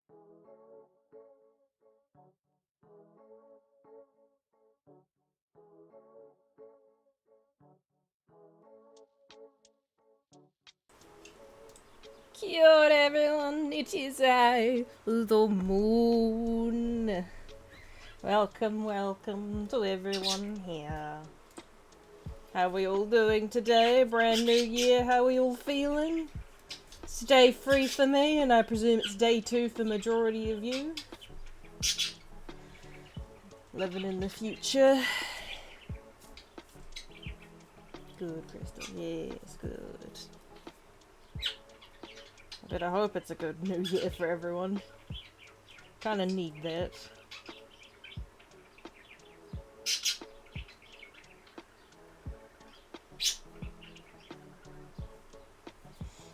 Kia ora everyone, it is I, the moon. Welcome to everyone here. How are we all doing today? Brand new year, how are we all feeling? It's day 3 for me, and I presume it's day 2 for majority of you. Living in the future. Good, Crystal. Yes, good. But I hope it's a good new year for everyone. Kinda need that.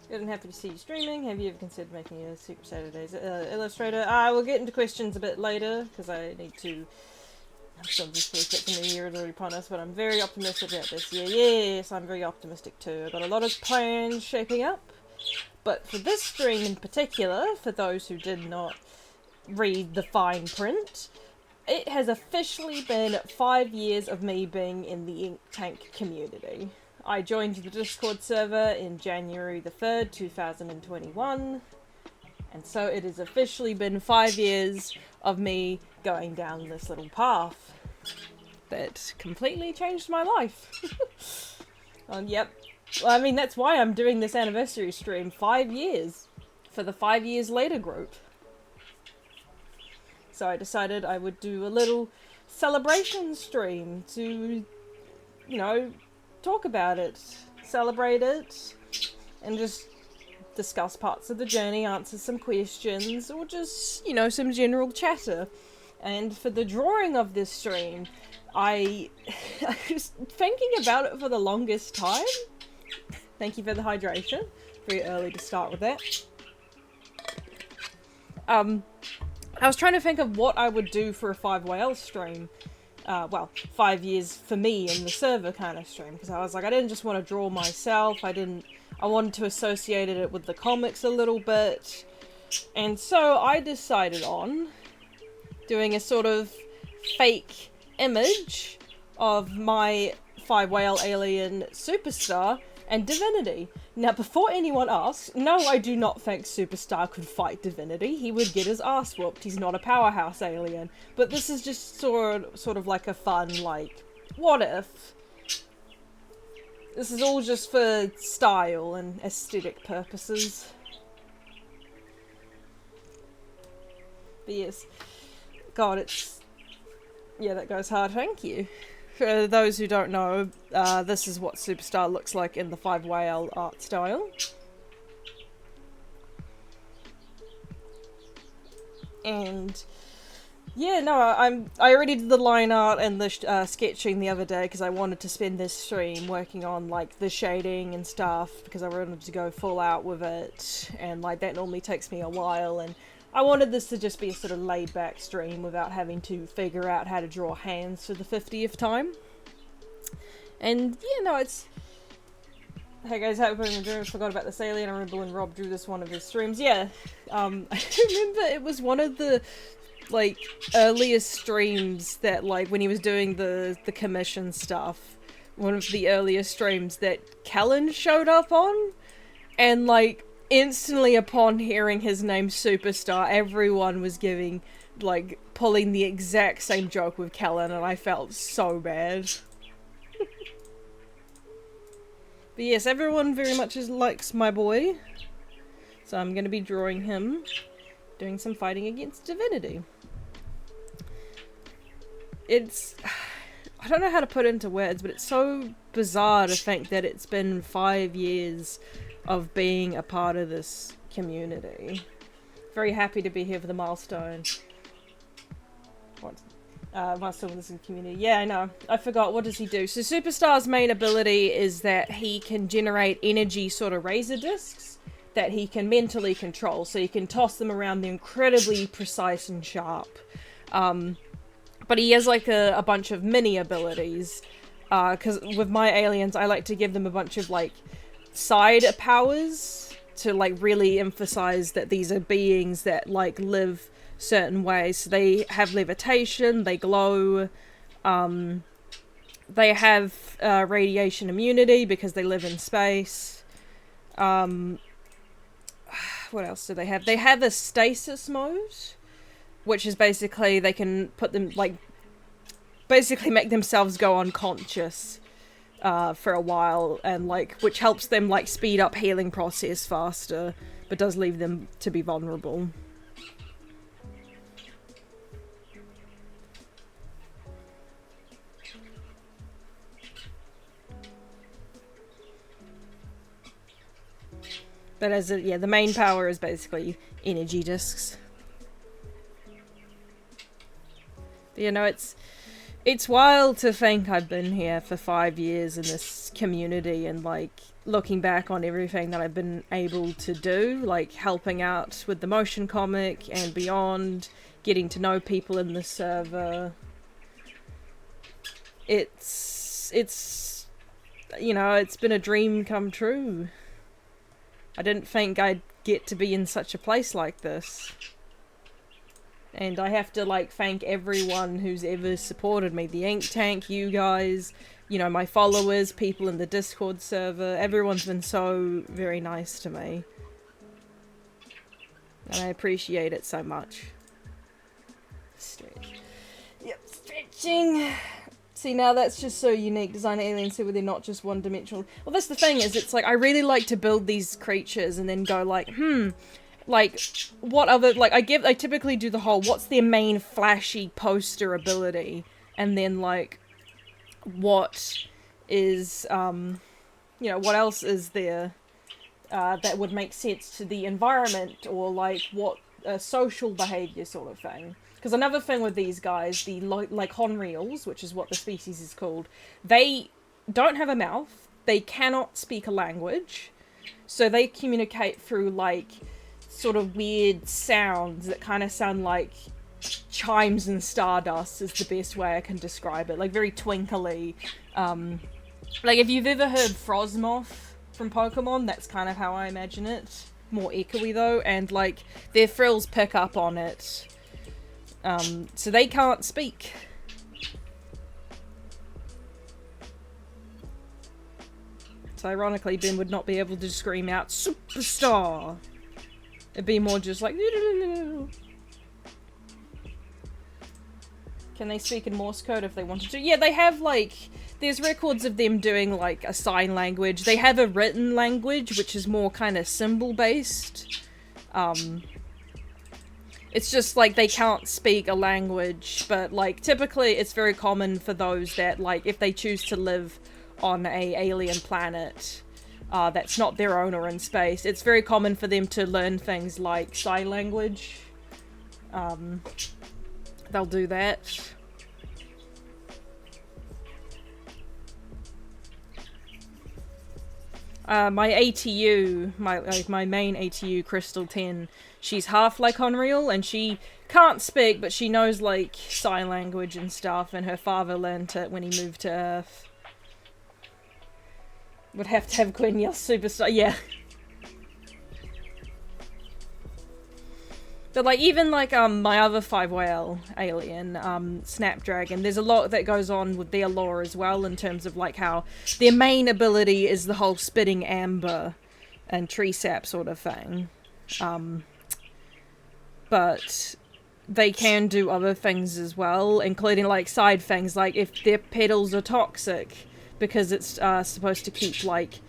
Good and happy to see you streaming. Have you ever considered making a Secret Saturdays illustrator? I will get into questions a bit later, because I need to... I'm still just really quick, the new year is already upon us, but I'm very optimistic about this year. Yes, I'm very optimistic too. I've got a lot of plans shaping up. But for this stream in particular, for those who did not read the fine print, it has officially been 5 years of me being in the Ink Tank community. I joined the Discord server in January the 3rd, 2021, and so it has officially been 5 years of me going down this little path that completely changed my life. Yep. Well, I mean, that's why I'm doing this anniversary stream. 5 years. For the 5 years later group. So I decided I would do a little celebration stream to, you know, talk about it, celebrate it, and just discuss parts of the journey, answer some questions, or just, you know, some general chatter. And for the drawing of this stream, I was thinking about it for the longest time. Thank you for the hydration. Very early to start with that. I was trying to think of what I would do for a 5YL stream. Well, 5 years for me in the server kind of stream, because I was like, I didn't just want to draw myself, I wanted to associate it with the comics a little bit, and so I decided on doing a sort of fake image of my 5YL alien Superstar and Divinity. Now, before anyone asks, no, I do not think Superstar could fight Divinity. He would get his ass whooped. He's not a powerhouse alien. But this is just sort of like a fun, like, what if? This is all just for style and aesthetic purposes. But yes. God, it's... Yeah, that goes hard, thank you. For those who don't know, this is what Superstar looks like in the 5YL art style. And yeah, no, I already did the line art and the sketching the other day because I wanted to spend this stream working on like the shading and stuff because I wanted to go full out with it, and like that normally takes me a while, and I wanted this to just be a sort of laid back stream without having to figure out how to draw hands for the 50th time. And yeah, no, it's... Hey guys, how are you doing? Forgot about this alien. I remember when Rob drew this one of his streams. Yeah, I remember it was one of the, like, earliest streams that, like, when he was doing the commission stuff, one of the earliest streams that Kellen showed up on, and, like, instantly upon hearing his name Superstar, everyone was giving, like, pulling the exact same joke with Kellen, and I felt so bad. But yes, everyone very much likes my boy, so I'm going to be drawing him, doing some fighting against Divinity. It's... I don't know how to put it into words, but it's so bizarre to think that it's been 5 years of being a part of this community. Very happy to be here for the milestone. What? Milestone with this community. Yeah, I know. I forgot. What does he do? So Superstar's main ability is that he can generate energy sort of razor discs that he can mentally control. So you can toss them around. They're incredibly precise and sharp. But he has like a bunch of mini abilities. Because with my aliens, I like to give them a bunch of like side powers to like really emphasize that these are beings that like live certain ways. So they have levitation, they glow, they have radiation immunity because they live in space. What else do they have? They have a stasis mode, which is basically they can put them like basically make themselves go unconscious for a while, and like which helps them like speed up healing process faster, but does leave them to be vulnerable. But as a, yeah, the main power is basically energy discs. But, you know, it's wild to think I've been here for 5 years in this community, and like looking back on everything that I've been able to do, like helping out with the motion comic and beyond, getting to know people in the server. It's you know, it's been a dream come true. I didn't think I'd get to be in such a place like this. And I have to like thank everyone who's ever supported me. The Ink Tank, you guys, you know, my followers, people in the Discord server. Everyone's been so very nice to me. And I appreciate it so much. Stretch. Yep, stretching. See, now that's just so unique. Designer aliens so they're not just one-dimensional. Well, that's the thing, is it's like I really like to build these creatures and then go like, like, what other, like, I typically do the whole, what's their main flashy poster ability? And then, like, what is, you know, what else is there, that would make sense to the environment, or, like, what, social behavior sort of thing. Because another thing with these guys, the, like, Honreals, which is what the species is called, they don't have a mouth, they cannot speak a language, so they communicate through, like, sort of weird sounds that kind of sound like chimes and stardust is the best way I can describe it. Like, very twinkly. Like, if you've ever heard Frosmoth from Pokemon, that's kind of how I imagine it. More echoey, though, and, like, their frills pick up on it. So they can't speak. So ironically, Ben would not be able to scream out, "Superstar!" It'd be more just like... Can they speak in Morse code if they wanted to? Yeah, they have, like... There's records of them doing, like, a sign language. They have a written language, which is more kind of symbol-based. It's just, like, they can't speak a language, but, like, typically it's very common for those that, like, if they choose to live on a alien planet that's not their own or in space, it's very common for them to learn things like sign language. They'll do that. My ATU, my main ATU, Crystal 10, she's half like Honreal, and she can't speak, but she knows, like, sign language and stuff, and her father learned it when he moved to Earth. Would have to have Gwen yell superstar, yeah. But, like, even, like, my other 5YL alien, Snapdragon, there's a lot that goes on with their lore as well, in terms of, like, how their main ability is the whole spitting amber and tree sap sort of thing. But they can do other things as well, including, like, side things, like if their petals are toxic, because it's supposed to keep, like,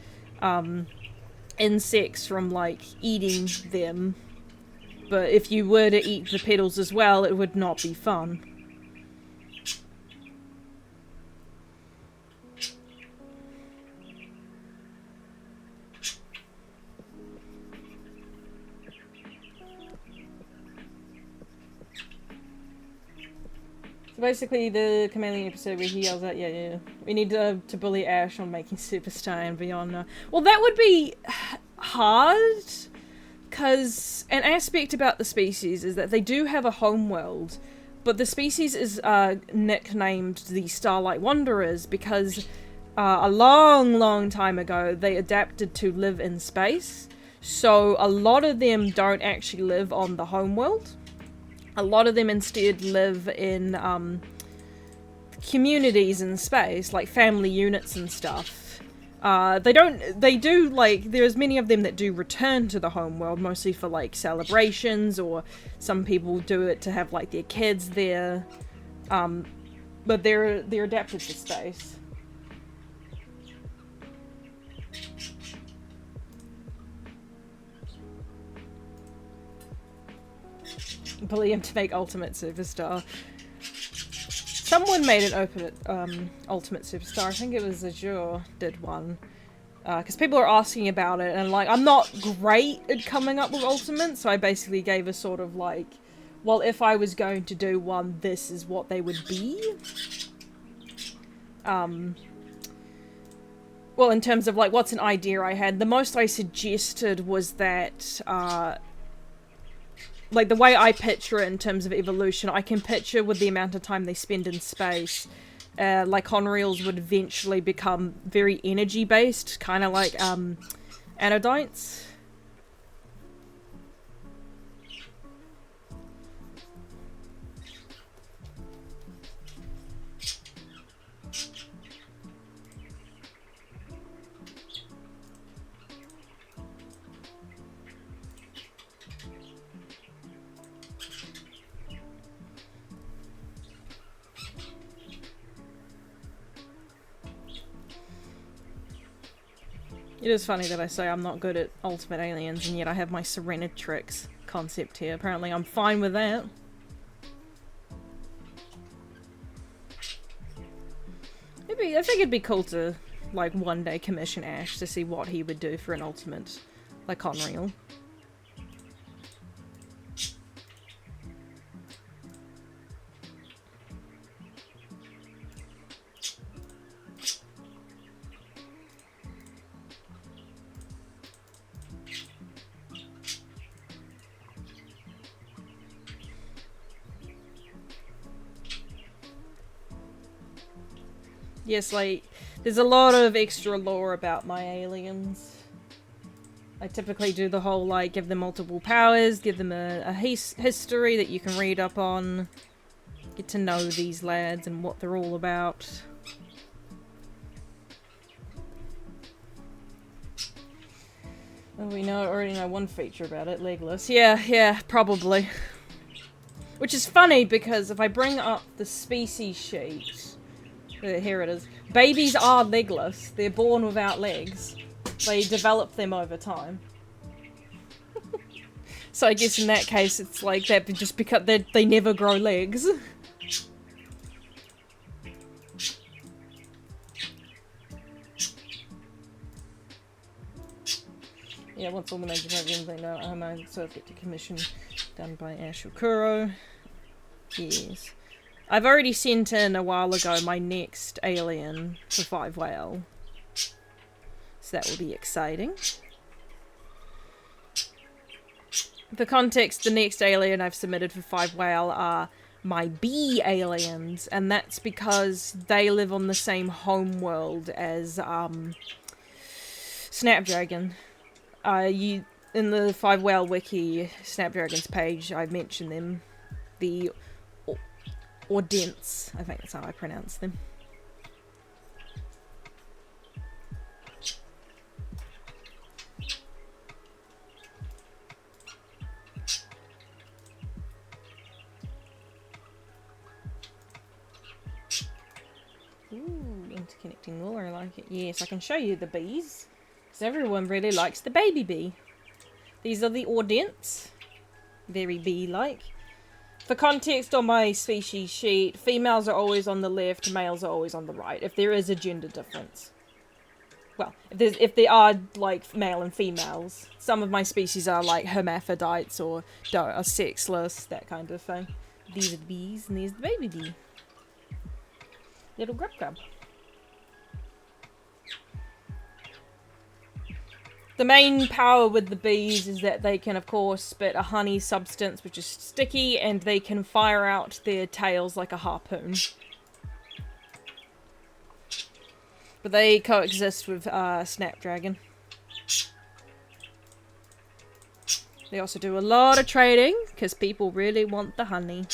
insects from, like, eating them. But if you were to eat the petals as well, it would not be fun. So basically, the Chameleon episode where he yells out, yeah, we need to bully Ash on making Superstar and beyond. Well, that would be hard. Because an aspect about the species is that they do have a homeworld, but the species is nicknamed the Starlight Wanderers because a long, long time ago they adapted to live in space. So a lot of them don't actually live on the homeworld. A lot of them instead live in communities in space, like family units and stuff. There's many of them that do return to the homeworld, mostly for like celebrations, or some people do it to have like their kids there. But they're adapted to space. Bully him to make Ultimate Superstar. Someone made an Ultimate Superstar. I think it was Azure did one. Because people are asking about it, and like, I'm not great at coming up with Ultimates, so I basically gave a sort of like, well, if I was going to do one, this is what they would be. Well, in terms of like, what's an idea I had, the most I suggested was that, like, the way I picture it in terms of evolution, I can picture with the amount of time they spend in space, Lyconreals would eventually become very energy-based, kind of like, Anodites. It is funny that I say I'm not good at Ultimate Aliens, and yet I have my Serenatrix concept here. Apparently I'm fine with that. I think it'd be cool to, like, one day commission Ash to see what he would do for an Ultimate Lyconreal. Yes, like, there's a lot of extra lore about my aliens. I typically do the whole, like, give them multiple powers, give them a history that you can read up on, get to know these lads and what they're all about. Oh, we already know one feature about it, legless. Yeah, probably. Which is funny, because if I bring up the species sheet... Here it is. Babies are legless. They're born without legs. They develop them over time. So I guess in that case it's like that just because they never grow legs. Yeah, once all the major programs they know, so get to commission done by Ashokuro. Yes. I've already sent in a while ago my next alien for 5 Whale. So that will be exciting. For context, the next alien I've submitted for 5 Whale are my bee aliens, and that's because they live on the same homeworld as Snapdragon. In the 5 Whale wiki, Snapdragon's page, I mentioned them. The Audents, I think that's how I pronounce them. Ooh, interconnecting lore, I like it. Yes, I can show you the bees, because everyone really likes the baby bee. These are the Audents. Very bee-like. For context on my species sheet, females are always on the left, males are always on the right, if there is a gender difference. Well, if there are, like, male and females. Some of my species are, like, hermaphrodites or are sexless, that kind of thing. These are the bees, and there's the baby bee. Little grub grub. The main power with the bees is that they can, of course, spit a honey substance which is sticky, and they can fire out their tails like a harpoon. But they coexist with Snapdragon. They also do a lot of trading, because people really want the honey.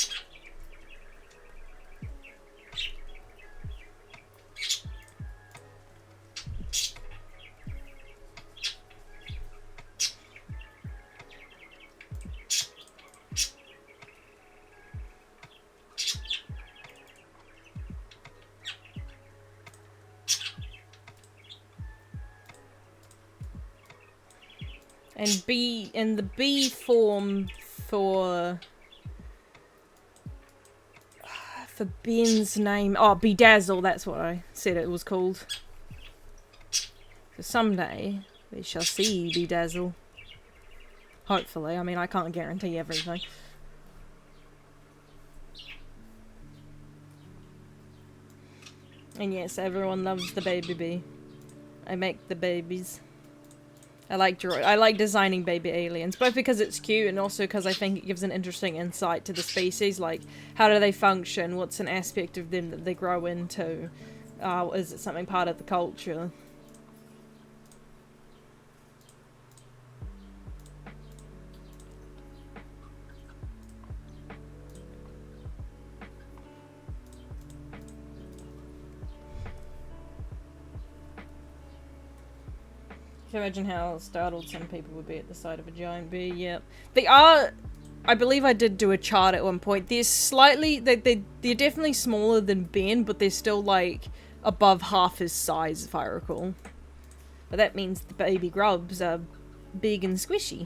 And the bee form for Ben's name. Oh, Bedazzle, that's what I said it was called. So someday we shall see Bedazzle. Hopefully. I mean, I can't guarantee everything. And yes, everyone loves the baby bee. I make the babies. I like designing baby aliens, both because it's cute and also because I think it gives an interesting insight to the species, like how do they function, what's an aspect of them that they grow into, is it something part of the culture? Can you imagine how startled some people would be at the sight of a giant bee? Yep. They are... I believe I did do a chart at one point. They're slightly... They're definitely smaller than Ben, but they're still, like, above half his size, if I recall. But that means the baby grubs are big and squishy.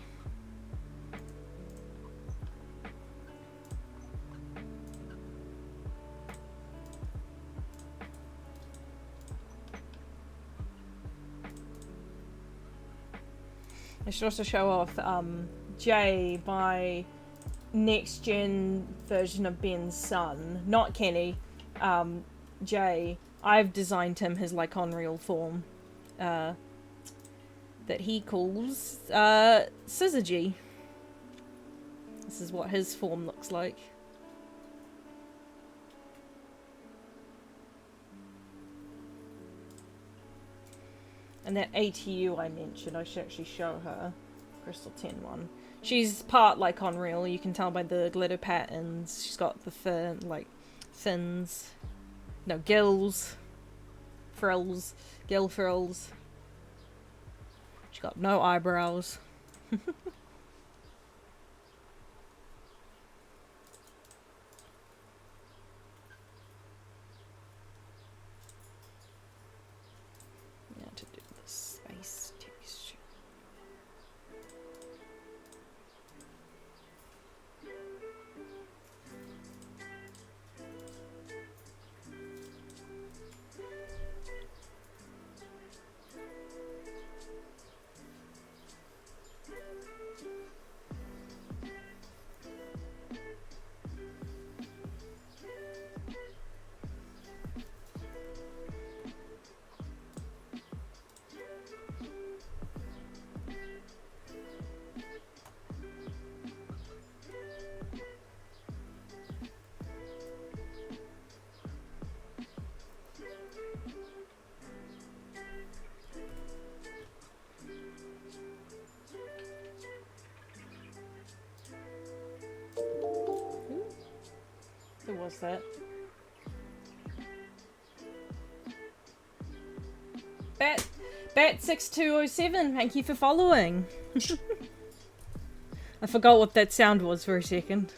I should also show off Jay, my next-gen version of Ben's son. Not Kenny. Jay. I've designed him his Lyconreal form. That he calls Syzygy. This is what his form looks like. And that ATU I mentioned, I should actually show her. Crystal 10 one. She's part Lyconreal, you can tell by the glitter patterns. She's got the fins. No, gills. Frills. Gill frills. She's got no eyebrows. To do the space texture. Who was that? Bat6207, thank you for following. I forgot what that sound was for a second.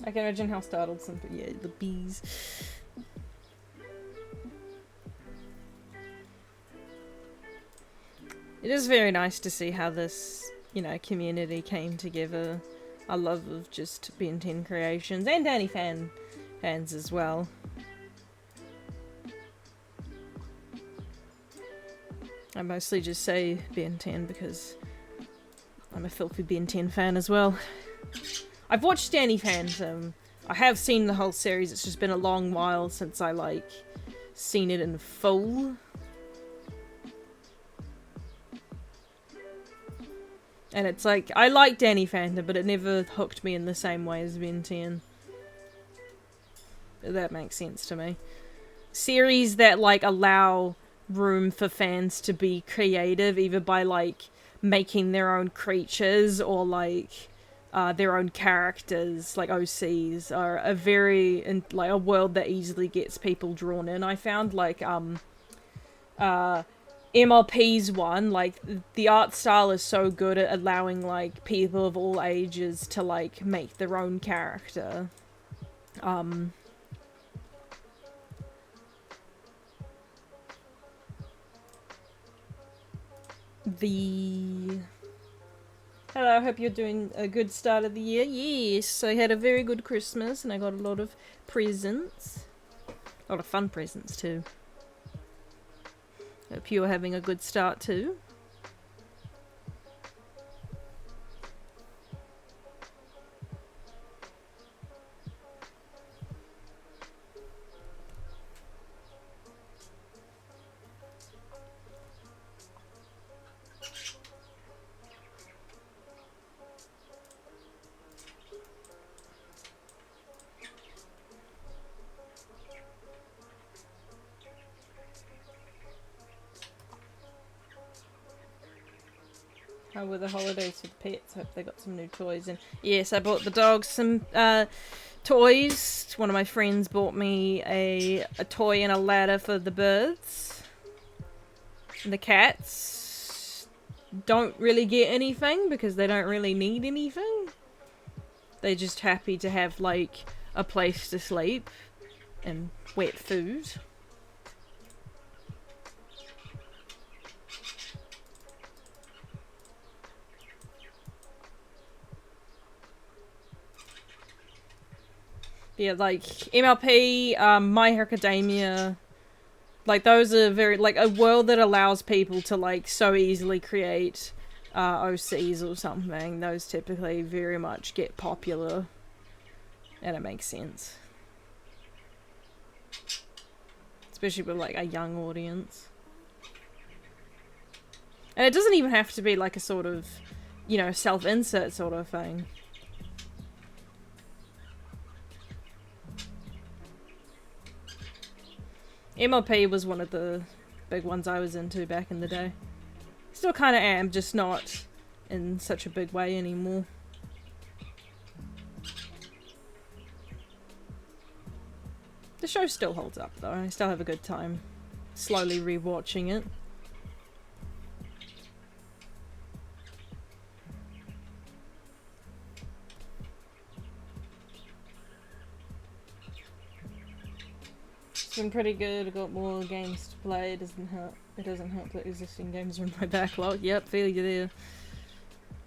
I can imagine how startled some people. Yeah, the bees. It is very nice to see how this, you know, community came together. I love of just Ben 10 Creations and Danny fans as well. I mostly just say Ben 10 because I'm a filthy Ben 10 fan as well. I've watched Danny fans. I have seen the whole series. It's just been a long while since I like seen it in full. And it's like, I like Danny fandom, but it never hooked me in the same way as Ben 10. That makes sense to me. Series that, like, allow room for fans to be creative, either by like making their own creatures or like their own characters, like OCs, are a very like a world that easily gets people drawn in. I found like MLP's one, like the art style is so good at allowing like people of all ages to like make their own character. Hello, I hope you're doing a good start of the year. Yes, I had a very good Christmas and I got a lot of presents. A lot of fun presents too. Hope you're having a good start too. How were the holidays for the pets? Hope they got some new toys. And yes, I bought the dogs some toys. One of my friends bought me a toy and a ladder for the birds. And the cats don't really get anything because they don't really need anything. They're just happy to have like a place to sleep and wet food. Yeah, like MLP, My Hero Academia, like those are very like a world that allows people to like so easily create OCs or something. Those typically very much get popular, and it makes sense, especially with like a young audience. And it doesn't even have to be like a sort of, you know, self-insert sort of thing. MLP was one of the big ones I was into back in the day. Still kind of am, just not in such a big way anymore. The show still holds up though, I still have a good time slowly rewatching it. It's been pretty good. I've got more games to play. It doesn't help that existing games are in my backlog. Yep, feel you there.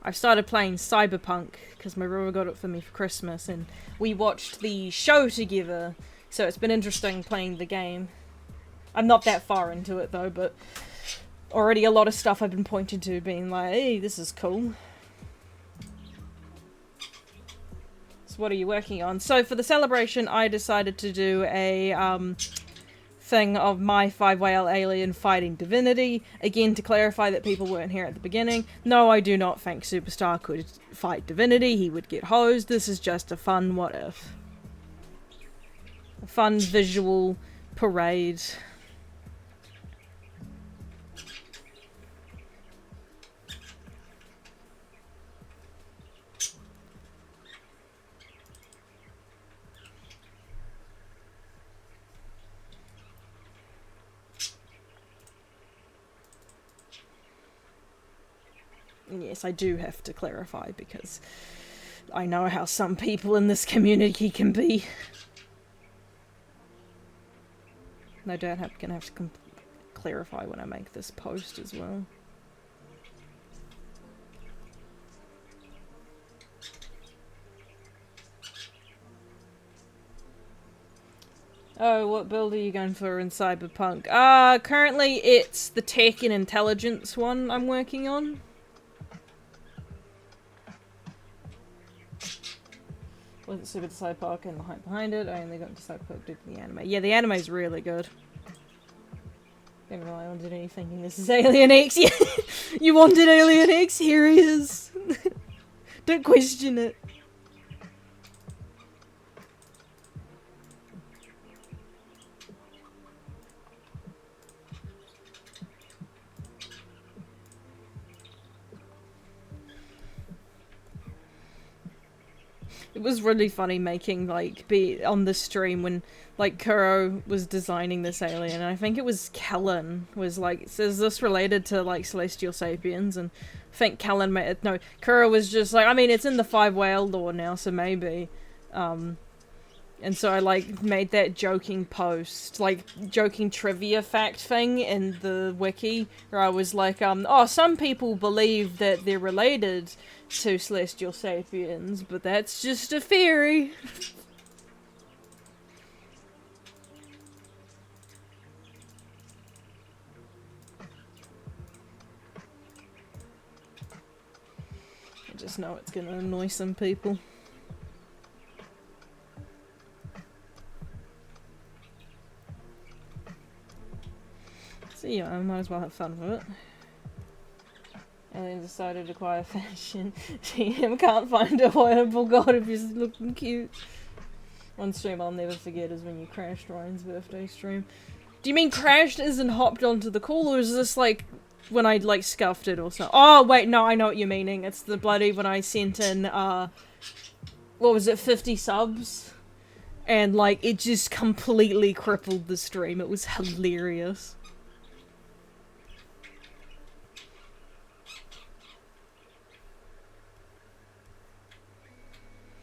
I've started playing Cyberpunk because my brother got it for me for Christmas, and we watched the show together. So it's been interesting playing the game. I'm not that far into it though, but already a lot of stuff I've been pointed to being like, hey, this is cool. What are you working on? So for the celebration, I decided to do a thing of my 5YL alien fighting Divinity. Again, to clarify that people weren't here at the beginning. No, I do not think Superstar could fight Divinity. He would get hosed. This is just a fun what if. A fun visual parade. Yes, I do have to clarify because I know how some people in this community can be. No doubt I'm gonna have to clarify when I make this post as well. Oh, what build are you going for in Cyberpunk? Currently it's the tech and intelligence one I'm working on. Was it Super Cyberpunk and the hype behind it? I only got into Cyberpunk due to the anime. Yeah, the anime's really good. Didn't rely on any thinking this is Alien X. Yeah, you wanted Alien X? Here he is. Don't question it. It was really funny making, like, be on the stream when, like, Kuro was designing this alien, and I think it was Kellen was like, is this related to, like, Celestial Sapiens? And I think Kellen made it, no, Kuro was just like, I mean, it's in the Five Whale lore now, so maybe. And so I, like, made that joking post, like, joking trivia fact thing in the wiki, where I was like, oh, some people believe that they're related to Celestial Sapiens, but that's just a theory. I just know it's gonna annoy some people. So yeah, I might as well have fun with it. And then decided to acquire fashion. TM can't find a viable god if he's looking cute. One stream I'll never forget is when you crashed Ryan's birthday stream. Do you mean crashed as in hopped onto the call, or is this like when I like scuffed it or something? Oh wait, no, I know what you're meaning. It's the bloody when I sent in what was it, 50 subs? And like it just completely crippled the stream. It was hilarious.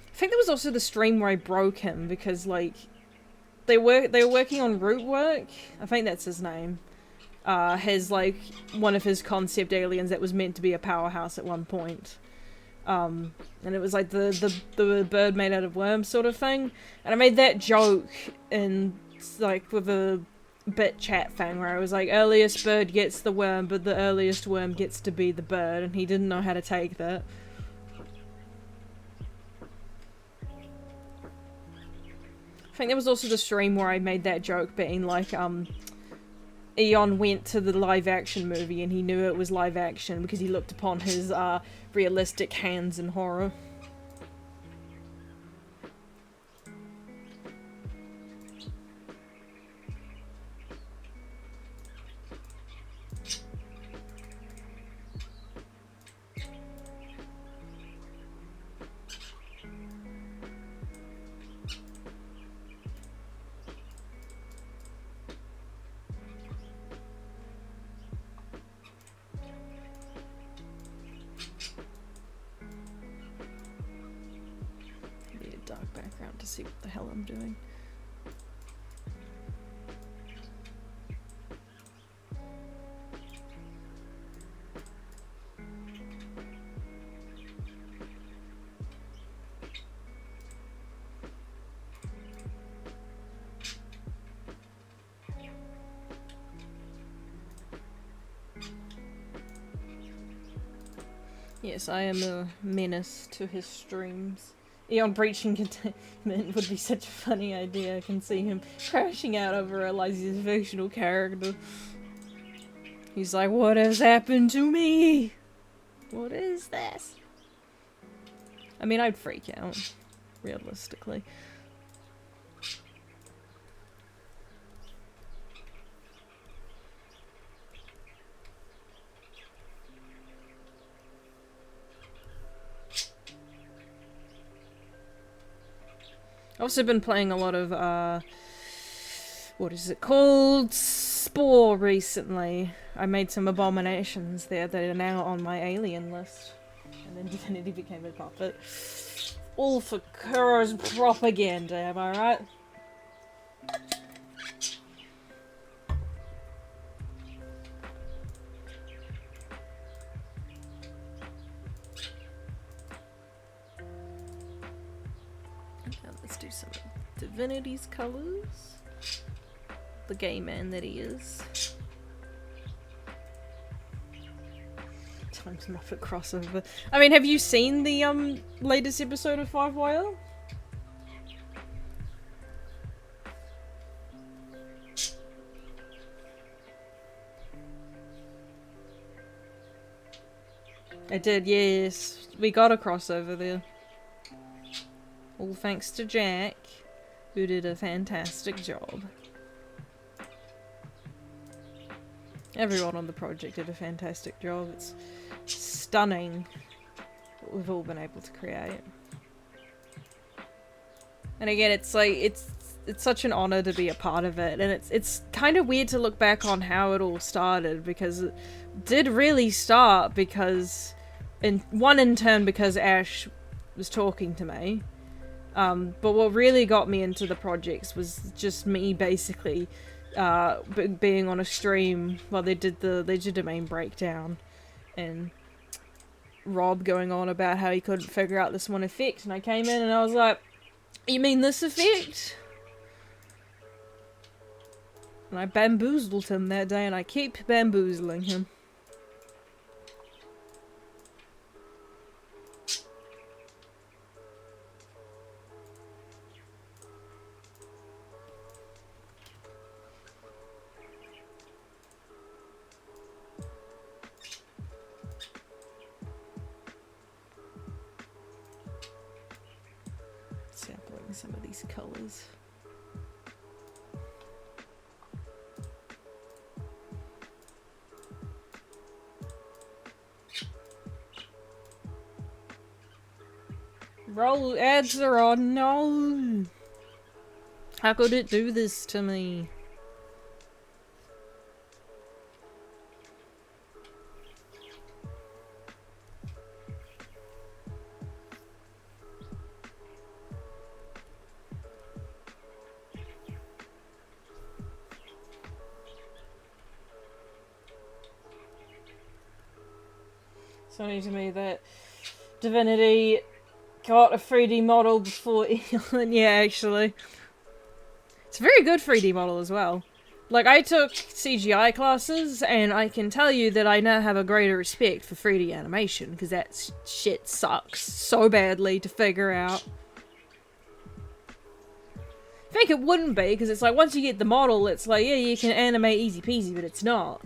I think there was also the stream where I broke him because, like, they were working on Rootwork. I think that's his name. His, like, one of his concept aliens that was meant to be a powerhouse at one point. And it was like the bird made out of worms sort of thing. And I made that joke in, like, with a bit chat thing where I was like, earliest bird gets the worm, but the earliest worm gets to be the bird, and he didn't know how to take that. I think there was also the stream where I made that joke being like, Eon went to the live action movie and he knew it was live action because he looked upon his, realistic hands in horror. See what the hell I'm doing. Yes, I am a menace to his streams. Eon breaching containment would be such a funny idea. I can see him crashing out over Eliza's fictional character. He's like, what has happened to me? What is this? I mean, I'd freak out, realistically. I've also been playing a lot of, what is it called? Spore recently. I made some abominations there that are now on my alien list. And then Divinity became a puppet. All for Kuro's propaganda, am I right? Let's do some Divinity's colors. The gay man that he is. Times Muppet crossover. I mean, have you seen the latest episode of 5YL? I did, yes. We got a crossover there. All thanks to Jack, who did a fantastic job. Everyone on the project did a fantastic job. It's stunning what we've all been able to create. And again, it's like it's such an honor to be a part of it, and it's kind of weird to look back on how it all started, because it did really start because in turn because Ash was talking to me. But what really got me into the projects was just me basically being on a stream while they did the Legerdemain breakdown, and Rob going on about how he couldn't figure out this one effect, and I came in and I was like, you mean this effect? And I bamboozled him that day, and I keep bamboozling him. Sampling some of these colors. Roll ads are on. No! How could it do this to me? It's funny to me that Divinity got a 3D model before Elon. Yeah, actually. It's a very good 3D model as well. Like, I took CGI classes, and I can tell you that I now have a greater respect for 3D animation, because that shit sucks so badly to figure out. I think it wouldn't be, because it's like, once you get the model, it's like, yeah, you can animate easy peasy, but it's not.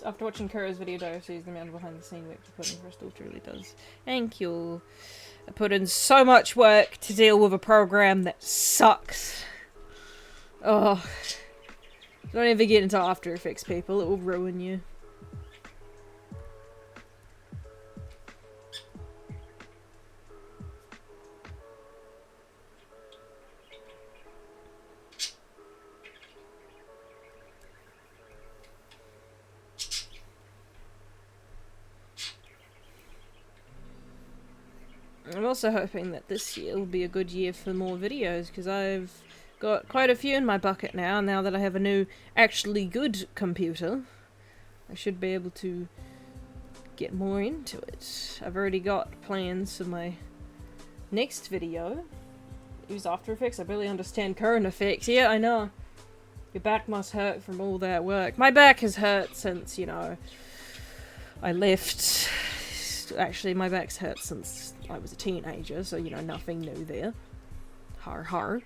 After watching Kuro's video, Dio sees the amount of behind the scene work you put in Crystal truly does. Thank you. I put in so much work to deal with a program that sucks. Oh. Don't ever get into After Effects, people. It will ruin you. I'm also hoping that this year will be a good year for more videos, because I've got quite a few in my bucket now that I have a new, actually good computer. I should be able to get more into it. I've already got plans for my next video. Use After Effects, I barely understand current effects. Yeah, I know. Your back must hurt from all that work. My back has hurt since, you know, I left. Actually, my back's hurt since I was a teenager, so, you know, nothing new there. Har har.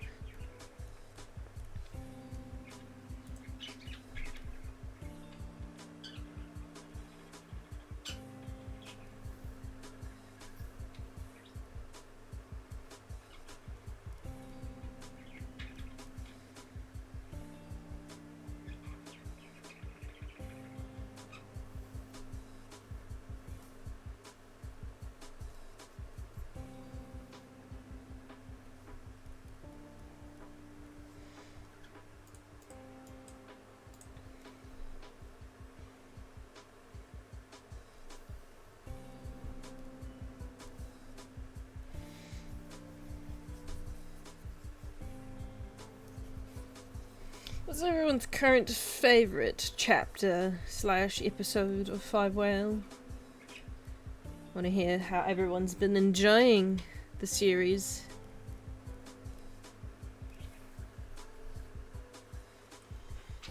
What's everyone's current favourite chapter / episode of Five Whale? Want to hear how everyone's been enjoying the series.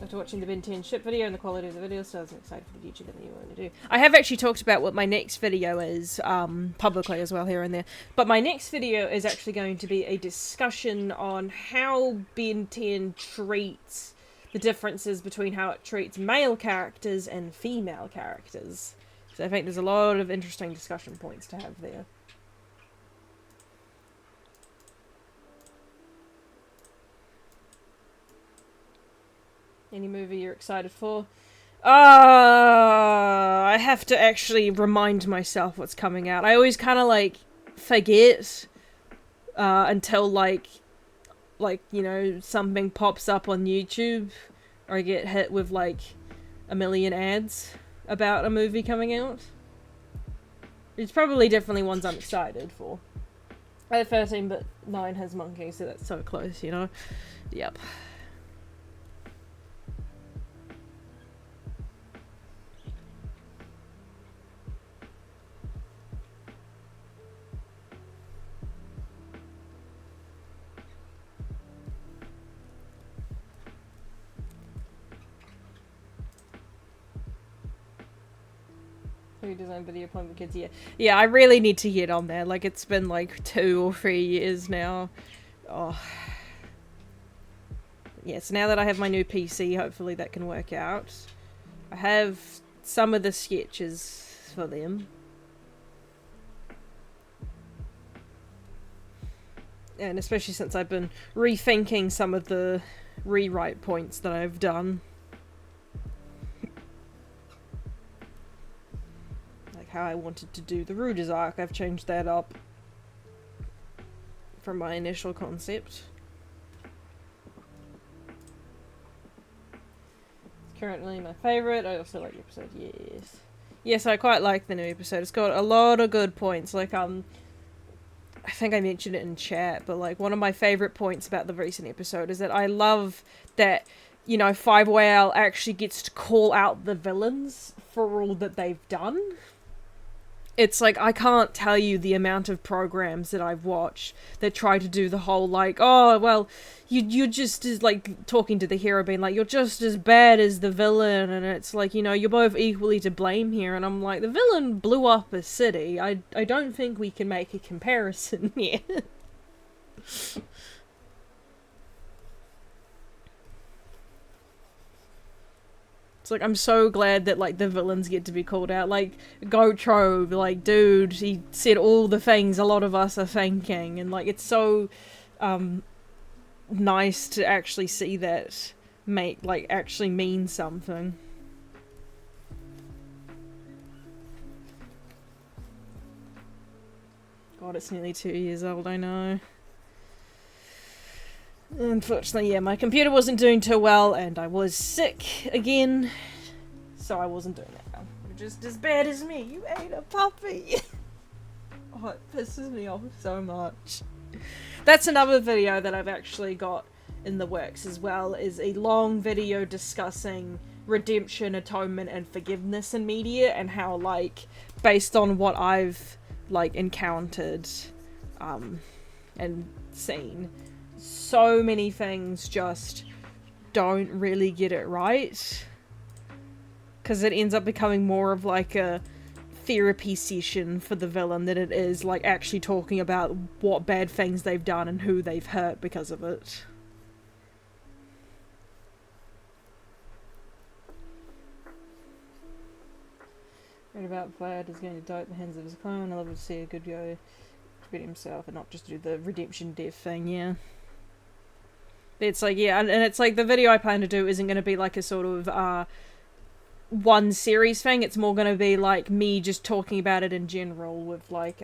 After watching the Ben 10 ship video and the quality of the video, so I was excited for the YouTube video you want to do. I have actually talked about what my next video is, publicly as well, here and there. But my next video is actually going to be a discussion on how Ben 10 treats the differences between how it treats male characters and female characters. So I think there's a lot of interesting discussion points to have there. Any movie you're excited for? I have to actually remind myself what's coming out. I always kind of like forget until like you know, something pops up on YouTube or I get hit with like a million ads about a movie coming out. It's probably definitely ones I'm excited for. 13 but 9 has monkeys, so that's so close, you know? Yep. Who designed Video Playing with Kids? Yeah. Yeah, I really need to get on there. Like, it's been like 2 or 3 years now. Oh. Yeah, so now that I have my new PC, hopefully that can work out. I have some of the sketches for them. And especially since I've been rethinking some of the rewrite points that I've done. Like how I wanted to do the Ruders arc, I've changed that up from my initial concept. It's currently my favourite. I also like the episode, yes. Yes, I quite like the new episode. It's got a lot of good points. Like, I think I mentioned it in chat, but like one of my favorite points about the recent episode is that I love that, you know, Five Whale actually gets to call out the villains for all that they've done. It's like, I can't tell you the amount of programs that I've watched that try to do the whole like, oh, well, you're just as, like, talking to the hero being like, you're just as bad as the villain, and it's like, you know, you're both equally to blame here, and I'm like, the villain blew up a city. I don't think we can make a comparison here. Like, I'm so glad that, like, the villains get to be called out. Like, Gotro, like, dude, he said all the things a lot of us are thinking. And, like, it's so, nice to actually see that actually mean something. God, it's nearly 2 years old, I know. Unfortunately, yeah, my computer wasn't doing too well, and I was sick again, so I wasn't doing that well. You're just as bad as me. You ate a puppy. Oh, it pisses me off so much. That's another video that I've actually got in the works as well, is a long video discussing redemption, atonement, and forgiveness in media, and how, like, based on what I've, like, encountered, and seen, so many things just don't really get it right, because it ends up becoming more of like a therapy session for the villain than it is like actually talking about what bad things they've done and who they've hurt because of it. Read about Vlad is going to die at the hands of his clone. I love to see a good guy to beat himself and not just do the redemption death thing, yeah. It's like, yeah, and it's like the video I plan to do isn't going to be like a sort of one series thing. It's more going to be like me just talking about it in general with like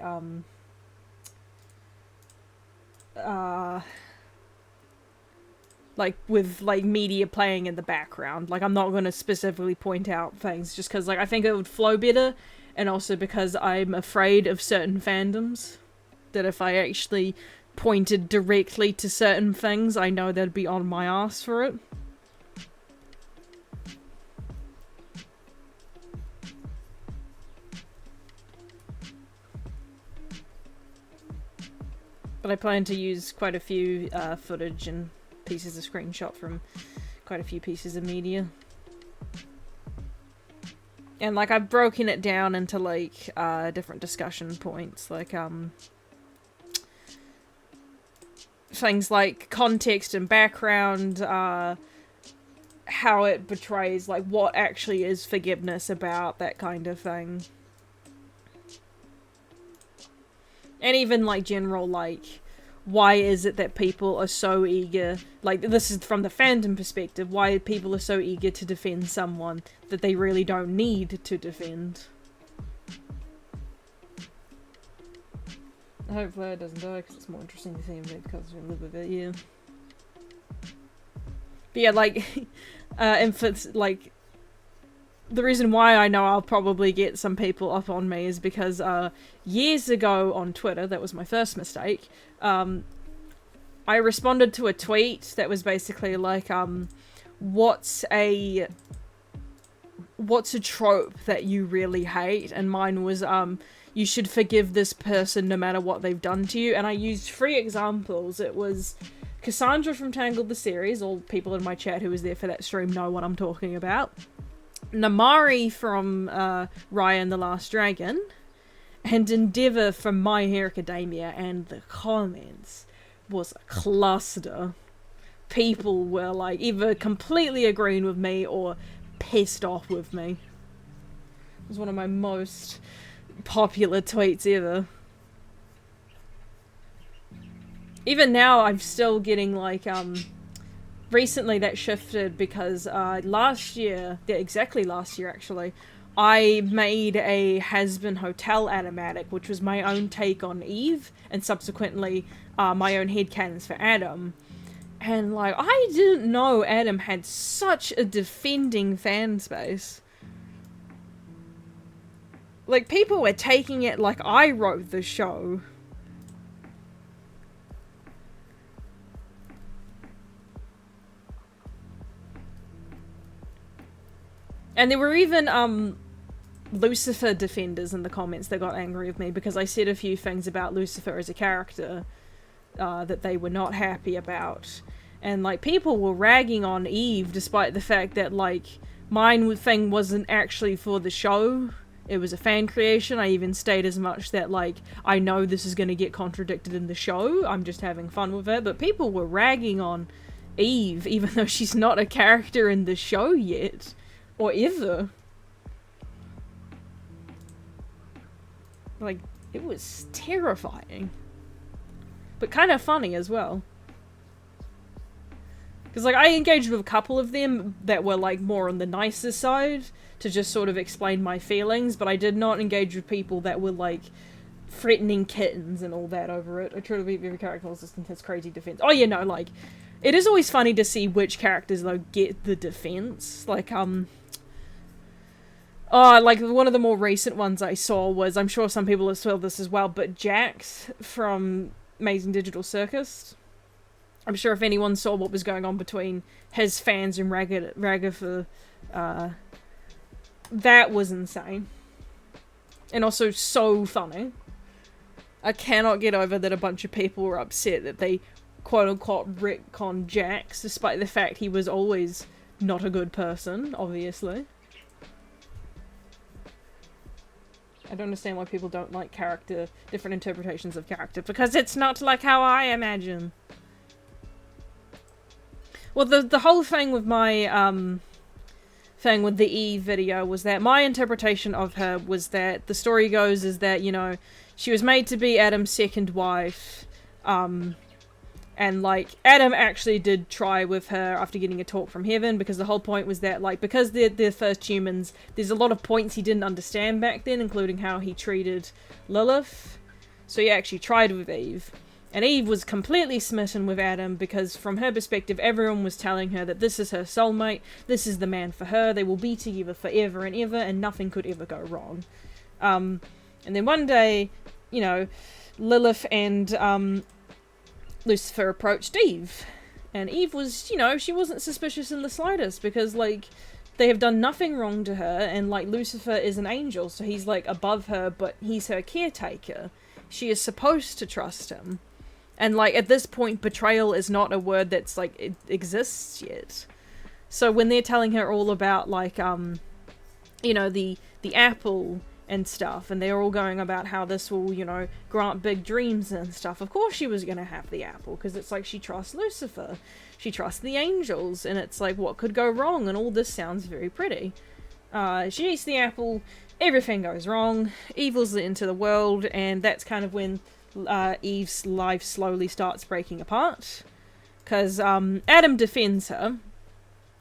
with like media playing in the background. Like, I'm not going to specifically point out things just because like I think it would flow better, and also because I'm afraid of certain fandoms, that if I actually pointed directly to certain things, I know they'd be on my ass for it. But I plan to use quite a few footage and pieces of screenshot from quite a few pieces of media. And like, I've broken it down into like different discussion points, like things like context and background, how it betrays, like, what actually is forgiveness about, that kind of thing. And even, like, general, like, why is it that people are so eager, like, this is from the fandom perspective, why people are so eager to defend someone that they really don't need to defend. Hopefully it doesn't die, because it's more interesting to see him dead because we live with it, yeah. But yeah, like, and for, like, the reason why I know I'll probably get some people up on me is because, years ago on Twitter, that was my first mistake, I responded to a tweet that was basically like, what's a trope that you really hate? And mine was, you should forgive this person no matter what they've done to you. And I used 3 examples. It was Cassandra from Tangled the series. All people in my chat who was there for that stream know what I'm talking about. Namari from Raya the Last Dragon. And Endeavour from My Hero Academia. And the comments was a cluster. People were like either completely agreeing with me or pissed off with me. It was one of my most popular tweets ever. Even now I'm still getting like recently that shifted because last year actually, I made a Hazbin Hotel animatic, which was my own take on Eve and subsequently my own headcanons for Adam. And like, I didn't know Adam had such a defending fan space. Like, people were taking it like I wrote the show. And there were even, Lucifer defenders in the comments that got angry with me because I said a few things about Lucifer as a character, that they were not happy about. And, like, people were ragging on Eve despite the fact that, like, mine thing wasn't actually for the show. It was a fan creation. I even stated as much that, like, I know this is going to get contradicted in the show. I'm just having fun with it. But people were ragging on Eve, even though she's not a character in the show yet. Or ever. Like, it was terrifying. But kind of funny as well. Because, like, I engaged with a couple of them that were, like, more on the nicer side to just sort of explain my feelings, but I did not engage with people that were, like, threatening kittens and all that over it. I try to be very character resistant, has crazy defense. Oh, you know, like, it is always funny to see which characters, though, get the defense. Like, oh, like, one of the more recent ones I saw was, I'm sure some people have saw this as well, but Jax from Amazing Digital Circus. I'm sure if anyone saw what was going on between his fans and Ragga, that was insane. And also so funny. I cannot get over that a bunch of people were upset that they quote-unquote retconned Jax, despite the fact he was always not a good person, obviously. I don't understand why people don't like character, different interpretations of character, because it's not like how I imagine. Well, the whole thing with my, thing with the Eve video was that my interpretation of her was that the story goes is that, you know, she was made to be Adam's second wife, and, like, Adam actually did try with her after getting a talk from heaven, because the whole point was that, like, because they're first humans, there's a lot of points he didn't understand back then, including how he treated Lilith. So he actually tried with Eve. And Eve was completely smitten with Adam, because from her perspective, everyone was telling her that this is her soulmate, this is the man for her, they will be together forever and ever, and nothing could ever go wrong. And then one day, you know, Lilith and, Lucifer approached Eve, and Eve was, you know, she wasn't suspicious in the slightest, because, like, they have done nothing wrong to her, and, like, Lucifer is an angel, so he's, like, above her, but he's her caretaker. She is supposed to trust him. And, like, at this point, betrayal is not a word that's, like, it exists yet. So when they're telling her all about, like, you know, the apple and stuff, and they're all going about how this will, you know, grant big dreams and stuff. Of course she was gonna have the apple, because it's like she trusts Lucifer. She trusts the angels, and it's like, what could go wrong? And all this sounds very pretty. She eats the apple, everything goes wrong, evil's into the world, and that's kind of when Eve's life slowly starts breaking apart. Because Adam defends her,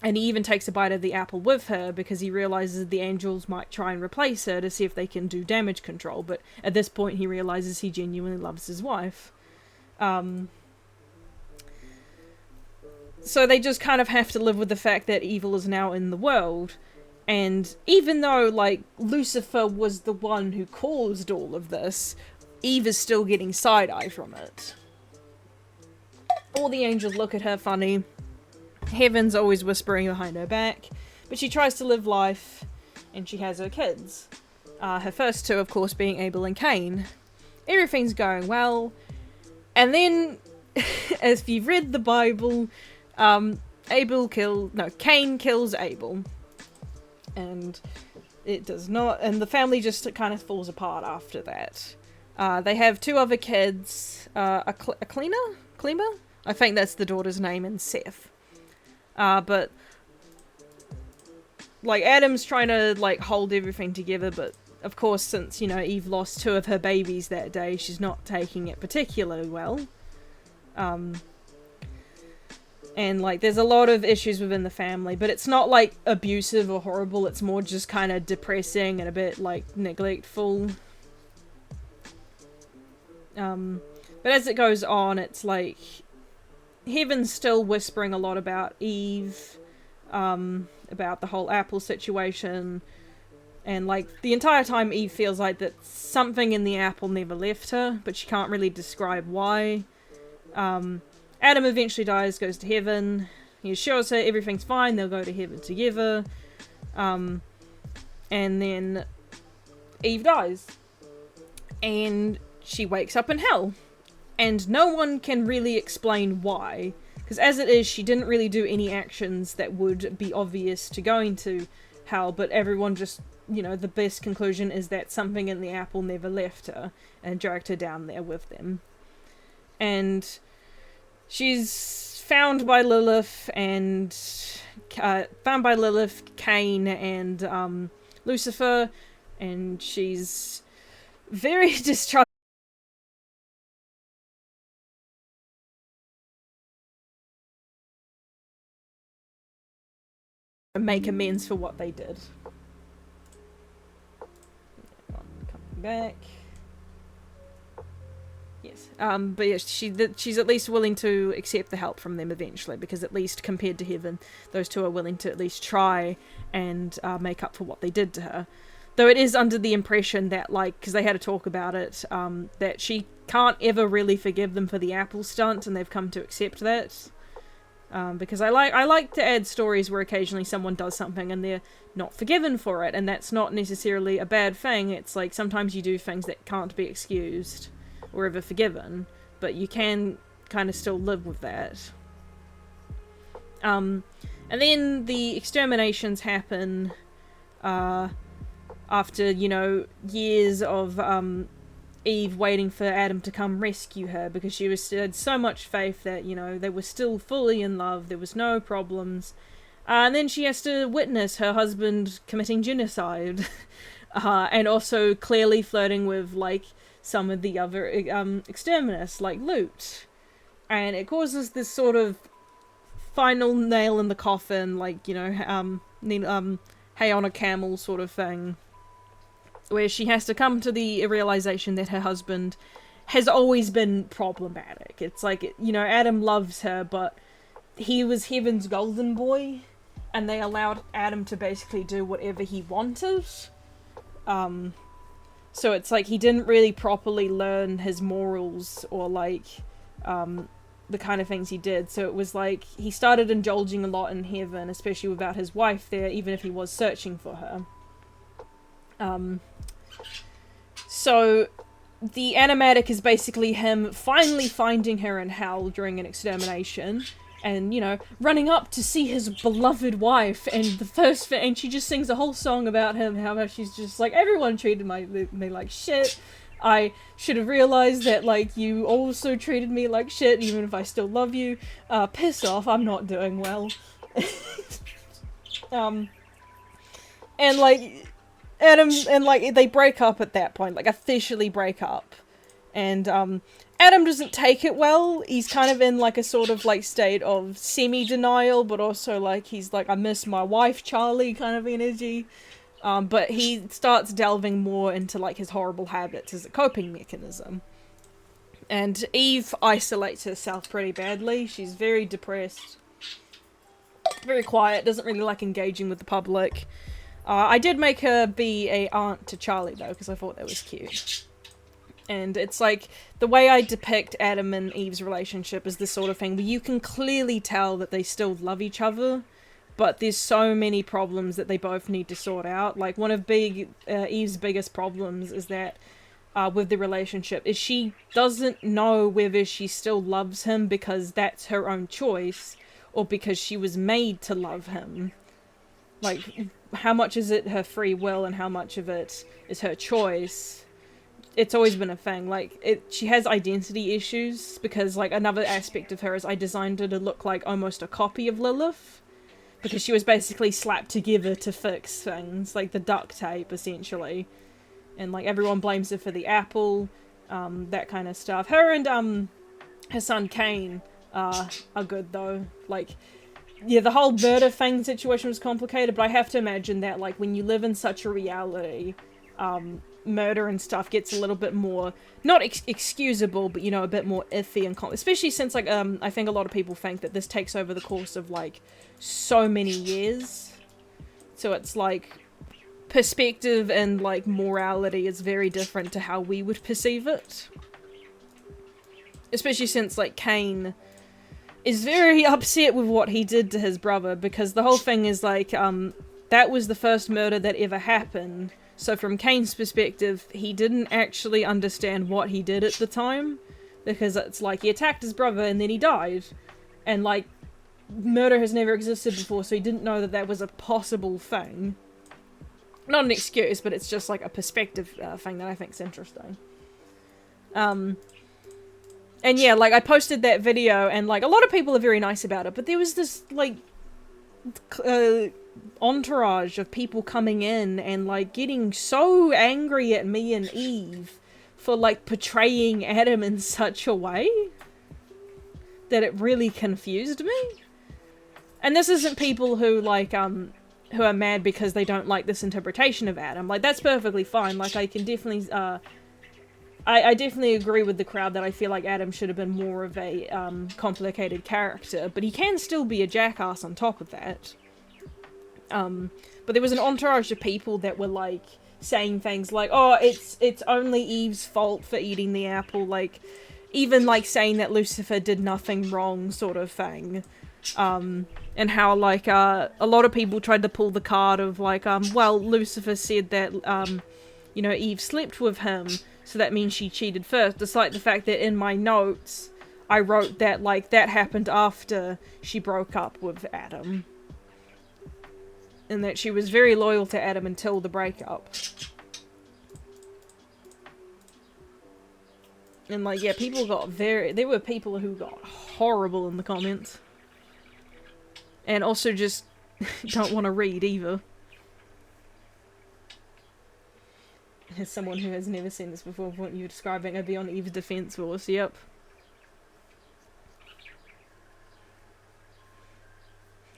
and he even takes a bite of the apple with her because he realizes the angels might try and replace her to see if they can do damage control. But at this point, he realizes he genuinely loves his wife. So they just kind of have to live with the fact that evil is now in the world. And even though, like, Lucifer was the one who caused all of this, Eve is still getting side-eye from it. All the angels look at her funny. Heaven's always whispering behind her back. But she tries to live life, and she has her kids. Her first two, of course, being Abel and Cain. Everything's going well. And then, if you've read the Bible, Cain kills Abel. And it does not, and the family just kind of falls apart after that. They have two other kids, Klima? I think that's the daughter's name, and Seth. But, like, Adam's trying to, like, hold everything together, but, of course, since, you know, Eve lost two of her babies that day, she's not taking it particularly well. And, like, there's a lot of issues within the family, but it's not, like, abusive or horrible, it's more just kind of depressing and a bit, like, neglectful. But as it goes on, it's, like, Heaven's still whispering a lot about Eve, about the whole apple situation, and, like, the entire time Eve feels like that something in the apple never left her, but she can't really describe why. Adam eventually dies, goes to heaven. He assures her everything's fine, they'll go to heaven together. And then Eve dies. And she wakes up in hell. And no one can really explain why. Because as it is, she didn't really do any actions that would be obvious to going to hell, but everyone just, you know, the best conclusion is that something in the apple never left her and dragged her down there with them. And she's found by Lilith, Cain, and Lucifer, and she's very distrustful. Make amends for what they did. Coming back. Yes. But yeah, she's at least willing to accept the help from them eventually, because at least compared to Heaven, those two are willing to at least try and make up for what they did to her. Though it is under the impression that, like, because they had a talk about it, that she can't ever really forgive them for the apple stunt, and they've come to accept that. Because I like to add stories where occasionally someone does something and they're not forgiven for it, and that's not necessarily a bad thing. It's like sometimes you do things that can't be excused or ever forgiven, but you can kind of still live with that. And then the exterminations happen after, you know, years of Eve waiting for Adam to come rescue her, because she had so much faith that, you know, they were still fully in love, there was no problems. And then she has to witness her husband committing genocide. And also clearly flirting with, like, some of the other exterminists, like Loot. And it causes this sort of final nail in the coffin, like, you know, hay on a camel sort of thing, where she has to come to the realization that her husband has always been problematic. It's like, you know, Adam loves her, but he was Heaven's golden boy, and they allowed Adam to basically do whatever he wanted. So it's like he didn't really properly learn his morals, or, like, the kind of things he did. So it was like, he started indulging a lot in Heaven, especially without his wife there, even if he was searching for her. So the animatic is basically him finally finding her in hell during an extermination, and, you know, running up to see his beloved wife, and and she just sings a whole song about him, how she's just like, everyone treated me like shit. I should have realized that, like, you also treated me like shit, even if I still love you. Piss off, I'm not doing well. And, like, Adam, and, like, they break up at that point, like, officially break up. And Adam doesn't take it well. He's kind of in like a sort of like state of semi-denial, but also like he's like, I miss my wife Charlie kind of energy. But he starts delving more into like his horrible habits as a coping mechanism. And Eve isolates herself pretty badly. She's very depressed, very quiet, doesn't really like engaging with the public. I did make her be a aunt to Charlie though, because I thought that was cute. And it's like, the way I depict Adam and Eve's relationship is this sort of thing where you can clearly tell that they still love each other, but there's so many problems that they both need to sort out. Like, one of Eve's biggest problems is that, with the relationship, is she doesn't know whether she still loves him because that's her own choice, or because she was made to love him. Like, how much is it her free will and how much of it is her choice? It's always been a thing. Like, she has identity issues because, like, another aspect of her is I designed her to look like almost a copy of Lilith, because she was basically slapped together to fix things, like the duct tape, essentially. And, like, everyone blames her for the apple, that kind of stuff. Her and, her son Cain are good, though. Like, yeah, the whole murder thing situation was complicated, but I have to imagine that, like, when you live in such a reality, murder and stuff gets a little bit more, not excusable, but, you know, a bit more iffy and especially since, like, I think a lot of people think that this takes over the course of, like, so many years. So it's, like, perspective and, like, morality is very different to how we would perceive it. Especially since, like, Cain is very upset with what he did to his brother, because the whole thing is, like, that was the first murder that ever happened. So from Cain's perspective, he didn't actually understand what he did at the time, because it's like, he attacked his brother and then he died. And, like, murder has never existed before, so he didn't know that that was a possible thing. Not an excuse, but it's just, like, a perspective thing that I think's interesting. And yeah, like, I posted that video, and, like, a lot of people are very nice about it, but there was this, like, entourage of people coming in and, like, getting so angry at me and Eve for, like, portraying Adam in such a way that it really confused me. And this isn't people who, like, who are mad because they don't like this interpretation of Adam. Like, that's perfectly fine. Like, I can definitely, I definitely agree with the crowd that I feel like Adam should have been more of a, complicated character, but he can still be a jackass on top of that. But there was an entourage of people that were, like, saying things like, oh, it's only Eve's fault for eating the apple, like, even, like, saying that Lucifer did nothing wrong, sort of thing. And how, like, a lot of people tried to pull the card of, like, well, Lucifer said that, you know, Eve slept with him, so that means she cheated first, despite the fact that in my notes, I wrote that, like, that happened after she broke up with Adam. And that she was very loyal to Adam until the breakup. And, like, yeah, people got there were people who got horrible in the comments. And also just don't want to read either. As someone who has never seen this before, what you're describing, I'd be on Eve's defense force, yep.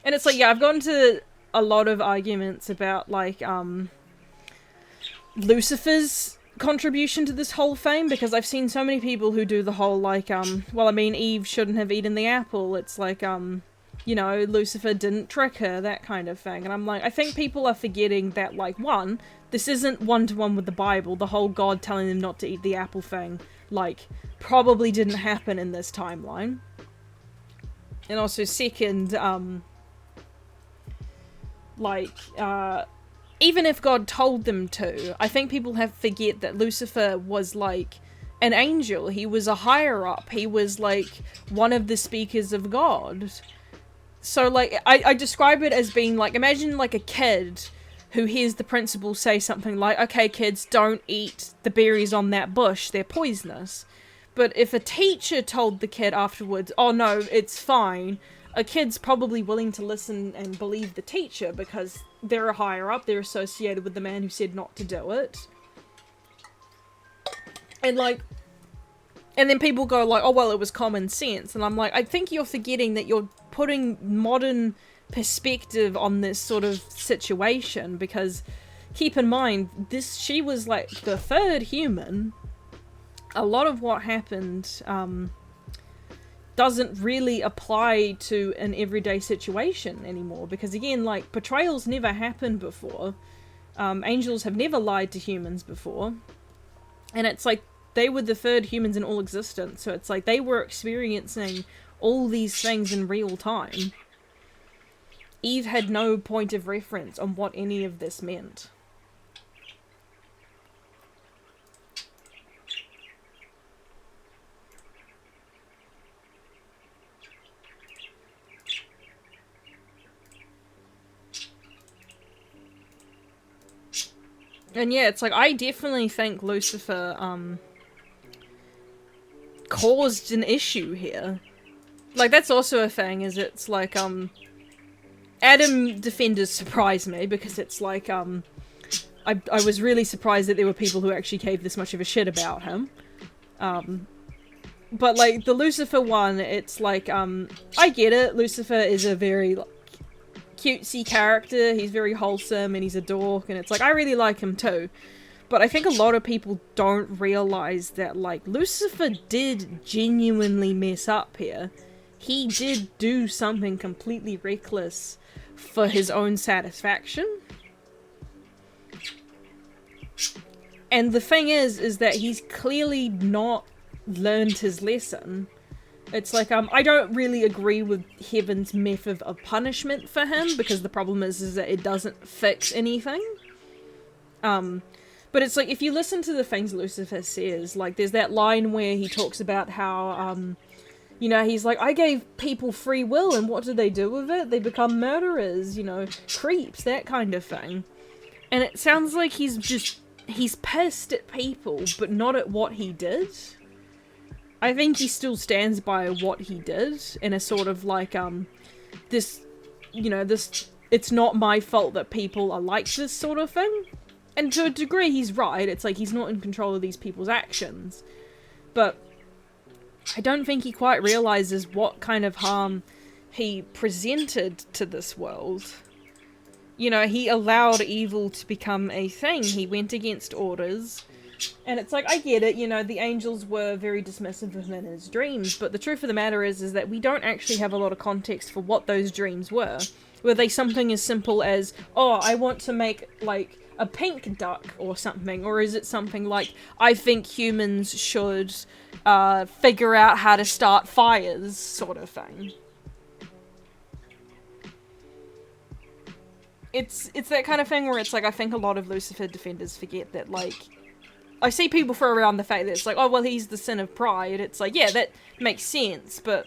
And it's like, yeah, I've gotten to a lot of arguments about, like, Lucifer's contribution to this whole thing, because I've seen so many people who do the whole, like, well, I mean, Eve shouldn't have eaten the apple, it's like, you know, Lucifer didn't trick her, that kind of thing. And I'm like, I think people are forgetting that, like, one, this isn't one-to-one with the Bible. The whole God telling them not to eat the apple thing, like, probably didn't happen in this timeline. And also, second, like, even if God told them to, I think people forget that Lucifer was, like, an angel. He was a higher-up. He was, like, one of the speakers of God. So, like, I describe it as being, like, imagine, like, a kid who hears the principal say something like, okay, kids, don't eat the berries on that bush, they're poisonous. But if a teacher told the kid afterwards, oh no, it's fine, a kid's probably willing to listen and believe the teacher because they're a higher up, they're associated with the man who said not to do it. And, like, And then people go like, oh, well, it was common sense. And I'm like, I think you're forgetting that you're putting modern perspective on this sort of situation, because keep in mind, she was like the third human. A lot of what happened doesn't really apply to an everyday situation anymore, because again, like, betrayals never happened before. Angels have never lied to humans before. And it's like, they were the third humans in all existence, so it's like they were experiencing all these things in real time. Eve had no point of reference on what any of this meant. And yeah, it's like, I definitely think Lucifer, caused an issue here. Like, that's also a thing, is it's like, Adam Defenders surprised me, because it's like, I was really surprised that there were people who actually gave this much of a shit about him. But like, the Lucifer one, it's like, I get it, Lucifer is a very, like, cutesy character, he's very wholesome, and he's a dork, and it's like, I really like him too. But I think a lot of people don't realize that, like, Lucifer did genuinely mess up here. He did do something completely reckless for his own satisfaction. And the thing is that he's clearly not learned his lesson. It's like, I don't really agree with Heaven's method of punishment for him, because the problem is that it doesn't fix anything. But it's like, if you listen to the things Lucifer says, like, there's that line where he talks about how, you know, he's like, I gave people free will, and what do they do with it? They become murderers, you know, creeps, that kind of thing. And it sounds like he's pissed at people, but not at what he did. I think he still stands by what he did, in a sort of like, this, you know, this, it's not my fault that people are like this sort of thing. And to a degree, he's right. It's like, he's not in control of these people's actions. But I don't think he quite realizes what kind of harm he presented to this world. You know, he allowed evil to become a thing. He went against orders. And it's like, I get it, you know, the angels were very dismissive of him in his dreams, but the truth of the matter is that we don't actually have a lot of context for what those dreams were. Were they something as simple as, oh, I want to make, like, a pink duck or something? Or is it something like, I think humans should figure out how to start fires, sort of thing? It's that kind of thing where it's like, I think a lot of Lucifer defenders forget that, like, I see people throw around the fact that it's like, oh, well, he's the sin of pride. It's like, yeah, that makes sense, but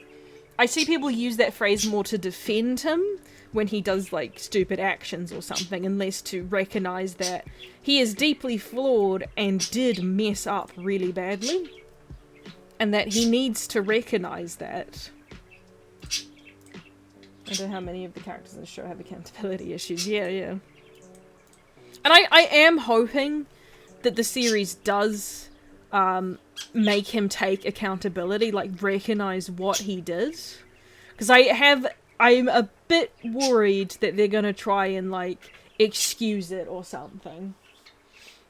I see people use that phrase more to defend him when he does, like, stupid actions or something, and less to recognize that he is deeply flawed and did mess up really badly, and that he needs to recognize that. I don't know how many of the characters in the show have accountability issues. Yeah. And I am hoping that the series does make him take accountability, like, recognize what he did. Because I'm a bit worried that they're gonna try and, like, excuse it or something.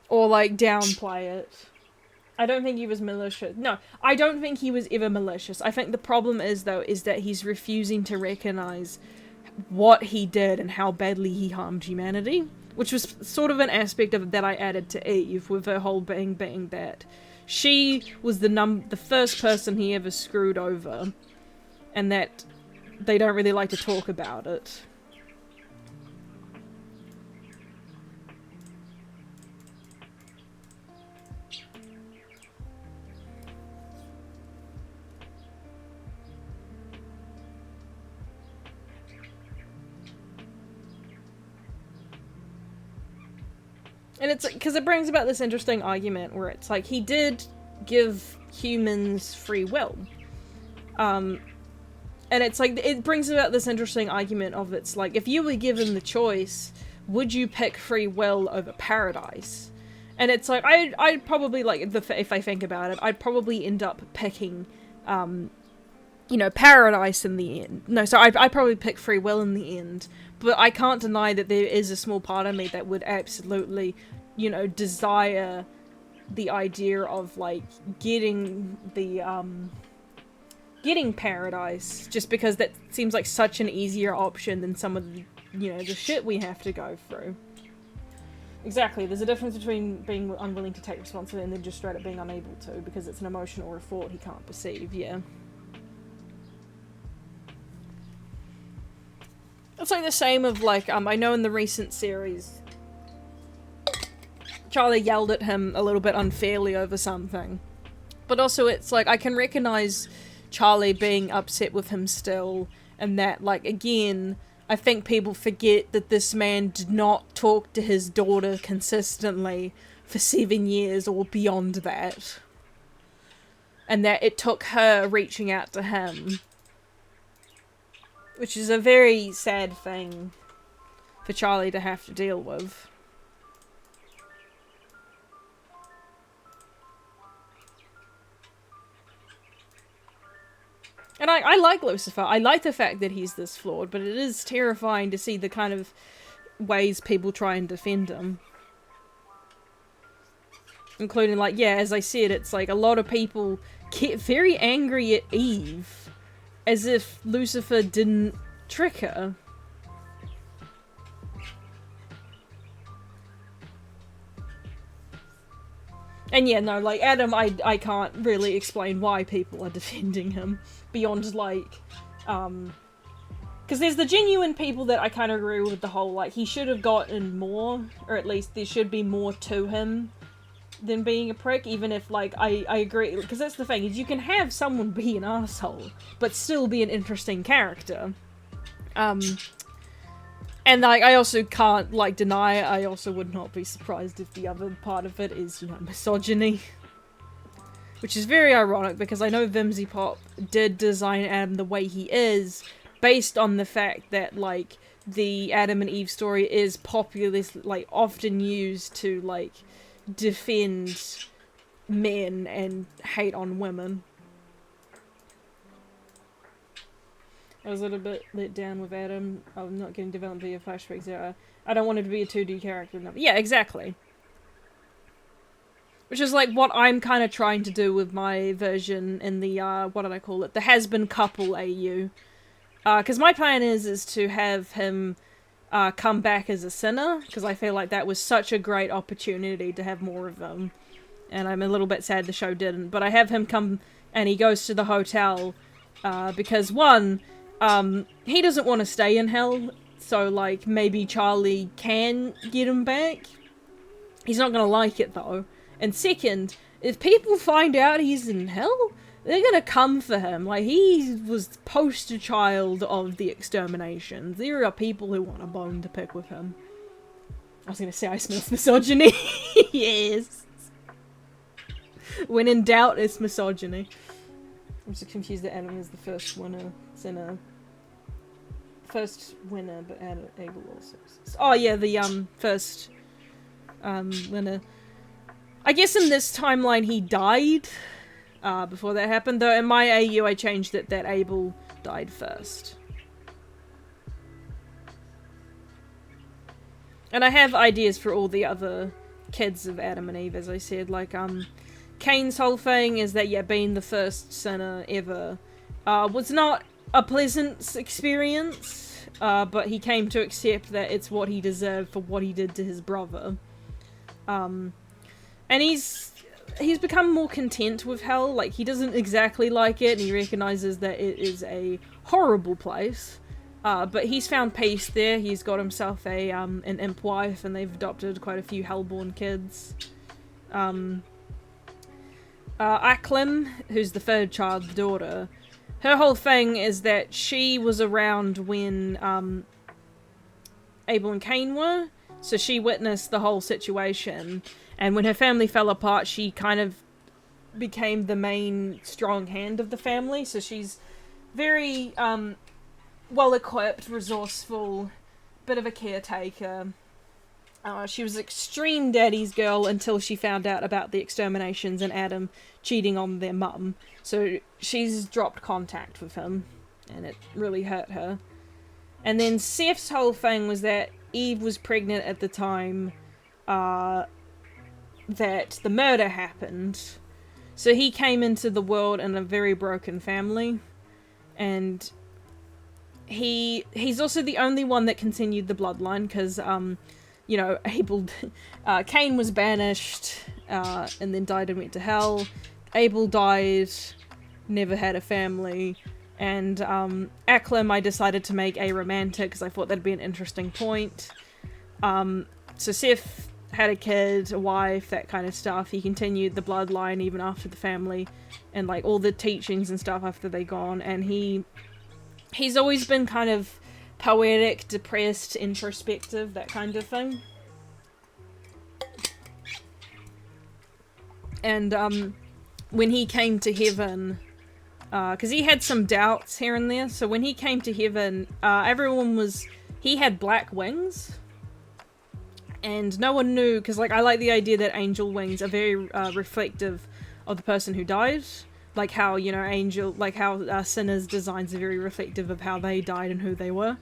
Or, like, downplay it. I don't think he was malicious. No, I don't think he was ever malicious. I think the problem is, though, is that he's refusing to recognize what he did and how badly he harmed humanity. Which was sort of an aspect of it that I added to Eve, with her whole being that she was the first person he ever screwed over, and that they don't really like to talk about it. And it's because it brings about this interesting argument where it's like, he did give humans free will. And it's like, it brings about this interesting argument of, it's like, if you were given the choice, would you pick free will over paradise? And it's like, I'd probably, like, if I think about it, I'd probably end up picking, you know, Paradise in the end. No, so I'd probably pick Free Will in the end. But I can't deny that there is a small part of me that would absolutely, you know, desire the idea of, like, getting the, getting Paradise, just because that seems like such an easier option than some of the, you know, the shit we have to go through. Exactly, there's a difference between being unwilling to take responsibility and then just straight up being unable to, because it's an emotional or a thought he can't perceive, yeah. It's like the same of, like, I know in the recent series, Charlie yelled at him a little bit unfairly over something. But also it's like, I can recognize Charlie being upset with him still, and that, like, again, I think people forget that this man did not talk to his daughter consistently for 7 years or beyond that. And that it took her reaching out to him. Which is a very sad thing for Charlie to have to deal with. And I like Lucifer. I like the fact that he's this flawed, but it is terrifying to see the kind of ways people try and defend him. Including, like, yeah, as I said, it's like a lot of people get very angry at Eve, as if Lucifer didn't trick her. And yeah, no, like, Adam, I can't really explain why people are defending him. Beyond, like, because there's the genuine people that I kind of agree with the whole, like, he should have gotten more, or at least there should be more to him than being a prick, even if, like, I agree, because that's the thing, is you can have someone be an asshole, but still be an interesting character. And, like, I also can't, like, deny it. I also would not be surprised if the other part of it is, you know, misogyny. Which is very ironic, because I know Vimsy Pop did design Adam the way he is, based on the fact that, like, the Adam and Eve story is popularly, like, often used to, like, defend men and hate on women. I was a little bit let down with Adam. I'm not getting developed via flashbacks. I don't want it to be a 2D character. No. Yeah, exactly. Which is like what I'm kind of trying to do with my version in the, what did I call it? The Has-Been Couple AU. Because my plan is to have him come back as a sinner, because I feel like that was such a great opportunity to have more of them. And I'm a little bit sad the show didn't. But I have him come and he goes to the hotel because, one, he doesn't want to stay in hell, so, like, maybe Charlie can get him back. He's not gonna like it, though. And second, if people find out he's in hell, they're gonna come for him. Like, he was the poster child of the extermination. There are people who want a bone to pick with him. I was gonna say I smell misogyny. Yes. When in doubt, it's misogyny. I'm just confused that Adam is the first winner. Sinner. First winner, but Abel also. Oh yeah, the first winner. I guess in this timeline he died before that happened, though in my AU I changed it that Abel died first. And I have ideas for all the other kids of Adam and Eve, as I said, like Cain's whole thing is that, yeah, being the first sinner ever was not a pleasant experience, but he came to accept that it's what he deserved for what he did to his brother. And he's become more content with hell. Like, he doesn't exactly like it, and he recognizes that it is a horrible place. But he's found peace there. He's got himself an imp wife, and they've adopted quite a few hellborn kids. Aklim, who's the third child, the daughter, her whole thing is that she was around when Abel and Cain were, so she witnessed the whole situation, and when her family fell apart, she kind of became the main strong hand of the family, so she's very well-equipped, resourceful, bit of a caretaker, She was extreme daddy's girl until she found out about the exterminations and Adam cheating on their mum. So she's dropped contact with him, and it really hurt her. And then Seth's whole thing was that Eve was pregnant at the time that the murder happened. So he came into the world in a very broken family, and he's also the only one that continued the bloodline, because you know, Abel, Cain was banished, and then died and went to hell. Abel died, never had a family, and Aklim I decided to make aromantic because I thought that'd be an interesting point. So Seth had a kid, a wife, that kind of stuff. He continued the bloodline even after the family, and like all the teachings and stuff after they gone, and he's always been kind of poetic, depressed, introspective, that kind of thing. And when he came to heaven, because he had some doubts here and there, so when he came to heaven, he had black wings, and no one knew, because like I like the idea that angel wings are very reflective of the person who died. Like how, you know, sinners' designs are very reflective of how they died and who they were.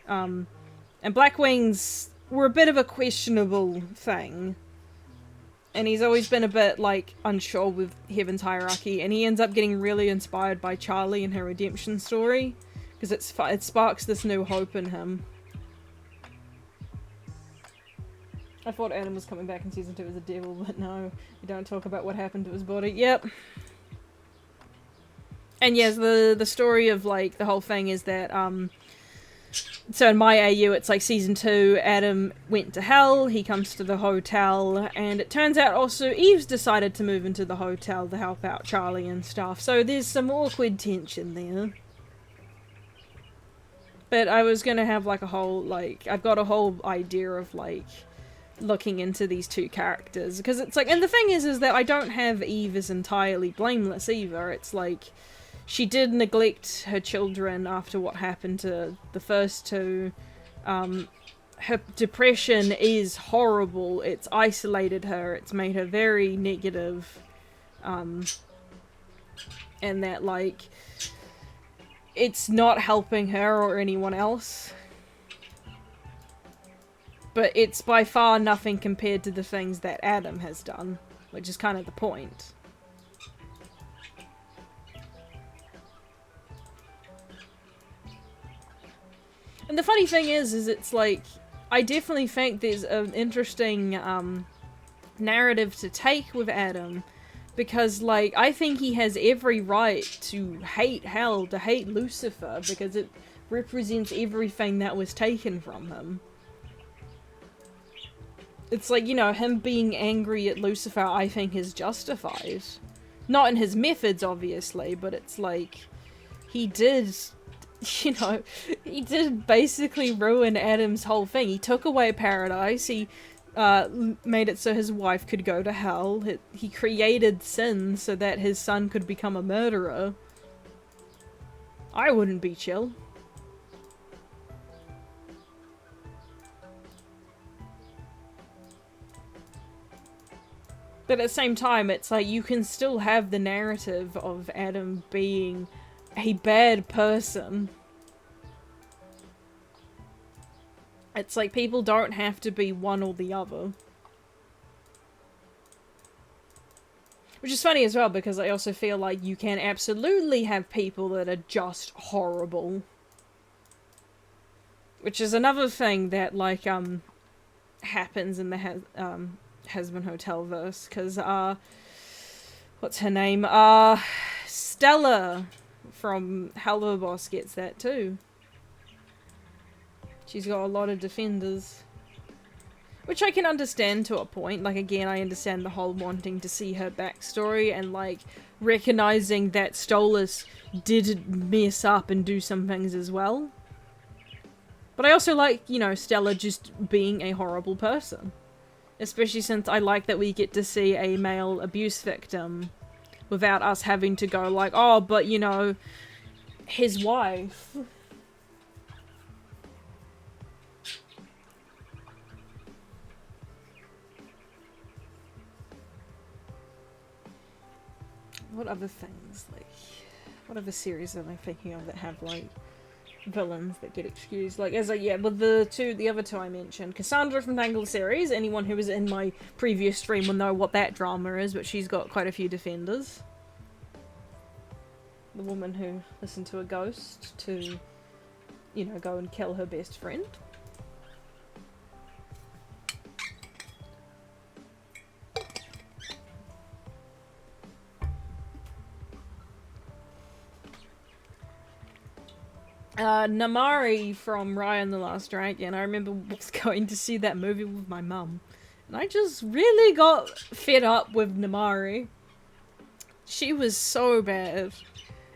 And black wings were a bit of a questionable thing. And he's always been a bit, like, unsure with Heaven's hierarchy. And he ends up getting really inspired by Charlie and her redemption story, because it sparks this new hope in him. I thought Adam was coming back in season 2 as a devil, but no. You don't talk about what happened to his body. Yep. And yes, the story of, like, the whole thing is that, so in my AU, it's like season 2, Adam went to hell, he comes to the hotel, and it turns out also Eve's decided to move into the hotel to help out Charlie and stuff, so there's some awkward tension there. But I was gonna have, like, I've got a whole idea of, like, looking into these two characters, because it's like, and the thing is that I don't have Eve as entirely blameless either. It's like, she did neglect her children after what happened to the first two. Her depression is horrible. It's isolated her. It's made her very negative. And that, like, it's not helping her or anyone else. But it's by far nothing compared to the things that Adam has done, which is kind of the point. And the funny thing is it's like, I definitely think there's an interesting narrative to take with Adam, because, like, I think he has every right to hate hell, to hate Lucifer, because it represents everything that was taken from him. It's like, you know, him being angry at Lucifer, I think, is justified. Not in his methods, obviously, but it's like, he did, you know, he did basically ruin Adam's whole thing. He took away paradise, he made it so his wife could go to hell, he created sin so that his son could become a murderer. I wouldn't be chill. But at the same time, it's like, you can still have the narrative of Adam being a bad person. It's like, people don't have to be one or the other. Which is funny as well, because I also feel like you can absolutely have people that are just horrible. Which is another thing that, like, happens in the Hazbin Hotel verse, because, what's her name? Stella from Hello Boss gets that too. She's got a lot of defenders. Which I can understand to a point. Like, again, I understand the whole wanting to see her backstory and, like, recognizing that Stolas did mess up and do some things as well. But I also like, you know, Stella just being a horrible person. Especially since I like that we get to see a male abuse victim without us having to go like, oh, but, you know, his wife. what other things, like, what other series am I thinking of that have, like, villains that get excused? Like, as yeah, with the other two I mentioned, Cassandra from Tangled series, anyone who was in my previous stream will know what that drama is, but she's got quite a few defenders. The woman who listened to a ghost to, you know, go and kill her best friend. Namari from Raya and the Last Dragon. I remember going to see that movie with my mum, and I just really got fed up with Namari. She was so bad.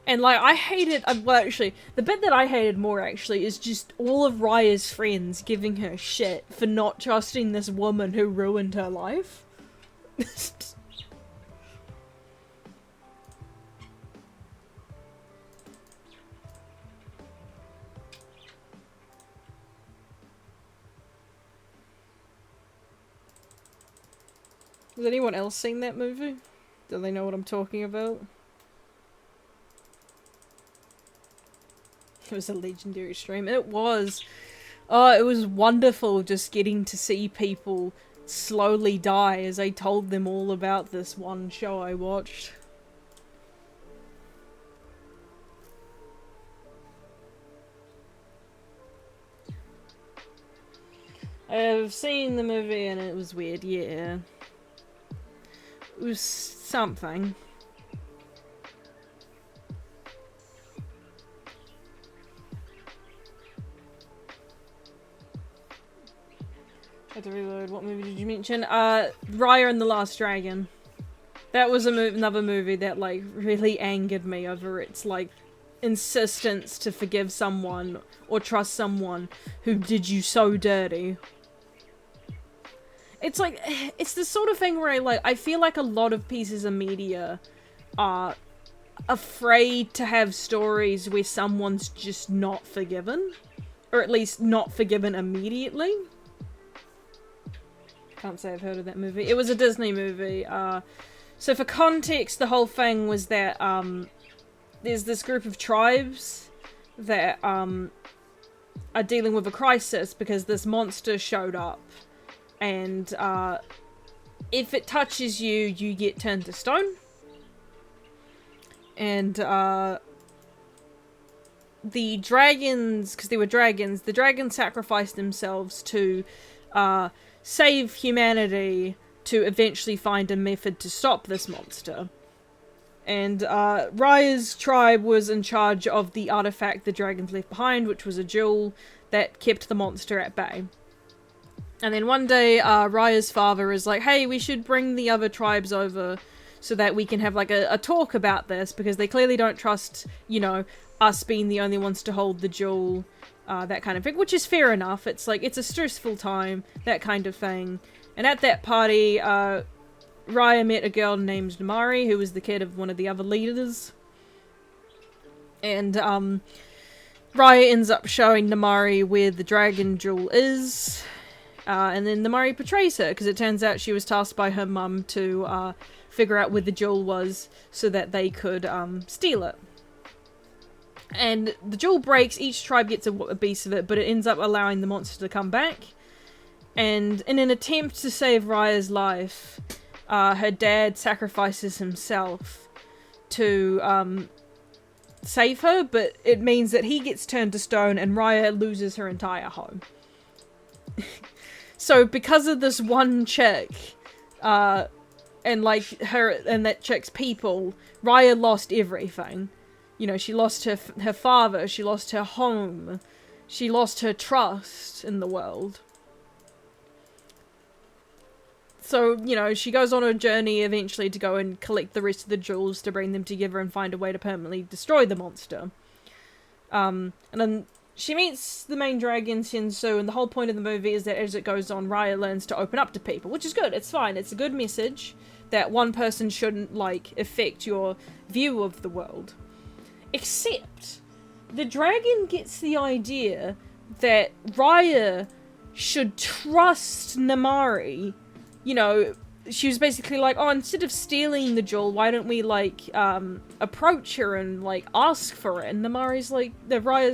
And, like, I hated, well, actually, the bit that I hated more, actually, is just all of Raya's friends giving her shit for not trusting this woman who ruined her life. Has anyone else seen that movie? Do they know what I'm talking about? It was a legendary stream. It was. Oh, it was wonderful just getting to see people slowly die as I told them all about this one show I watched. I've seen the movie and it was weird, yeah. It was something. Had to reload. What movie did you mention? Raya and the Last Dragon. That was another movie that, like, really angered me over its, like, insistence to forgive someone or trust someone who did you so dirty. It's like, it's the sort of thing where I feel like a lot of pieces of media are afraid to have stories where someone's just not forgiven. Or at least not forgiven immediately. Can't say I've heard of that movie. It was a Disney movie. So for context, the whole thing was that there's this group of tribes that are dealing with a crisis because this monster showed up. And if it touches you, you get turned to stone. And the dragons, because they were dragons, the dragons sacrificed themselves to save humanity to eventually find a method to stop this monster. And Raya's tribe was in charge of the artifact the dragons left behind, which was a jewel that kept the monster at bay. And then one day, Raya's father is like, hey, we should bring the other tribes over so that we can have, like, a talk about this, because they clearly don't trust, you know, us being the only ones to hold the jewel, that kind of thing, which is fair enough. It's like, it's a stressful time, that kind of thing. And at that party, Raya met a girl named Namari, who was the kid of one of the other leaders. And, Raya ends up showing Namari where the dragon jewel is. And then Namari betrays her, because it turns out she was tasked by her mum to figure out where the jewel was so that they could steal it. And the jewel breaks, each tribe gets a piece of it, but it ends up allowing the monster to come back. And in an attempt to save Raya's life, her dad sacrifices himself to save her, but it means that he gets turned to stone and Raya loses her entire home. So because of this one chick, and like her and that chick's people, Raya lost everything. You know, she lost her father, she lost her home, she lost her trust in the world. So, you know, she goes on a journey eventually to go and collect the rest of the jewels to bring them together and find a way to permanently destroy the monster. And then she meets the main dragon, Shinsu, and the whole point of the movie is that as it goes on, Raya learns to open up to people, which is good, it's fine, it's a good message that one person shouldn't, like, affect your view of the world. Except, the dragon gets the idea that Raya should trust Namari, you know, she was basically like, oh, instead of stealing the jewel, why don't we, like, approach her and, like, ask for it? And Raya's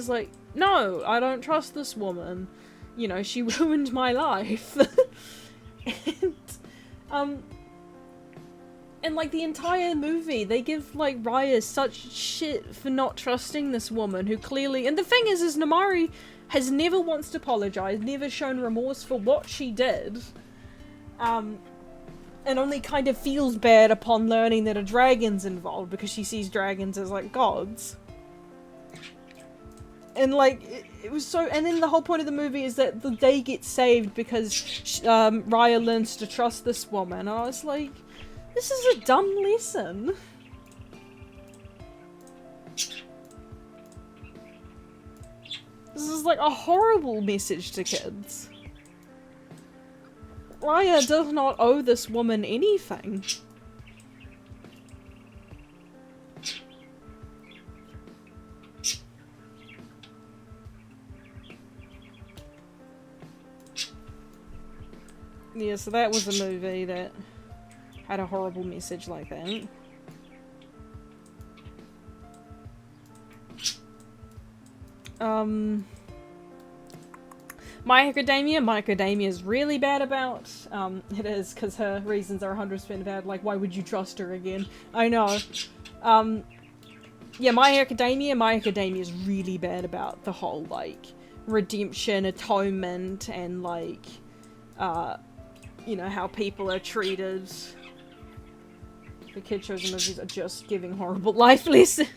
like, no, I don't trust this woman. You know, she ruined my life. And, like, the entire movie, they give, like, Raya such shit for not trusting this woman who clearly... And the thing is Namaari has never once apologized, never shown remorse for what she did. And only kind of feels bad upon learning that a dragon's involved because she sees dragons as, like, gods. And, like, it was so... And then the whole point of the movie is that they get saved because Raya learns to trust this woman. And I was like... This is a dumb lesson. This is like a horrible message to kids. Raya does not owe this woman anything. Yeah, so that was a movie that had a horrible message like that. My Academia is really bad about. It is, because her reasons are 100% bad. Like, why would you trust her again? I know. Yeah, My Academia is really bad about the whole, like, redemption, atonement, and, like, you know, how people are treated. The kid shows and movies are just giving horrible life lessons.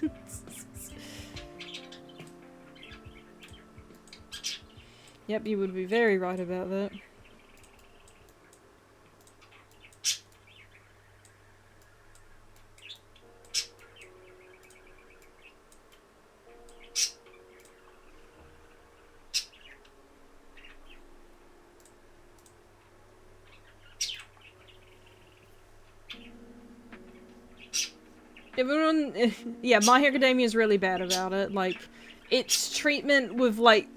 Yep, you would be very right about that. Everyone, yeah, My Hero Academia is really bad about it. Like, its treatment with, like,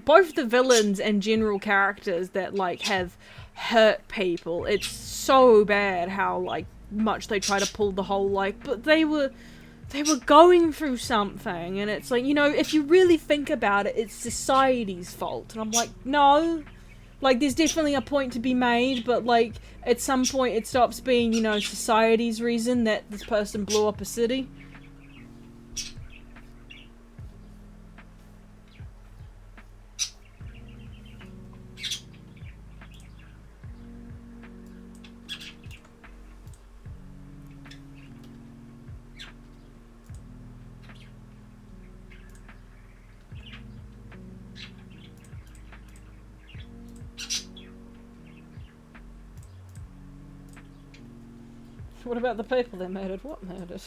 both the villains and general characters that, like, have hurt people. It's so bad how, like, much they try to pull the whole, like, but they were going through something, and it's like, you know, if you really think about it, it's society's fault. And I'm like, no. Like, there's definitely a point to be made, but, like, at some point it stops being, you know, society's reason that this person blew up a city. What about the people that murdered? What murdered?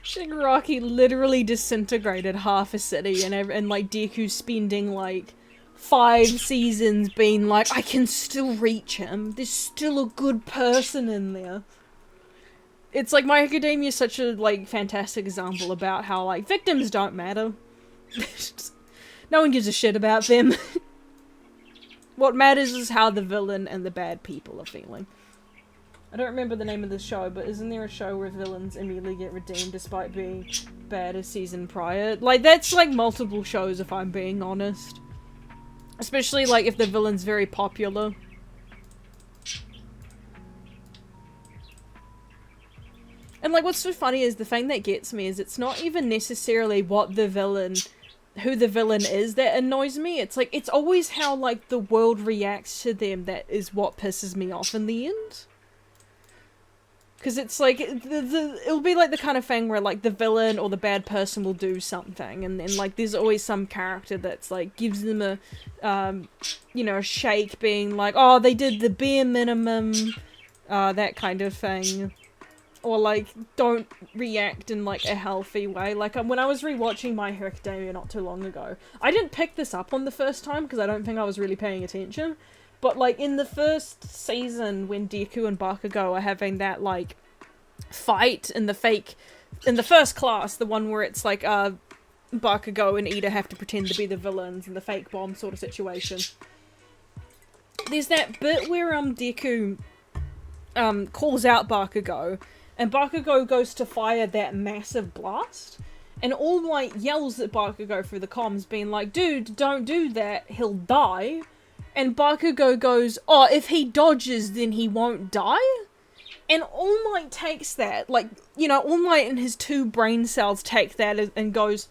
Shigaraki literally disintegrated half a city, and like Deku spending like 5 seasons being like, I can still reach him. There's still a good person in there. It's like My Academia is such a like fantastic example about how like victims don't matter. No one gives a shit about them. What matters is how the villain and the bad people are feeling. I don't remember the name of the show, but isn't there a show where villains immediately get redeemed despite being bad a season prior? Like, that's like multiple shows if I'm being honest. Especially like if the villain's very popular. And like what's so funny is the thing that gets me is it's not even necessarily what the villain, who the villain is that annoys me. It's like, it's always how like the world reacts to them that is what pisses me off in the end. Because it's like, it'll be like the kind of thing where like the villain or the bad person will do something, and then like there's always some character that's like, gives them a, you know, a shake, being like, oh, they did the bare minimum, that kind of thing. Or like, don't react in like a healthy way. Like when I was rewatching My Hero Academia not too long ago, I didn't pick this up on the first time because I don't think I was really paying attention. But, like, in the first season, when Deku and Bakugo are having that, like, fight in the first class, the one where it's, like, Bakugo and Ida have to pretend to be the villains in the fake bomb sort of situation. There's that bit where, Deku calls out Bakugo, and Bakugo goes to fire that massive blast, and All Might yells at Bakugo through the comms, being like, dude, don't do that, he'll die. And Bakugo goes, oh, if he dodges, then he won't die? And All Might takes that, like, you know, All Might and his 2 brain cells take that and goes,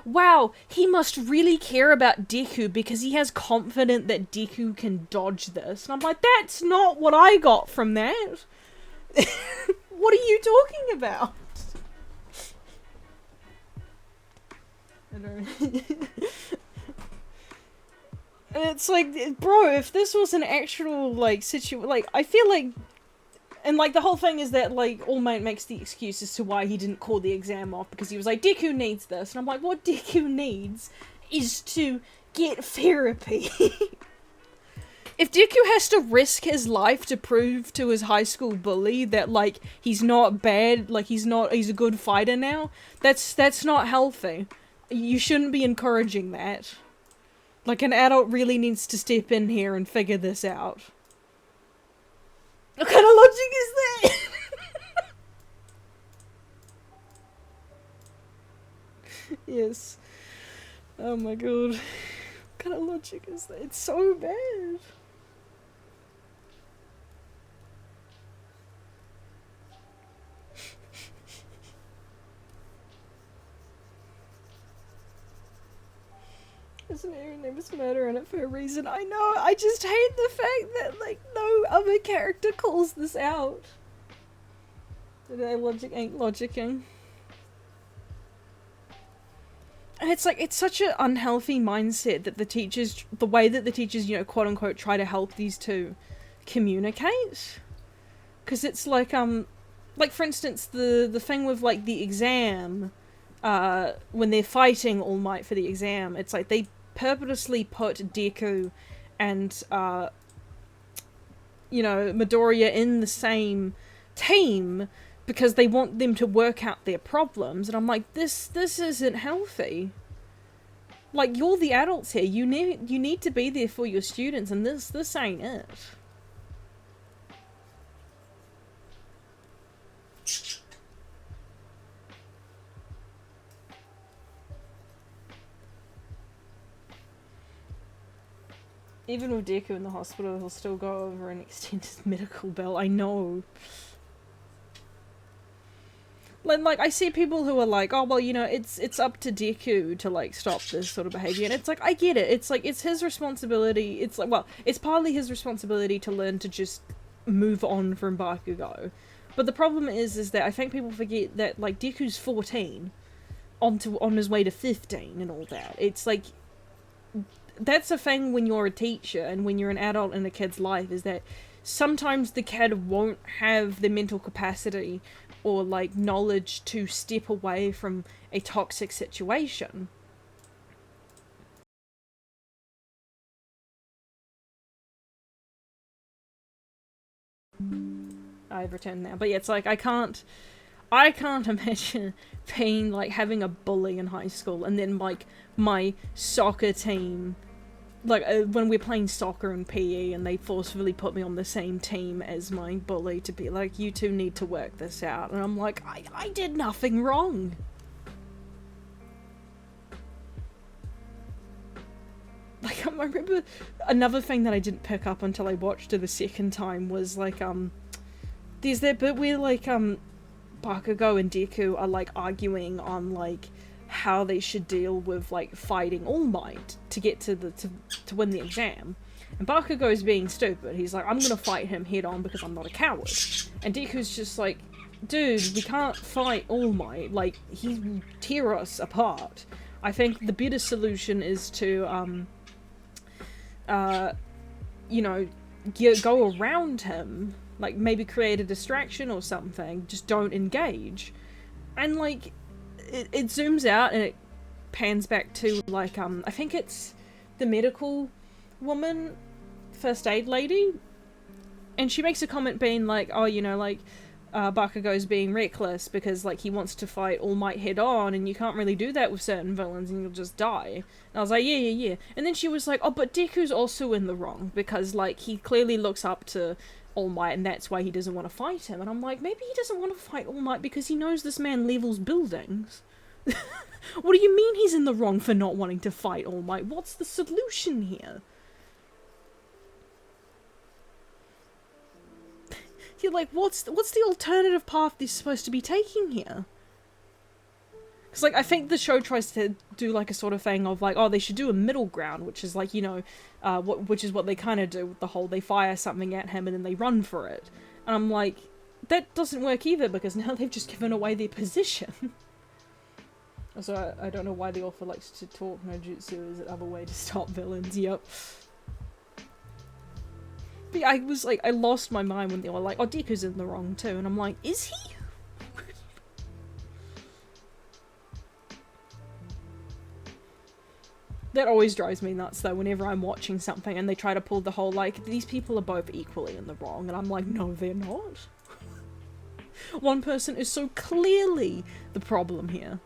wow, he must really care about Deku because he has confidence that Deku can dodge this. And I'm like, that's not what I got from that. What are you talking about? I don't... It's like, bro, if this was an actual, like, situation, like, I feel like, and, like, the whole thing is that, like, All Might makes the excuse as to why he didn't call the exam off, because he was like, Deku needs this, and I'm like, what Deku needs is to get therapy. If Deku has to risk his life to prove to his high school bully that, like, he's not bad, like, he's a good fighter now, that's not healthy. You shouldn't be encouraging that. Like, an adult really needs to step in here and figure this out. What kind of logic is that? Yes. Oh my god. What kind of logic is that? It's so bad. There's an Aaron named Murder in it for a reason. I know, I just hate the fact that, like, no other character calls this out. Today logic ain't logicking. And it's like, it's such an unhealthy mindset that the way that the teachers, you know, quote unquote, try to help these 2 communicate. Because it's like, for instance, the thing with, like, the exam, when they're fighting All Might for the exam, it's like they purposely put Deku and, you know, Midoriya in the same team because they want them to work out their problems, and I'm like, this isn't healthy. Like, you're the adults here, you need to be there for your students, and this ain't it. Even with Deku in the hospital, he'll still go over and extend his medical bill. I know. Like, I see people who are like, oh, well, you know, it's up to Deku to, like, stop this sort of behavior. And it's like, I get it. It's like, it's his responsibility. It's like, well, it's partly his responsibility to learn to just move on from Bakugo. But the problem is that I think people forget that, like, Deku's 14 on his way to 15 and all that. It's like, that's a thing when you're a teacher and when you're an adult in a kid's life, is that sometimes the kid won't have the mental capacity or, like, knowledge to step away from a toxic situation. I've returned now. But yeah, it's like, I can't imagine being, like, having a bully in high school and then, like, my soccer team, like, when we're playing soccer and PE and they forcefully put me on the same team as my bully to be like, you two need to work this out. And I'm like, I did nothing wrong. Like, I remember another thing that I didn't pick up until I watched it the second time was, like, there's that bit where, like, Bakugo and Deku are, like, arguing on, like, how they should deal with, like, fighting All Might to get to win the exam. And Bakugo's being stupid. He's like, I'm gonna fight him head on because I'm not a coward. And Deku's just like, dude, we can't fight All Might. Like, he will tear us apart. I think the better solution is to, you know, go around him. Like, maybe create a distraction or something. Just don't engage. And, like, it zooms out and it pans back to, like, I think it's the medical woman, first aid lady, and she makes a comment being like, oh, you know, like, Bakugo's being reckless because, like, he wants to fight All Might head on, and you can't really do that with certain villains and you'll just die. And I was like, yeah. And then she was like, oh, but Deku's also in the wrong because, like, he clearly looks up to All Might, and that's why he doesn't want to fight him. And I'm like, maybe he doesn't want to fight All Might because he knows this man levels buildings. What do you mean he's in the wrong for not wanting to fight All Might? What's the solution here? You're like, what's the alternative path they're supposed to be taking here? Because, like, I think the show tries to do, like, a sort of thing of, like, oh, they should do a middle ground, which is, like, you know, which is what they kind of do with the whole, they fire something at him and then they run for it. And I'm like, that doesn't work either, because now they've just given away their position. So I don't know why the author likes to talk no jutsu is another way to stop villains, yep. But I was like, I lost my mind when they were like, oh, Deku's in the wrong too, and I'm like, is he? That always drives me nuts though, whenever I'm watching something and they try to pull the whole, like, these people are both equally in the wrong, and I'm like, no, they're not. One person is so clearly the problem here.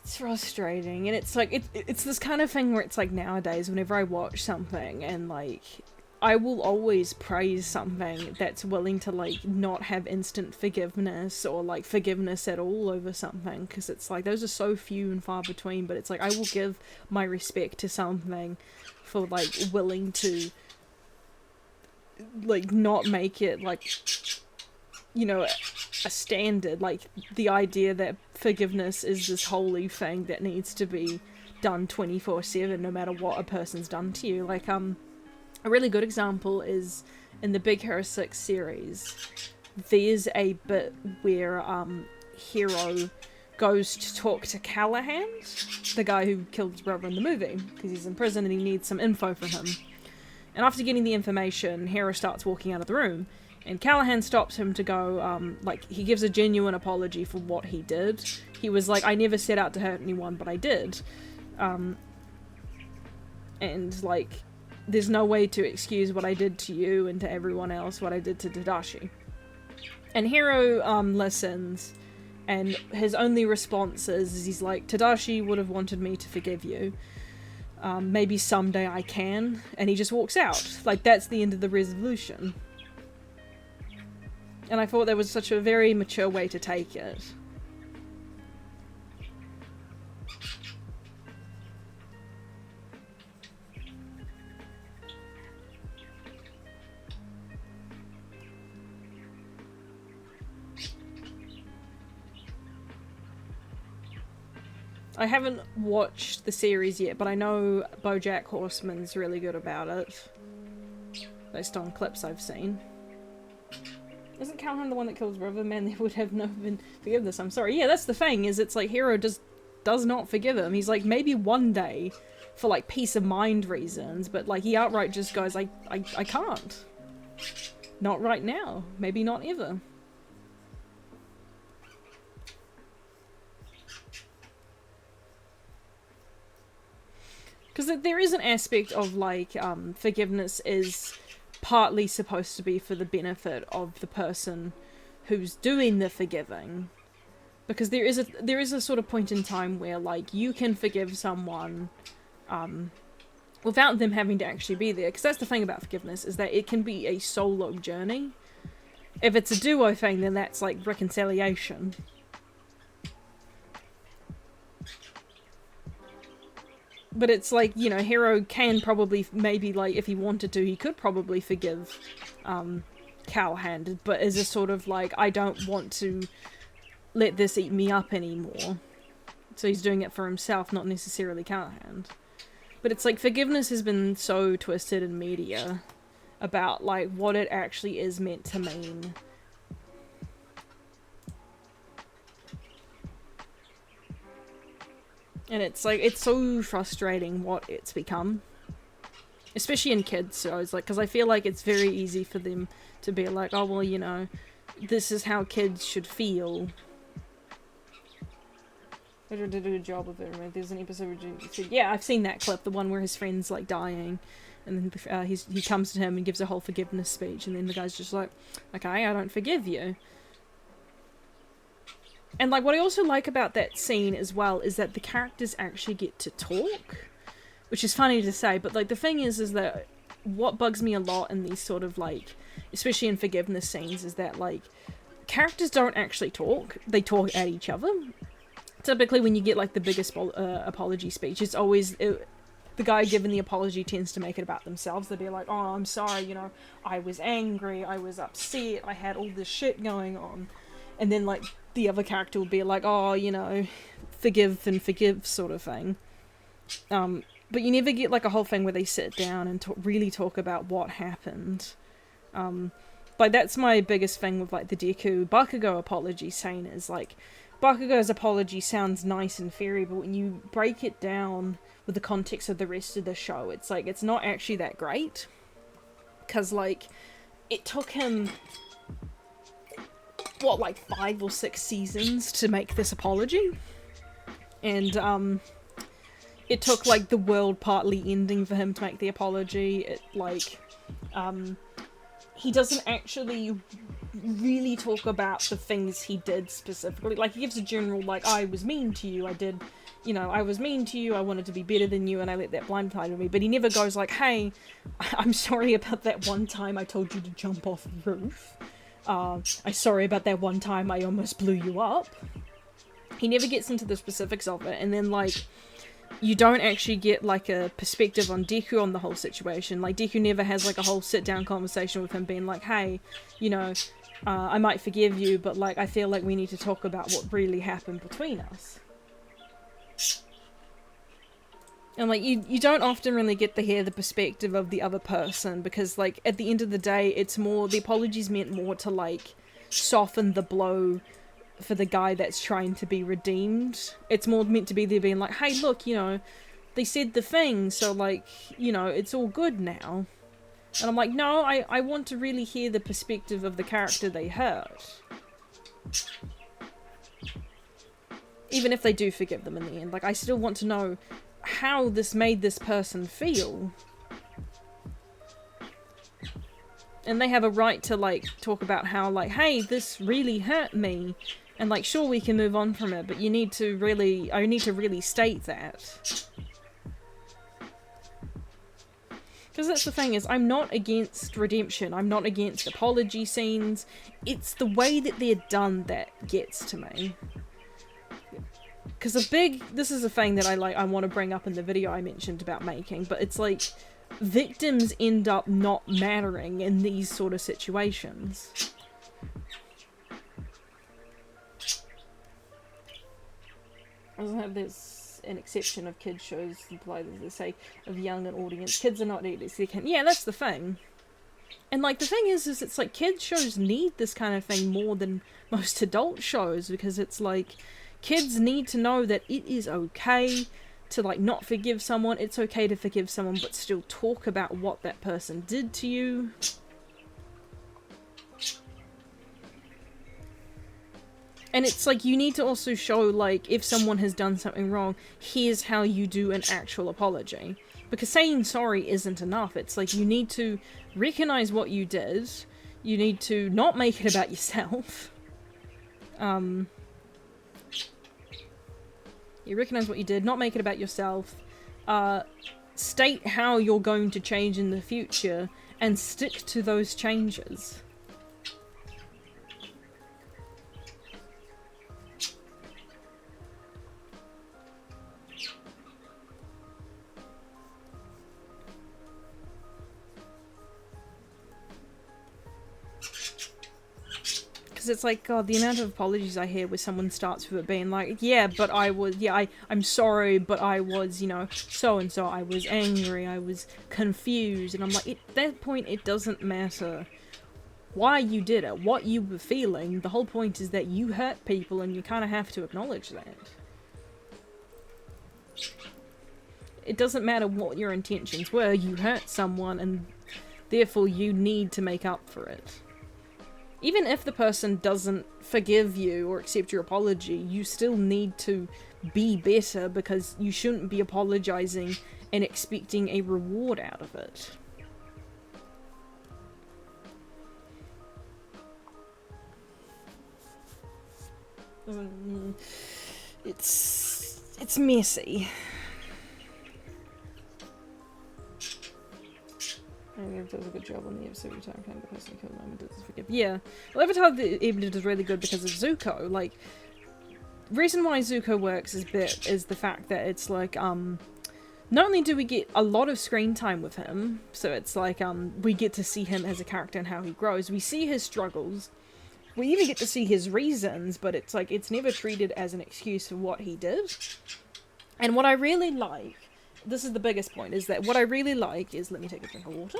It's frustrating, and it's like it's this kind of thing where it's like nowadays whenever I watch something and like I will always praise something that's willing to like not have instant forgiveness or like forgiveness at all over something, because it's like those are so few and far between, but it's like I will give my respect to something for like willing to like not make it like, you know, a standard, like the idea that forgiveness is this holy thing that needs to be done 24/7 no matter what a person's done to you. Like a really good example is in the Big Hero 6 series, there's a bit where Hero goes to talk to Callahan, the guy who killed his brother in the movie, because he's in prison and he needs some info from him. And after getting the information, Hero starts walking out of the room, and Callahan stops him to go, like, he gives a genuine apology for what he did. He was like, I never set out to hurt anyone, but I did. And, like, there's no way to excuse what I did to you and to everyone else, what I did to Tadashi. And Hero, listens, and his only response is he's like, Tadashi would have wanted me to forgive you. Maybe someday I can. And he just walks out. Like, that's the end of the resolution. And I thought that was such a very mature way to take it. I haven't watched the series yet, but I know BoJack Horseman's really good about it. Based on clips I've seen. Isn't Callahan the one that kills River? Man, they would have never been forgiveness. I'm sorry. Yeah, that's the thing, is it's like Hero does not forgive him. He's like, maybe one day, for like peace of mind reasons, but like he outright just goes, I can't. Not right now. Maybe not ever. Because there is an aspect of like, forgiveness is partly supposed to be for the benefit of the person who's doing the forgiving, because there is a sort of point in time where like you can forgive someone without them having to actually be there, because that's the thing about forgiveness, is that it can be a solo journey. If it's a duo thing, then that's like reconciliation. But it's like, you know, Hero can probably, maybe, like, if he wanted to, he could probably forgive Callahan, but is a sort of like, I don't want to let this eat me up anymore. So he's doing it for himself, not necessarily Callahan. But it's like, forgiveness has been so twisted in media about, like, what it actually is meant to mean. And it's like, it's so frustrating what it's become. especially in kids shows, like, because I feel like it's very easy for them to be like, oh well, you know, this is how kids should feel. I did a good job of it. Right? There's an episode where he said, yeah, I've seen that clip, the one where his friend's like dying, and then he comes to him and gives a whole forgiveness speech, and then the guy's just like, okay, I don't forgive you. And like, what I also like about that scene as well is that the characters actually get to talk, which is funny to say, but like the thing is that what bugs me a lot in these sort of like, especially in forgiveness scenes, is that like characters don't actually talk; they talk at each other. Typically, when you get like the biggest apology speech, it's always the guy giving the apology tends to make it about themselves. They'll be like, "Oh, I'm sorry, you know, I was angry, I was upset, I had all this shit going on," and then like the other character will be like, "Oh, you know, forgive and forgive," sort of thing. But you never get like a whole thing where they sit down and really talk about what happened. Like that's my biggest thing with like the Deku Bakugo apology scene is like, Bakugo's apology sounds nice and fairy, but when you break it down with the context of the rest of the show, it's like, it's not actually that great. Because, like, it took him, what, like 5 or 6 seasons to make this apology? And, it took, like, the world partly ending for him to make the apology. It, like, he doesn't actually really talk about the things he did specifically. Like, he gives a general, like, I was mean to you, I did, you know, I was mean to you, I wanted to be better than you, and I let that blindside me. But he never goes like, hey, I'm sorry about that one time I told you to jump off the roof. I'm sorry about that one time I almost blew you up. He never gets into the specifics of it, and then, like, you don't actually get, like, a perspective on Deku on the whole situation. Like, Deku never has, like, a whole sit-down conversation with him being like, hey, you know, I might forgive you, but, like, I feel like we need to talk about what really happened between us. And, like, you don't often really get to hear the perspective of the other person, because, like, at the end of the day, it's more, the apology's meant more to, like, soften the blow for the guy that's trying to be redeemed. It's more meant to be there being like, hey, look, you know, they said the thing, so, like, you know, it's all good now. And I'm like, no, I want to really hear the perspective of the character they hurt. Even if they do forgive them in the end. Like, I still want to know how this made this person feel. And they have a right to, like, talk about how, like, hey, this really hurt me. And, like, sure, we can move on from it, but you need to really, I need to really state that. Because that's the thing is, I'm not against redemption, I'm not against apology scenes, it's the way that they're done that gets to me. Because this is a thing that I want to bring up in the video I mentioned about making, but it's like, victims end up not mattering in these sort of situations. Doesn't have this an exception of kids shows, like they say, of young and audience. Kids are not needed. Yeah, that's the thing. And like the thing is it's like kids shows need this kind of thing more than most adult shows, because it's like kids need to know that it is okay to like not forgive someone. It's okay to forgive someone but still talk about what that person did to you. And it's like, you need to also show, like, if someone has done something wrong, here's how you do an actual apology. Because saying sorry isn't enough. It's like, you need to recognize what you did. You need to not make it about yourself. You recognize what you did, not make it about yourself. State how you're going to change in the future, and stick to those changes. It's like, God, the amount of apologies I hear where someone starts with it being like, yeah, but I was, I'm sorry, but I was, you know, so-and-so, I was angry, I was confused, and I'm like, at that point, it doesn't matter why you did it, what you were feeling. The whole point is that you hurt people, and you kind of have to acknowledge that. it doesn't matter what your intentions were, you hurt someone and therefore you need to make up for it. Even if the person doesn't forgive you or accept your apology, you still need to be better, because you shouldn't be apologizing and expecting a reward out of it. It's messy. I think it does a good job on the episode every time the person who killed the moment does forgive. Yeah. Well, Avatar the Evening is really good because of Zuko. Like, reason why Zuko works is the fact that it's like, not only do we get a lot of screen time with him, so it's like, we get to see him as a character and how he grows. We see his struggles. We even get to see his reasons, but it's like, it's never treated as an excuse for what he did. And what I really like, this is the biggest point, is that what I really like is, let me take a drink of water,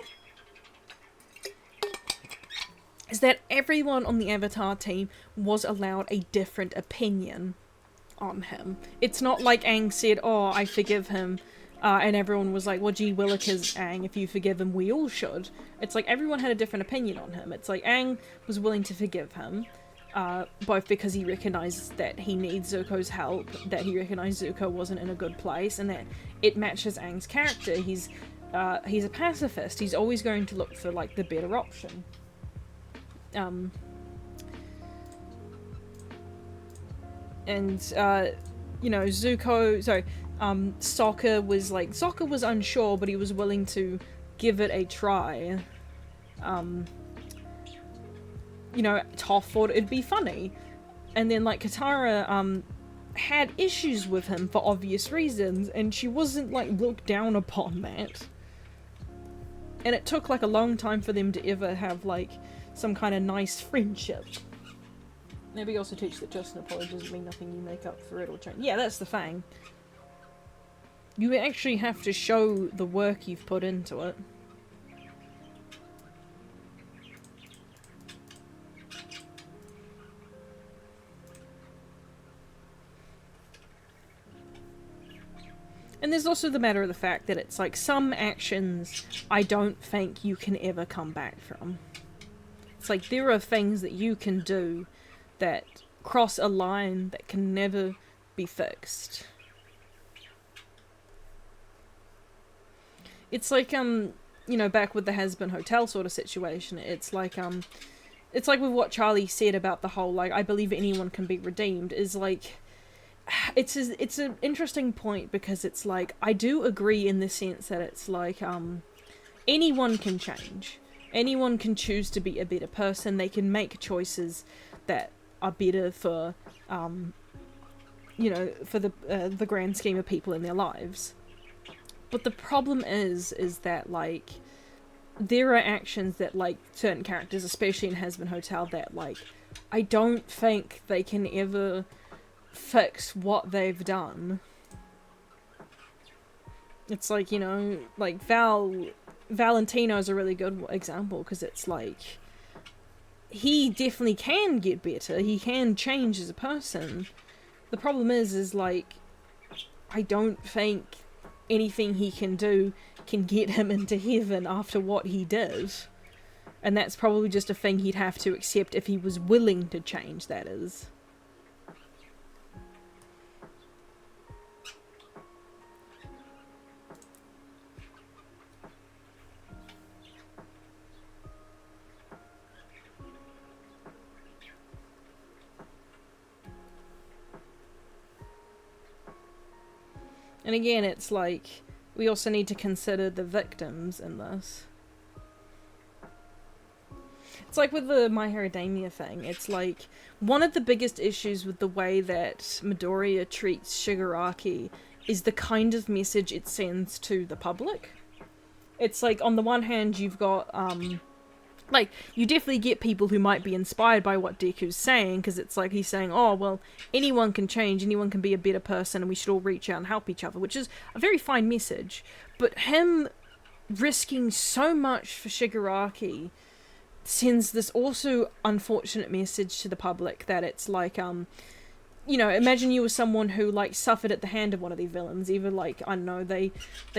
is that everyone on the Avatar team was allowed a different opinion on him. It's not like Aang said, oh, I forgive him, and everyone was like, well, gee willikers, Aang, if you forgive him, we all should. It's like everyone had a different opinion on him. It's like Aang was willing to forgive him, both because he recognized that he needs Zuko's help, that he recognized Zuko wasn't in a good place, and that it matches Aang's character. He's a pacifist. He's always going to look for, like, the better option. You know, Sokka was unsure, but he was willing to give it a try. You know, Toph thought it'd be funny. And then, like, Katara, had issues with him for obvious reasons, and she wasn't, like, looked down upon that. And it took, like, a long time for them to ever have, like, some kind of nice friendship. Maybe also teach that just an apology doesn't mean nothing you make up for it or change. Yeah, that's the thing. You actually have to show the work you've put into it. And there's also the matter of the fact that it's like some actions I don't think you can ever come back from. It's like there are things that you can do that cross a line that can never be fixed. It's like, you know, back with the Hazbin Hotel sort of situation, it's like with what Charlie said about the whole, like, I believe anyone can be redeemed, is like, it's an interesting point, because it's like, I do agree in the sense that it's like, anyone can change. Anyone can choose to be a better person. They can make choices that are better for, you know, for the grand scheme of people in their lives. But the problem is that, like, there are actions that, like, certain characters, especially in Hazbin Hotel, that, like, I don't think they can ever fix what they've done. It's like, you know, like, Valentino is a really good example, because it's like, he definitely can get better, he can change as a person. The problem is like, I don't think anything he can do can get him into heaven after what he did. And that's probably just a thing he'd have to accept if he was willing to change, that is. And again, it's like, we also need to consider the victims in this. It's like with the My Hero Academia thing, it's like, one of the biggest issues with the way that Midoriya treats Shigaraki is the kind of message it sends to the public. It's like, on the one hand, you've got, like, you definitely get people who might be inspired by what Deku's saying, because it's like he's saying, oh, well, anyone can change, anyone can be a better person, and we should all reach out and help each other, which is a very fine message. But him risking so much for Shigaraki sends this also unfortunate message to the public that it's like, you know, imagine you were someone who, like, suffered at the hand of one of these villains. Either, like, I don't know, they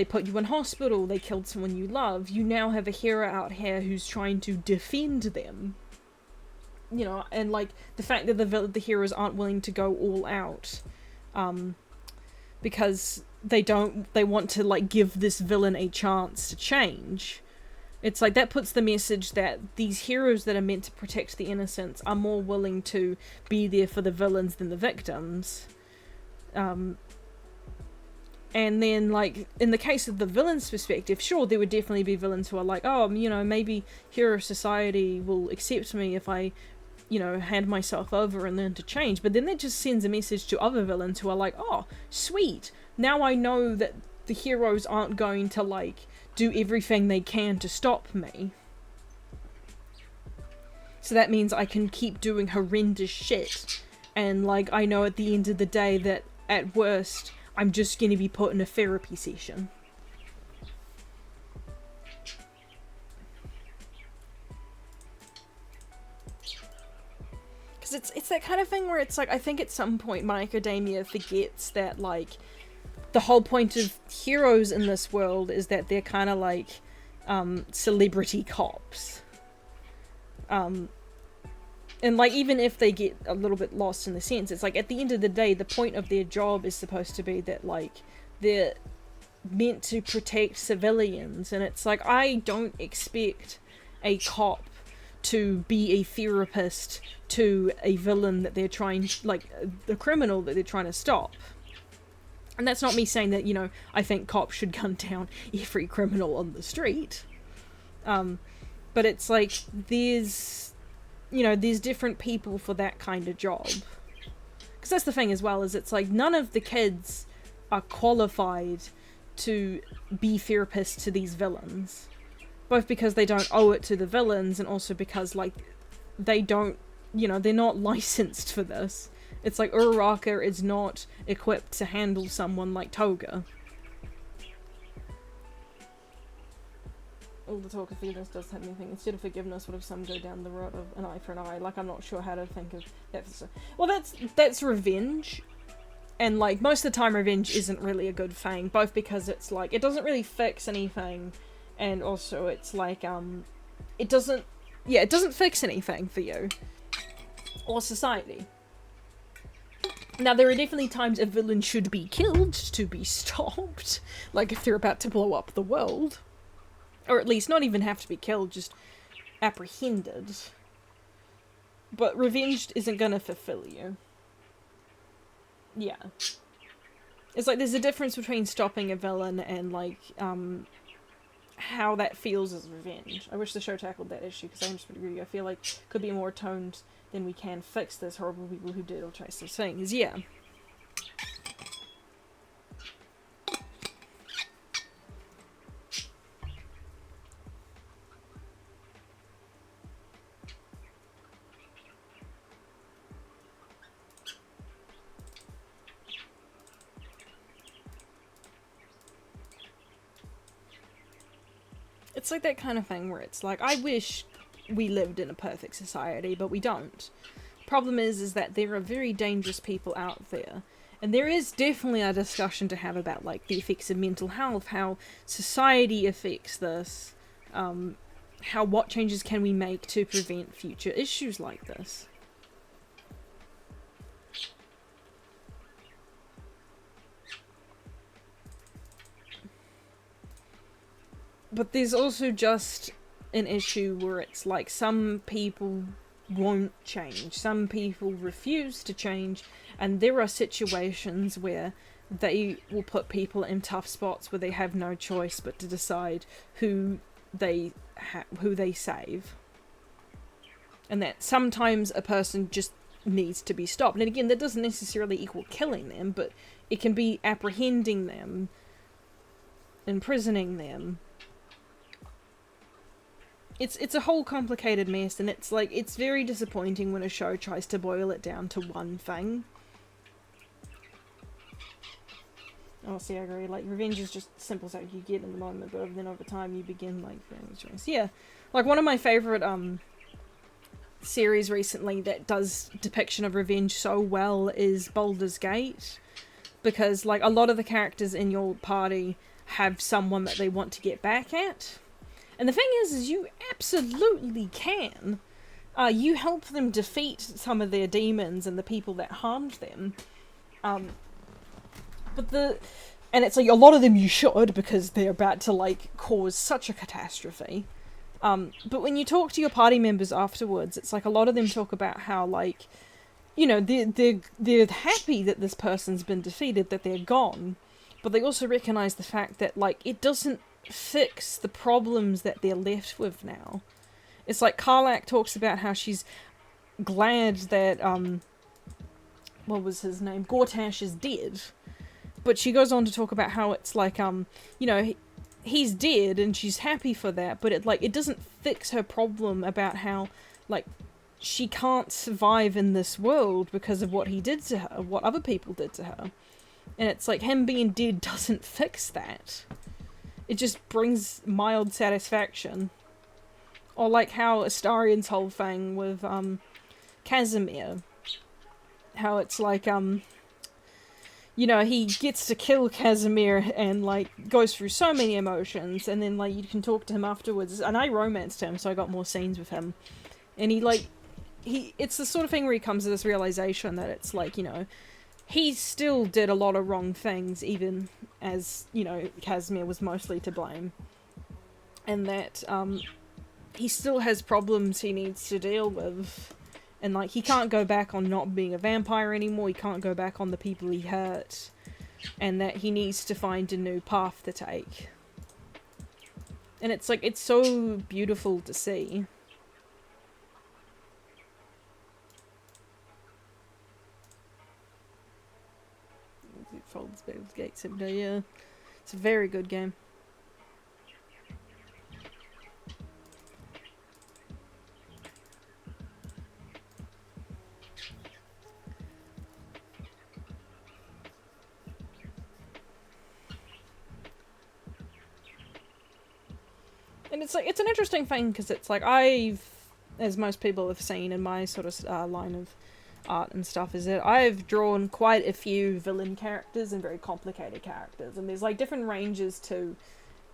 put you in hospital, they killed someone you love. You now have a hero out here who's trying to defend them. You know, and, like, the fact that the heroes aren't willing to go all out, because they want to, like, give this villain a chance to change. It's like, that puts the message that these heroes that are meant to protect the innocents are more willing to be there for the villains than the victims. And then, like, in the case of the villain's perspective, sure, there would definitely be villains who are like, oh, you know, maybe hero society will accept me if I, you know, hand myself over and learn to change. But then that just sends a message to other villains who are like, oh, sweet, now I know that the heroes aren't going to, like, do everything they can to stop me. So that means I can keep doing horrendous shit. And, like, I know at the end of the day that, at worst, I'm just going to be put in a therapy session. Because it's that kind of thing where it's like, I think at some point My Academia forgets that, like, the whole point of heroes in this world is that they're kind of like celebrity cops. And, like, even if they get a little bit lost in the sense, it's like, at the end of the day, the point of their job is supposed to be that, like, they're meant to protect civilians. And it's like, I don't expect a cop to be a therapist to a villain that they're trying, like, the criminal that they're trying to stop. And that's not me saying that, you know, I think cops should gun down every criminal on the street. But it's like, there's, you know, there's different people for that kind of job. Because that's the thing as well, is it's like, none of the kids are qualified to be therapists to these villains. Both because they don't owe it to the villains, and also because, like, they don't, you know, they're not licensed for this. It's like, Uraraka is not equipped to handle someone like Toga. All the talk of forgiveness does have anything. Instead of forgiveness, what if some go down the road of an eye for an eye? Like, I'm not sure how to think of that. Well, that's revenge. And, like, most of the time revenge isn't really a good thing. Both because it's like, it doesn't really fix anything. And also it's like, it doesn't fix anything for you. Or society. Now, there are definitely times a villain should be killed to be stopped. Like, if they're about to blow up the world. Or at least not even have to be killed, just apprehended. But revenge isn't gonna fulfill you. Yeah. It's like, there's a difference between stopping a villain and, like, how that feels as revenge. I wish the show tackled that issue, because I just would agree. I feel like it could be more toned than we can fix this horrible people who did or trace those things. Yeah. It's like that kind of thing where it's like, I wish we lived in a perfect society, but we don't. Problem is that there are very dangerous people out there. And there is definitely a discussion to have about, like, the effects of mental health, how society affects this, what changes can we make to prevent future issues like this. But there's also just an issue where it's like, some people won't change, some people refuse to change, and there are situations where they will put people in tough spots where they have no choice but to decide who they save. And that sometimes a person just needs to be stopped. And again, that doesn't necessarily equal killing them, but it can be apprehending them, imprisoning them. It's a whole complicated mess, and it's like, it's very disappointing when a show tries to boil it down to one thing. Oh, see, I agree. Like, revenge is just simple as you get in the moment, but then over time you begin, like, choice. Yeah. Like, one of my favorite, series recently that does depiction of revenge so well is Baldur's Gate, because like a lot of the characters in your party have someone that they want to get back at, and the thing is you absolutely can. You help them defeat some of their demons and the people that harmed them. And it's like a lot of them you should, because they're about to like cause such a catastrophe. But when you talk to your party members afterwards, it's like a lot of them talk about how like, you know, they're happy that this person's been defeated, that they're gone, but they also recognize the fact that like it doesn't fix the problems that they're left with now. It's like Karlach talks about how she's glad that, what was his name? Gortash is dead. But she goes on to talk about how it's like, you know, he's dead and she's happy for that, but it doesn't fix her problem about how, like, she can't survive in this world because of what he did to her, what other people did to her. And it's like, him being dead doesn't fix that. It just brings mild satisfaction. Or like how Astarion's whole thing with Casimir. How it's like, you know, he gets to kill Casimir and like goes through so many emotions, and then like you can talk to him afterwards. And I romanced him, so I got more scenes with him. And it's the sort of thing where he comes to this realization that it's like, you know, he still did a lot of wrong things, even as, you know, Casimir was mostly to blame. And that, he still has problems he needs to deal with. And, like, he can't go back on not being a vampire anymore, he can't go back on the people he hurt. And that he needs to find a new path to take. And it's, like, it's so beautiful to see. Baldur's Gate Simulator, yeah. It's a very good game. And it's like, it's an interesting thing, because it's like, as most people have seen in my sort of line of art and stuff, is that I've drawn quite a few villain characters and very complicated characters, and there's like different ranges to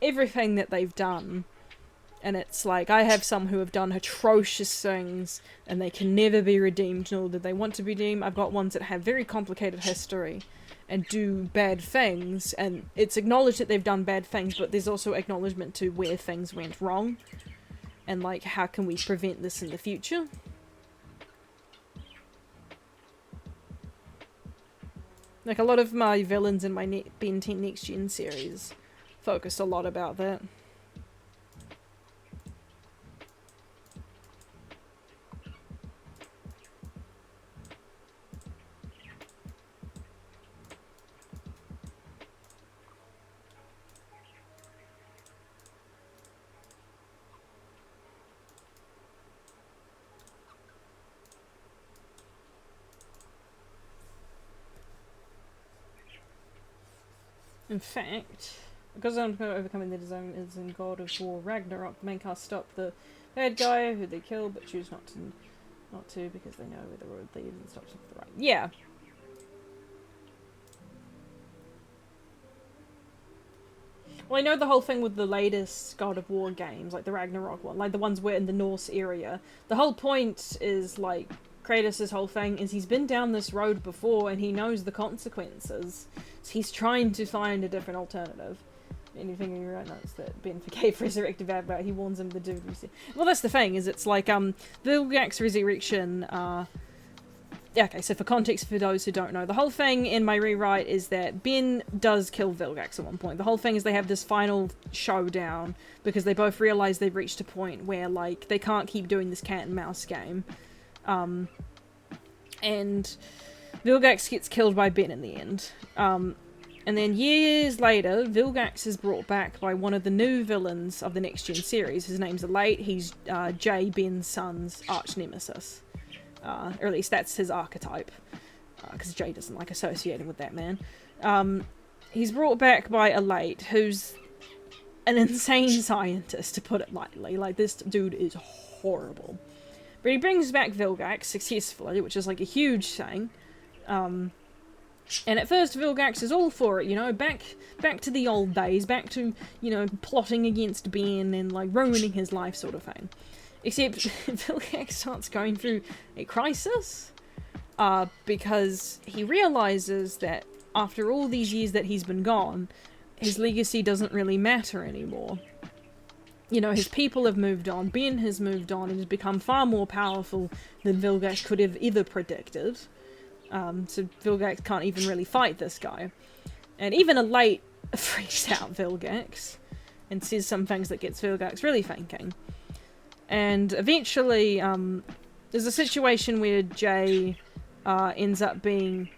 everything that they've done. And it's like, I have some who have done atrocious things and they can never be redeemed, nor do they want to be redeemed. I've got ones that have very complicated history and do bad things, and it's acknowledged that they've done bad things, but there's also acknowledgement to where things went wrong, and like, how can we prevent this in the future. Like, a lot of my villains in my Ben 10 Next Gen series focused a lot about that. In fact, because I'm overcoming the design is in God of War Ragnarok, the main cast stop the bad guy who they kill, but choose not to because they know where the road leads and stops off the right. Yeah. Well, I know the whole thing with the latest God of War games, like the Ragnarok one, like the ones where in the Norse area. The whole point is, like, Kratos' whole thing is he's been down this road before and he knows the consequences. So he's trying to find a different alternative. Anything you write notes that Ben forgave Resurrected Bad, but he warns him to do. Well, that's the thing, is it's like, Vilgax's resurrection, yeah, okay, so for context for those who don't know, the whole thing in my rewrite is that Ben does kill Vilgax at one point. The whole thing is they have this final showdown because they both realize they've reached a point where, like, they can't keep doing this cat and mouse game. And Vilgax gets killed by Ben in the end. And then years later, Vilgax is brought back by one of the new villains of the Next Gen series. His name's Elate. He's Jay, Ben's son's arch nemesis. Or at least that's his archetype. Because Jay doesn't like associating with that man. He's brought back by Elate, who's an insane scientist, to put it lightly. Like, this dude is horrible. But he brings back Vilgax successfully, which is like a huge thing. And at first Vilgax is all for it, you know, back to the old days, back to, you know, plotting against Ben and like ruining his life sort of thing. Except Vilgax starts going through a crisis, because he realizes that after all these years that he's been gone, his legacy doesn't really matter anymore. You know, his people have moved on, Ben has moved on and has become far more powerful than Vilgax could have ever predicted. So Vilgax can't even really fight this guy. And even Elate freaks out Vilgax and says some things that gets Vilgax really thinking. And eventually, there's a situation where Jay ends up being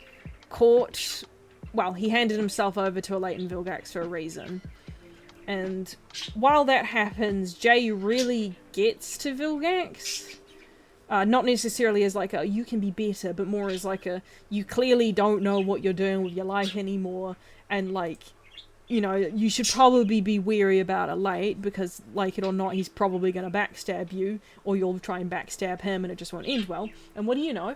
caught. Well, he handed himself over to Elate and Vilgax for a reason. And while that happens, Jay really gets to Vilgax. Not necessarily as like a, you can be better, but more as like a, you clearly don't know what you're doing with your life anymore, and like, you know, you should probably be wary about Elate, because like it or not, he's probably going to backstab you, or you'll try and backstab him and it just won't end well. And what do you know?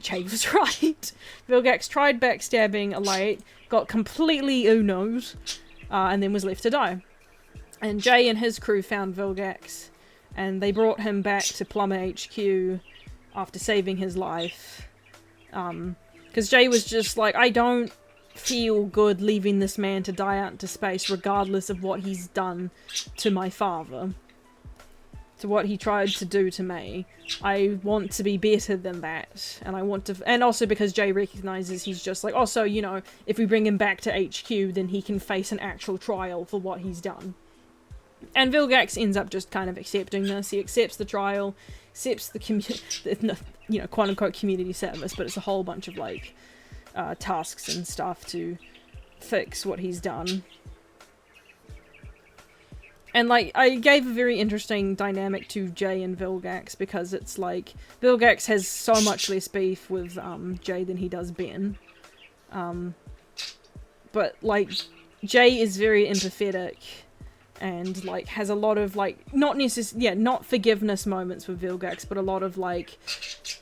Jay was right. Vilgax tried backstabbing Elate, got completely Uno'd, and then was left to die. And Jay and his crew found Vilgax, and they brought him back to Plumber HQ after saving his life. Because Jay was just like, I don't feel good leaving this man to die out into space regardless of what he's done to my father. To what he tried to do to me. I want to be better than that. And I want to... And also because Jay recognizes he's just like, oh, so, you know, if we bring him back to HQ, then he can face an actual trial for what he's done. And Vilgax ends up just kind of accepting this. He accepts the trial, accepts the you know, quote-unquote community service, but it's a whole bunch of, like, tasks and stuff to fix what he's done. And, like, I gave a very interesting dynamic to Jay and Vilgax, because it's like, Vilgax has so much less beef with Jay than he does Ben. But, like, Jay is very empathetic, and, like, has a lot of, like, not forgiveness moments with Vilgax, but a lot of, like,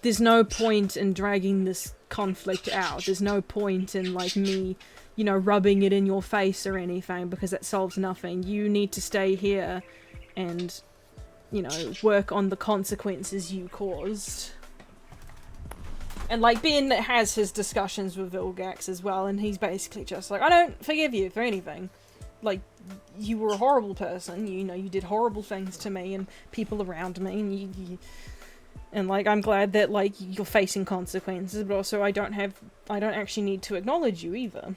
there's no point in dragging this conflict out. There's no point in, like, me, you know, rubbing it in your face or anything, because that solves nothing. You need to stay here and, you know, work on the consequences you caused. And, like, Ben has his discussions with Vilgax as well, and he's basically just like, I don't forgive you for anything. Like, you were a horrible person, you know, you did horrible things to me and people around me, and and like, I'm glad that, like, you're facing consequences, but also I don't actually need to acknowledge you either.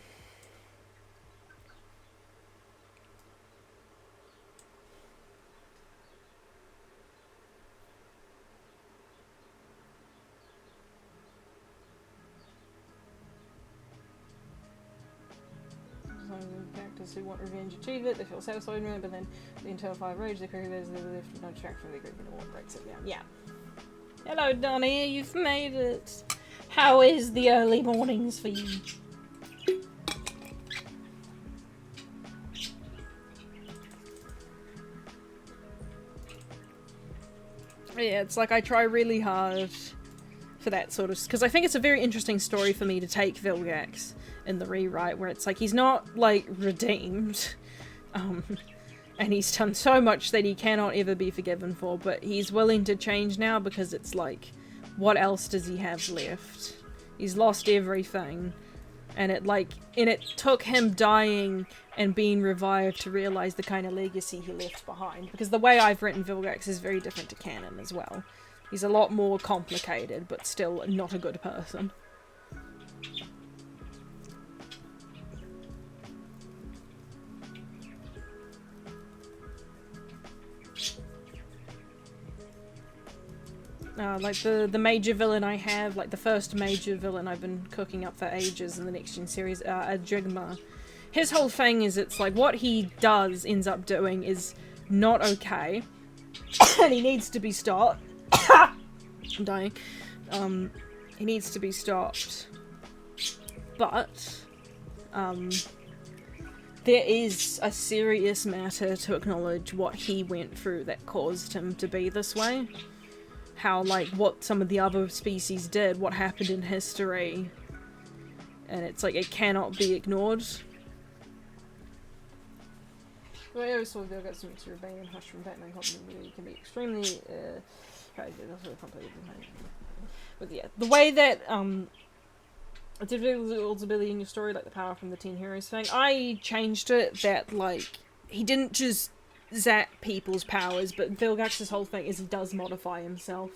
Characters who want revenge achieve it, they feel satisfied with it, but then the internal fire rage, they carry those, they lift no track from the agreement and what breaks it down. Yeah. Hello, Donnie, you've made it. How is the early mornings for you? Yeah, it's like I try really hard for that sort of... Because I think it's a very interesting story for me to take Vilgax in the rewrite, where it's like he's not, like, redeemed. And he's done so much that he cannot ever be forgiven for, but he's willing to change now because it's like, what else does he have left? He's lost everything. And it took him dying and being revived to realize the kind of legacy he left behind. Because the way I've written Vilgax is very different to canon as well. He's a lot more complicated, but still not a good person. Like the major villain I have, like the first major villain I've been cooking up for ages in the Next Gen series, Adjigma. His whole thing is, it's like what he ends up doing is not okay, and he needs to be stopped. I'm dying. He needs to be stopped. But, there is a serious matter to acknowledge what he went through that caused him to be this way. how, like, what some of the other species did, what happened in history. And it's like, it cannot be ignored. Well, I always saw Bill got some extra bang and hush from Batman Company. You can be extremely, but yeah, the way that, Ultimately in your story, like the power from the Teen Heroes thing, I changed it that, like, he didn't just zap people's powers, but Vilgax's whole thing is he does modify himself.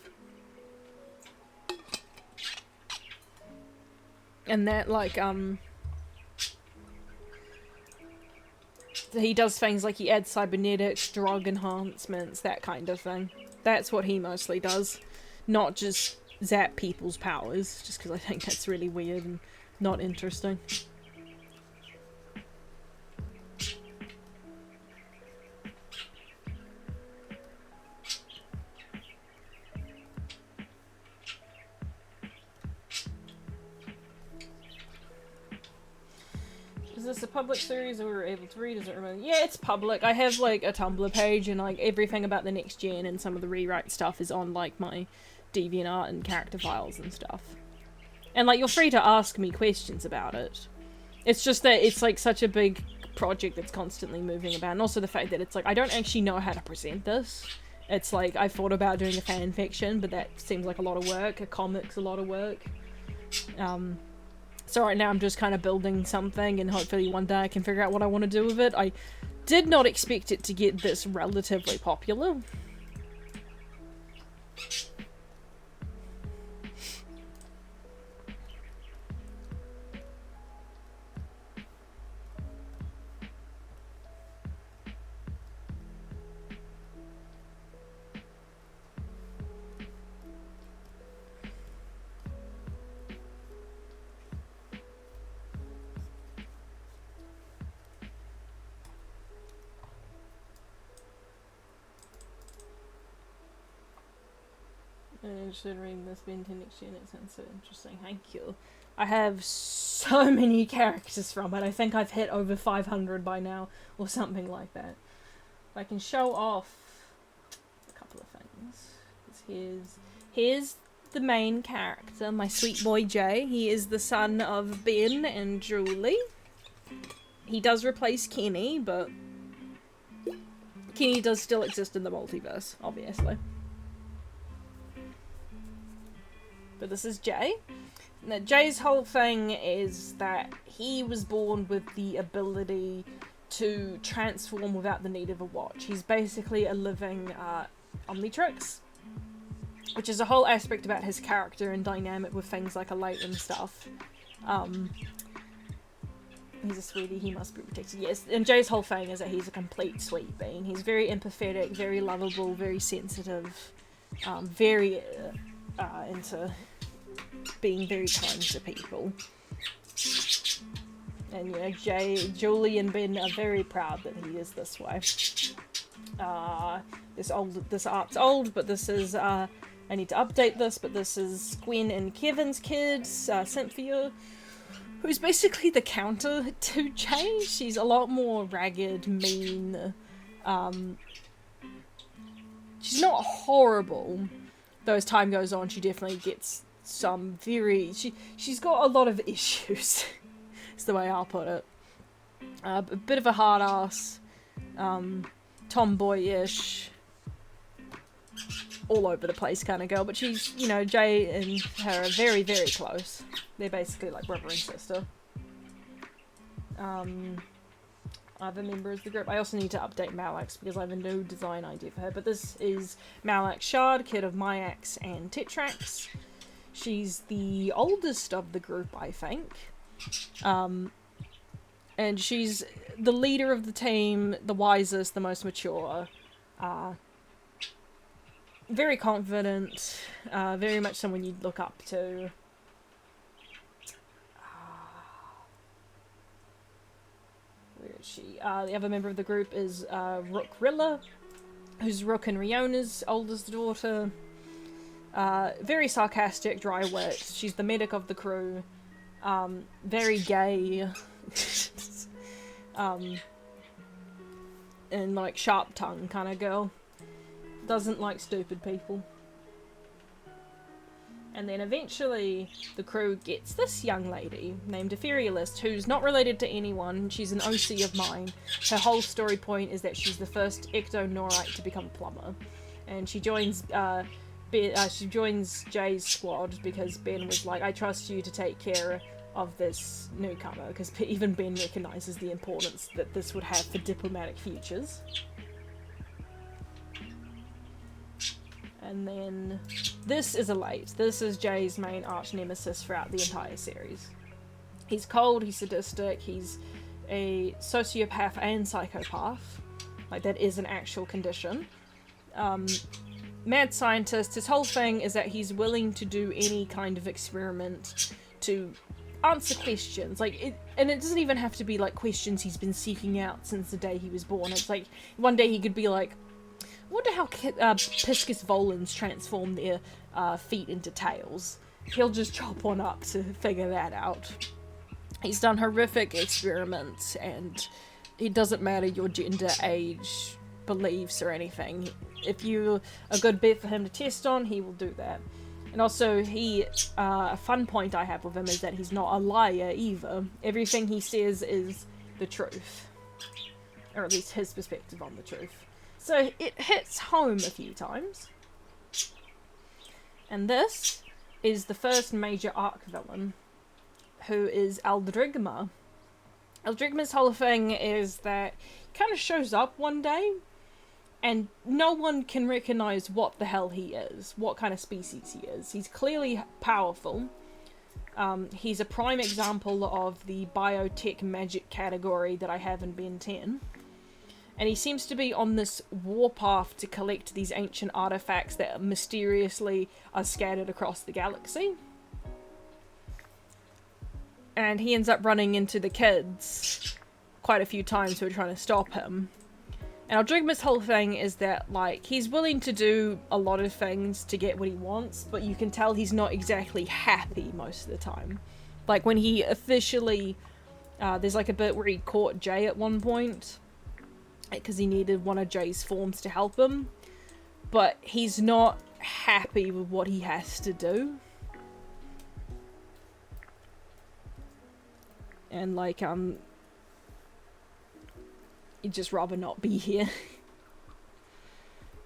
And that, like, he does things like he adds cybernetics, drug enhancements, that kind of thing. That's what he mostly does. Not just zap people's powers, just because I think that's really weird and not interesting. Is this a public series that we were able to read? Is it remote? Yeah, it's public. I have, like, a Tumblr page, and, like, everything about the next gen and some of the rewrite stuff is on, like, my DeviantArt and character files and stuff. And, like, you're free to ask me questions about it. It's just that it's, like, such a big project that's constantly moving about, and also the fact that it's, like, I don't actually know how to present this. It's, like, I thought about doing a fan fiction, but that seems like a lot of work. A comic's a lot of work. So right now I'm just kind of building something, and hopefully one day I can figure out what I want to do with it. I did not expect it to get this relatively popular. I'm interested in reading this Ben 10 next year, and it sounds so interesting. Thank you. I have so many characters from it. I think I've hit over 500 by now, or something like that. I can show off a couple of things. Here's the main character, my sweet boy Jay. He is the son of Ben and Julie. He does replace Kenny, but Kenny does still exist in the multiverse, obviously. But this is Jay. Now, Jay's whole thing is that he was born with the ability to transform without the need of a watch. He's basically a living Omnitrix, which is a whole aspect about his character and dynamic with things like Elate and stuff. He's a sweetie, he must be protected. Yes, and Jay's whole thing is that he's a complete sweet bean. He's very empathetic, very lovable, very sensitive, very into being very kind to people. And, you know, Julie and Ben are very proud that he is this way. This art's old, but this is, I need to update this, but this is Gwen and Kevin's kids, Cynthia, who's basically the counter to Jay. She's a lot more ragged, mean, she's not horrible, though as time goes on she definitely gets some she's got a lot of issues, is the way I'll put it. A bit of a hard ass, tomboyish, all over the place kind of girl, but she's, you know, Jay and her are very, very close. They're basically like brother and sister. Other members of the group. I also need to update Malax because I have a new design idea for her, but this is Malax Shard, kid of Myax and Tetrax. She's the oldest of the group, I think. And she's the leader of the team, the wisest, the most mature. Very confident, very much someone you'd look up to. Where is she? The other member of the group is Rook Rilla, who's Rook and Riona's oldest daughter. Very sarcastic, dry wit. She's the medic of the crew. Very gay. And like sharp tongue kind of girl. Doesn't like stupid people. And then eventually the crew gets this young lady named Etherealist, who's not related to anyone. She's an OC of mine. Her whole story point is that she's the first Ecto-Norite to become a plumber. And she joins Jay's squad because Ben was like, I trust you to take care of this newcomer, because even Ben recognises the importance that this would have for diplomatic futures. And then this is Elate. This is Jay's main arch nemesis throughout the entire series. He's cold, he's sadistic, he's a sociopath and psychopath. Like, that is an actual condition. Mad scientist. His whole thing is that he's willing to do any kind of experiment to answer questions. And it doesn't even have to be like questions he's been seeking out since the day he was born. It's like one day he could be like, I wonder how Piscus Volans transform their feet into tails. He'll just chop one up to figure that out. He's done horrific experiments, and it doesn't matter your gender, age, beliefs, or anything. If you're a good bet for him to test on, he will do that. And also, a fun point I have with him is that he's not a liar either. Everything he says is the truth. Or at least his perspective on the truth. So it hits home a few times. And this is the first major arc villain, who is Aldrigma. Aldrigma's whole thing is that he kind of shows up one day, and no one can recognize what the hell he is, what kind of species he is. He's clearly powerful. He's a prime example of the biotech magic category that I have in Ben 10. And he seems to be on this warpath to collect these ancient artifacts that mysteriously are scattered across the galaxy. And he ends up running into the kids quite a few times who are trying to stop him. And Aldrigma's whole thing is that, like, he's willing to do a lot of things to get what he wants, but you can tell he's not exactly happy most of the time. Like, when he officially... there's like a bit where he caught Jay at one point, because he needed one of Jay's forms to help him, but he's not happy with what he has to do. And like, he'd just rather not be here.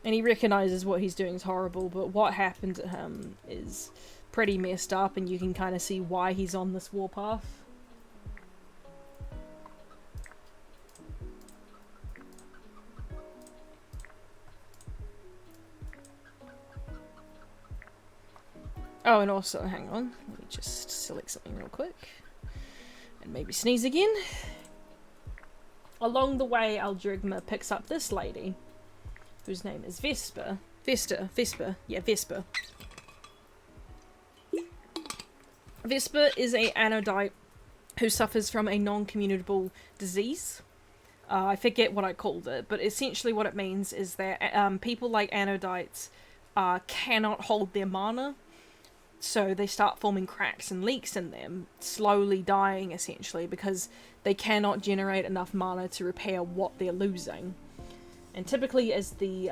And he recognizes what he's doing is horrible, but what happened to him is pretty messed up, and you can kind of see why he's on this warpath. Oh, and also, hang on, let me just select something real quick. And maybe sneeze again. Along the way, Aldrigma picks up this lady, whose name is Vesper. Vesper. Vesper is a Anodite who suffers from a non-communicable disease. I forget what I called it, but essentially what it means is that people like Anodites cannot hold their mana. So they start forming cracks and leaks in them, slowly dying essentially, because they cannot generate enough mana to repair what they're losing. And typically as the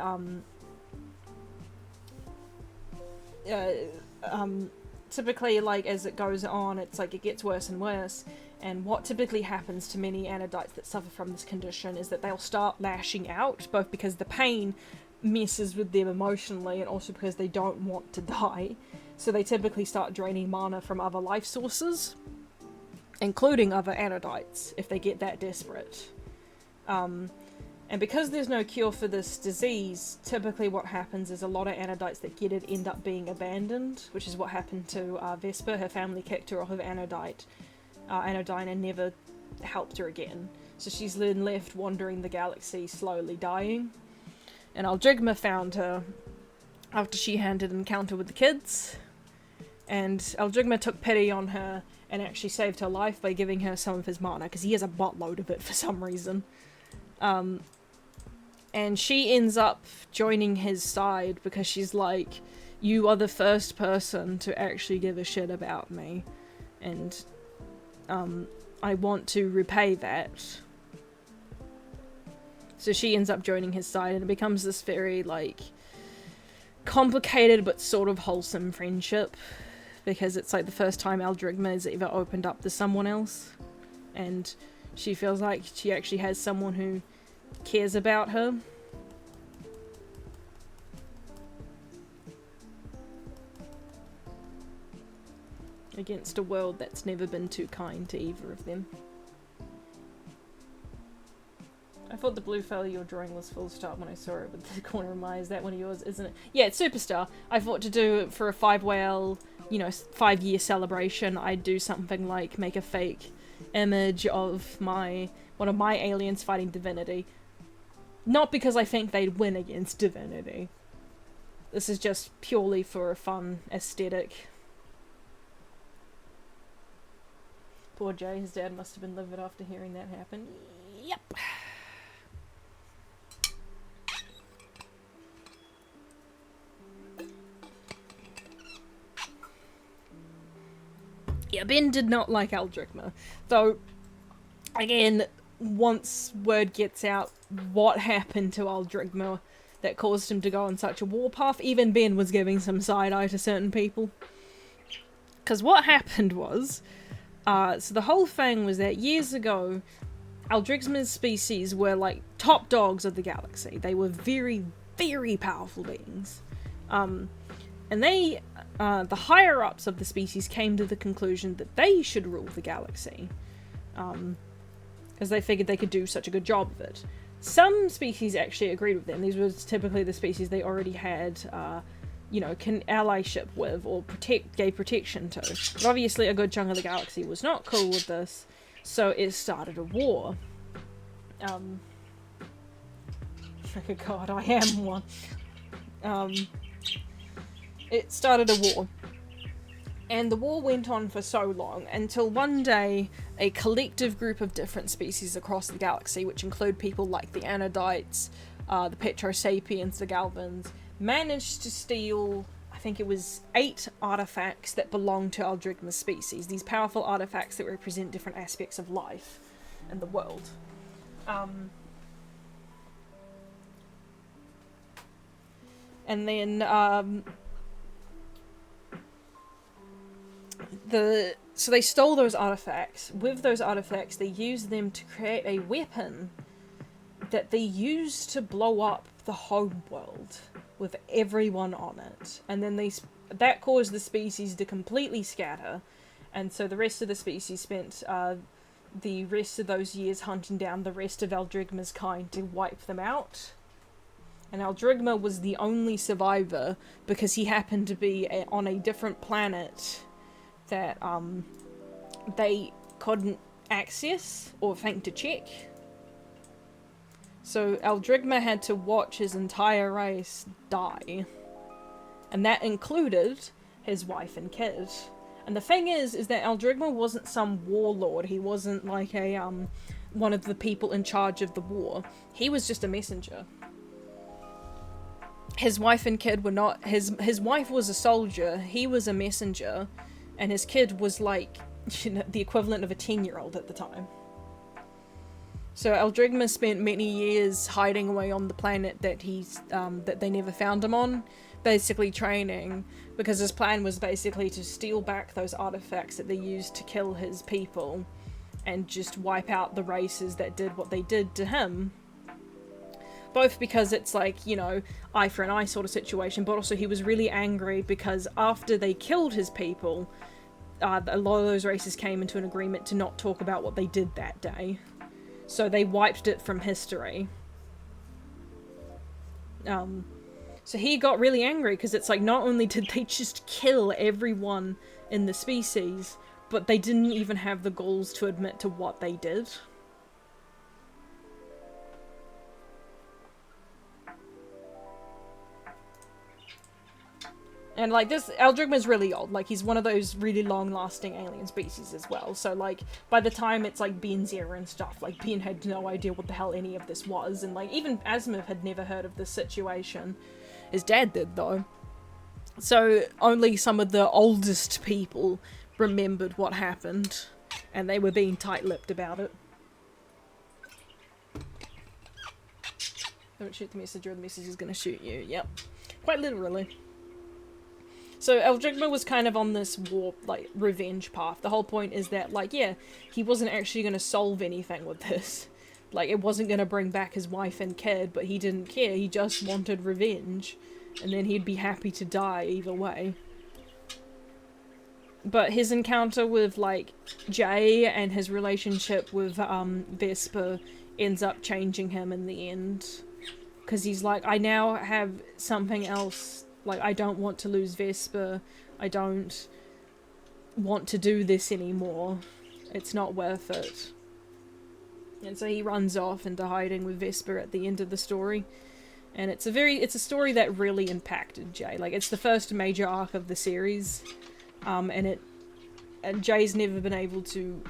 typically, like, as it goes on, it's like it gets worse and worse. And what typically happens to many Anodites that suffer from this condition is that they'll start lashing out, both because the pain messes with them emotionally and also because they don't want to die. So they typically start draining mana from other life sources, including other Anodites, if they get that desperate. And because there's no cure for this disease, typically what happens is a lot of Anodites that get it end up being abandoned, which is what happened to Vesper. Her family kicked her off of Anodyne and never helped her again. So she's then left wandering the galaxy, slowly dying. And Aldrigma found her after she had an encounter with the kids. And Aldrigma took pity on her and actually saved her life by giving her some of his mana, because he has a buttload of it for some reason. And she ends up joining his side because she's like, you are the first person to actually give a shit about me. And I want to repay that. So she ends up joining his side, and it becomes this very, like, complicated but sort of wholesome friendship. because it's like the first time Aldrigma has ever opened up to someone else, and she feels like she actually has someone who cares about her. Against a world that's never been too kind to either of them. I thought the blue fella you're drawing was full stop when I saw it, but the corner of my eye, is that one of yours, isn't it? Yeah, it's Superstar. I thought to do it for a 5-whale, you know, 5-year celebration, I'd do something like make a fake image of one of my aliens fighting Divinity. Not because I think they'd win against Divinity. This is just purely for a fun aesthetic. Poor Jay, his dad must have been livid after hearing that happen. Yep. Yeah, Ben did not like Aldricma. Though, again, once word gets out what happened to Aldricma that caused him to go on such a warpath, even Ben was giving some side-eye to certain people. Because what happened was, so the whole thing was that years ago, Aldricma's species were like top dogs of the galaxy. They were very, very powerful beings. And they, the higher-ups of the species came to the conclusion that they should rule the galaxy. Because they figured they could do such a good job of it. Some species actually agreed with them. These were typically the species they already had, you know, allyship with, or gave protection to. But obviously a good chunk of the galaxy was not cool with this, so it started a war. Oh god, I am one. It started a war. And the war went on for so long, until one day, a collective group of different species across the galaxy, which include people like the Anodites, the Petrosapiens, the Galvans, managed to steal, I think it was 8 artifacts that belong to Aldricma's species. These powerful artifacts that represent different aspects of life and the world. And then, so they stole those artifacts. With those artifacts, they used them to create a weapon that they used to blow up the home world with everyone on it. And then that caused the species to completely scatter. And so the rest of the species spent the rest of those years hunting down the rest of Aldricma's kind to wipe them out. And Aldricma was the only survivor because he happened to be on a different planet that they couldn't access or think to check. So Aldricma had to watch his entire race die. And that included his wife and kid. And the thing is that Aldricma wasn't some warlord. He wasn't like a one of the people in charge of the war. He was just a messenger. His wife and kid were not... His wife was a soldier, he was a messenger, and his kid was like, you know, the equivalent of a 10-year-old at the time. So Aldricma spent many years hiding away on the planet that that they never found him on, basically training, because his plan was basically to steal back those artifacts that they used to kill his people, and just wipe out the races that did what they did to him. Both because it's like, you know, eye for an eye sort of situation, but also he was really angry because after they killed his people, a lot of those races came into an agreement to not talk about what they did that day. So they wiped it from history. So he got really angry because it's like, not only did they just kill everyone in the species, but they didn't even have the balls to admit to what they did. And, like, Aldricma's really old. Like, he's one of those really long-lasting alien species as well. So, like, by the time it's, like, Ben's era and stuff, like, Ben had no idea what the hell any of this was. And, like, even Asimov had never heard of this situation. His dad did, though. So, only some of the oldest people remembered what happened. And they were being tight-lipped about it. Don't shoot the messenger, or the messenger's gonna shoot you. Yep. Quite literally. So Eldrigma was kind of on this war, like, revenge path. The whole point is that, like, yeah, he wasn't actually going to solve anything with this. Like, it wasn't going to bring back his wife and kid, but he didn't care. He just wanted revenge. And then he'd be happy to die either way. But his encounter with, like, Jay and his relationship with, Vesper ends up changing him in the end. Because he's like, I now have something else. Like, I don't want to lose Vesper. I don't want to do this anymore. It's not worth it. And so he runs off into hiding with Vesper at the end of the story. And it's a story that really impacted Jay. Like, it's the first major arc of the series. And Jay's never been able to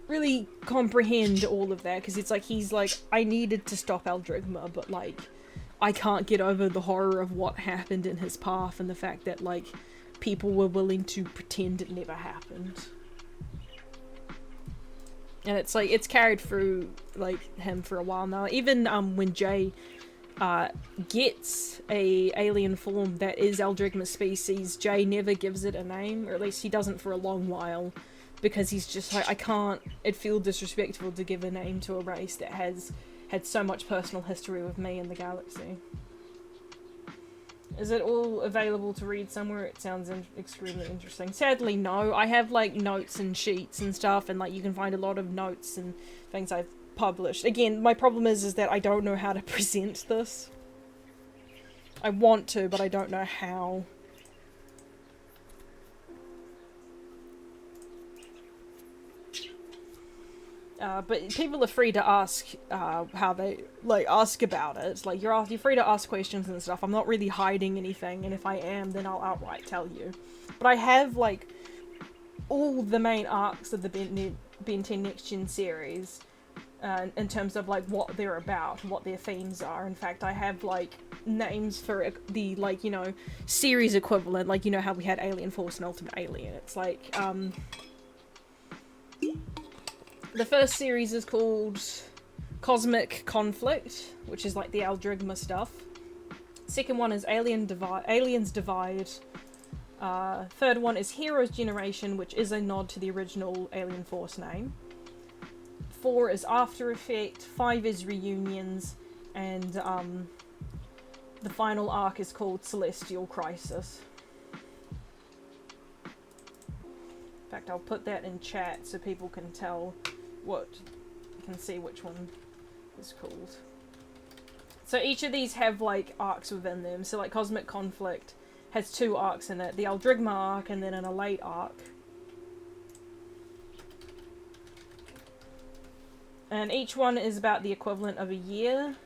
really comprehend all of that, because it's like, he's like, I needed to stop Eldrigma, but like, I can't get over the horror of what happened in his path and the fact that, like, people were willing to pretend it never happened. And it's like, it's carried through, like, him for a while now. Even when Jay gets a alien form that is Eldrigma's species, Jay never gives it a name, or at least he doesn't for a long while, because he's just like, I can't, it feels disrespectful to give a name to a race that has had so much personal history with me and the galaxy. Is it all available to read somewhere? It sounds extremely interesting. Sadly, no. I have, like, notes and sheets and stuff, and, like, you can find a lot of notes and things I've published. Again, my problem is that I don't know how to present this. I want to, but I don't know how. But people are free to ask how they, like, ask about it. Like, you're free to ask questions and stuff. I'm not really hiding anything, and if I am, then I'll outright tell you. But I have, like, all the main arcs of the Ben 10 Next Gen series, in terms of, like, what they're about, what their themes are. In fact, I have, like, names for the, like, you know, series equivalent, like, you know how we had Alien Force and Ultimate Alien. It's like, the first series is called Cosmic Conflict, which is like the Eldrigma stuff. Second one is Aliens Divide. Third one is Heroes Generation, which is a nod to the original Alien Force name. 4 is After Effect. 5 is Reunions. And the final arc is called Celestial Crisis. In fact, I'll put that in chat so people can tell can see which one is called. So each of these have, like, arcs within them. So, like, Cosmic Conflict has 2 arcs in it. The Eldrigma arc and then an Elate arc. And each one is about the equivalent of a year.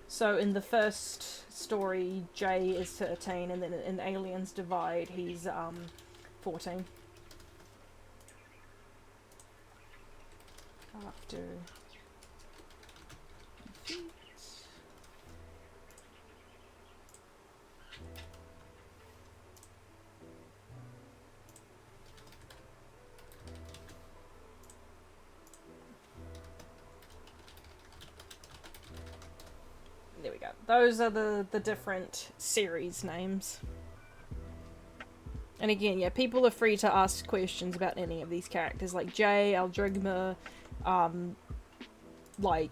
So in the first story, Jay is 13, and then in Aliens Divide, he's 14. After there we go. Those are the different series names. And again, yeah, people are free to ask questions about any of these characters, like Jay, Eldrigma, like,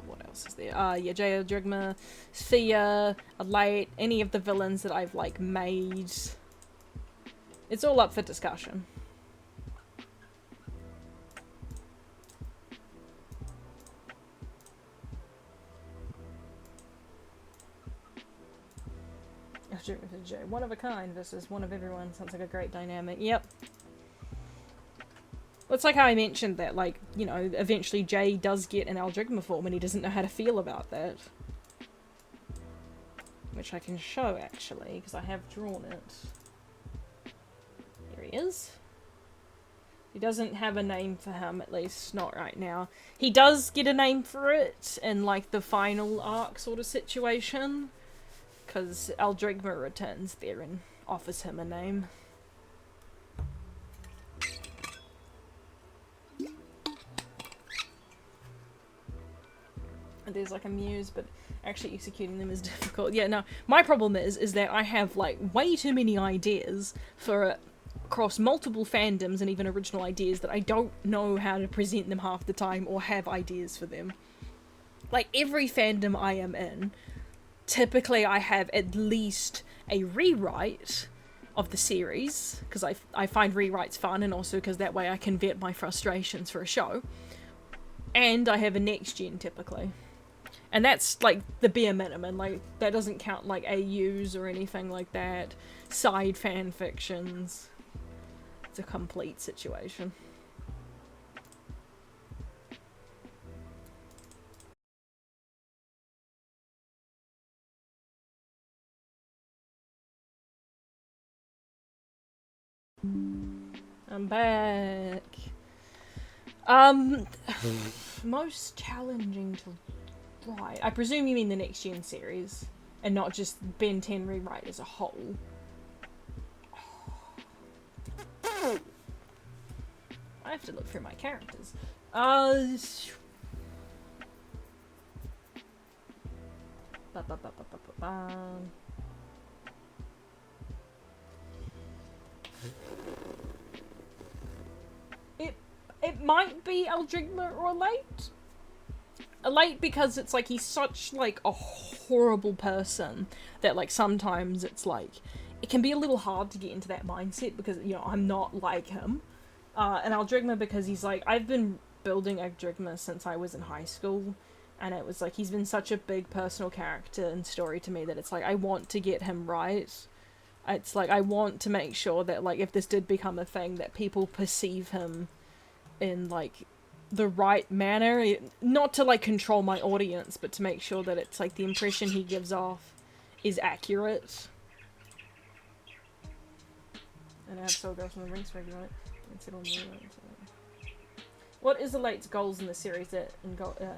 what else is there? Yeah, Jay, Eldrigma, Thea, Elate, any of the villains that I've, like, made. It's all up for discussion. Jay, one of a kind versus one of everyone. Sounds like a great dynamic. Yep. Well, it's like how I mentioned that, like, you know, eventually Jay does get an Eldrigma form and he doesn't know how to feel about that. Which I can show, actually, because I have drawn it. Here he is. He doesn't have a name for him, at least not right now. He does get a name for it in, like, the final arc sort of situation. Because Eldrigma returns there and offers him a name. there's like a muse, but actually executing them is difficult. Yeah, no, my problem is that I have like way too many ideas for across multiple fandoms and even original ideas that I don't know how to present them half the time or have ideas for them. Like every fandom I am in, typically I have at least a rewrite of the series, because I find rewrites fun, and also because that way I can vent my frustrations for a show. And I have a next gen typically. And that's like the bare minimum. Like that doesn't count like AUs or anything like that. Side fan fictions. It's a complete situation. I'm back. Most challenging to write. I presume you mean the next gen series, and not just Ben 10 rewrite as a whole. I have to look through my characters. It might be Aldrigma or Elate. Elate because it's like he's such like a horrible person that like sometimes it's like it can be a little hard to get into that mindset because, you know, I'm not like him. And Aldrigma because he's like, I've been building Aldrigma since I was in high school, and it was like he's been such a big personal character and story to me that it's like I want to get him right. It's like I want to make sure that like if this did become a thing that people perceive him in like the right manner, not to like control my audience, but to make sure that it's like the impression he gives off is accurate. And I have Soul Girls from the Rings figure, right? What is Elate's goals in the series that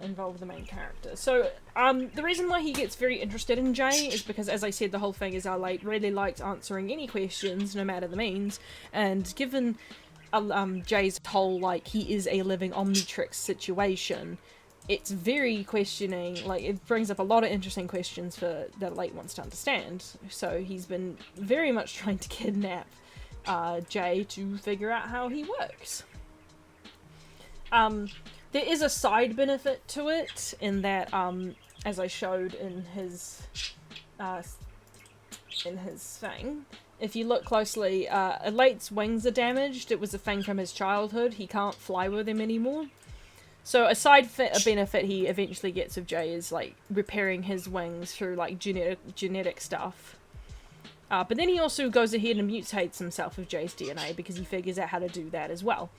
involve the main character? So, the reason why he gets very interested in Jay is because, as I said, the whole thing is Elate really likes answering any questions, no matter the means, and given Jay's whole, like, he is a living Omnitrix situation, it's very questioning, like, it brings up a lot of interesting questions for that Elate wants to understand. So he's been very much trying to kidnap Jay to figure out how he works. There is a side benefit to it in that, as I showed in his thing, if you look closely, Elate's wings are damaged. It was a thing from his childhood. He can't fly with them anymore. So a side benefit he eventually gets of Jay is like repairing his wings through like genetic stuff. But then he also goes ahead and mutates himself with Jay's DNA because he figures out how to do that as well.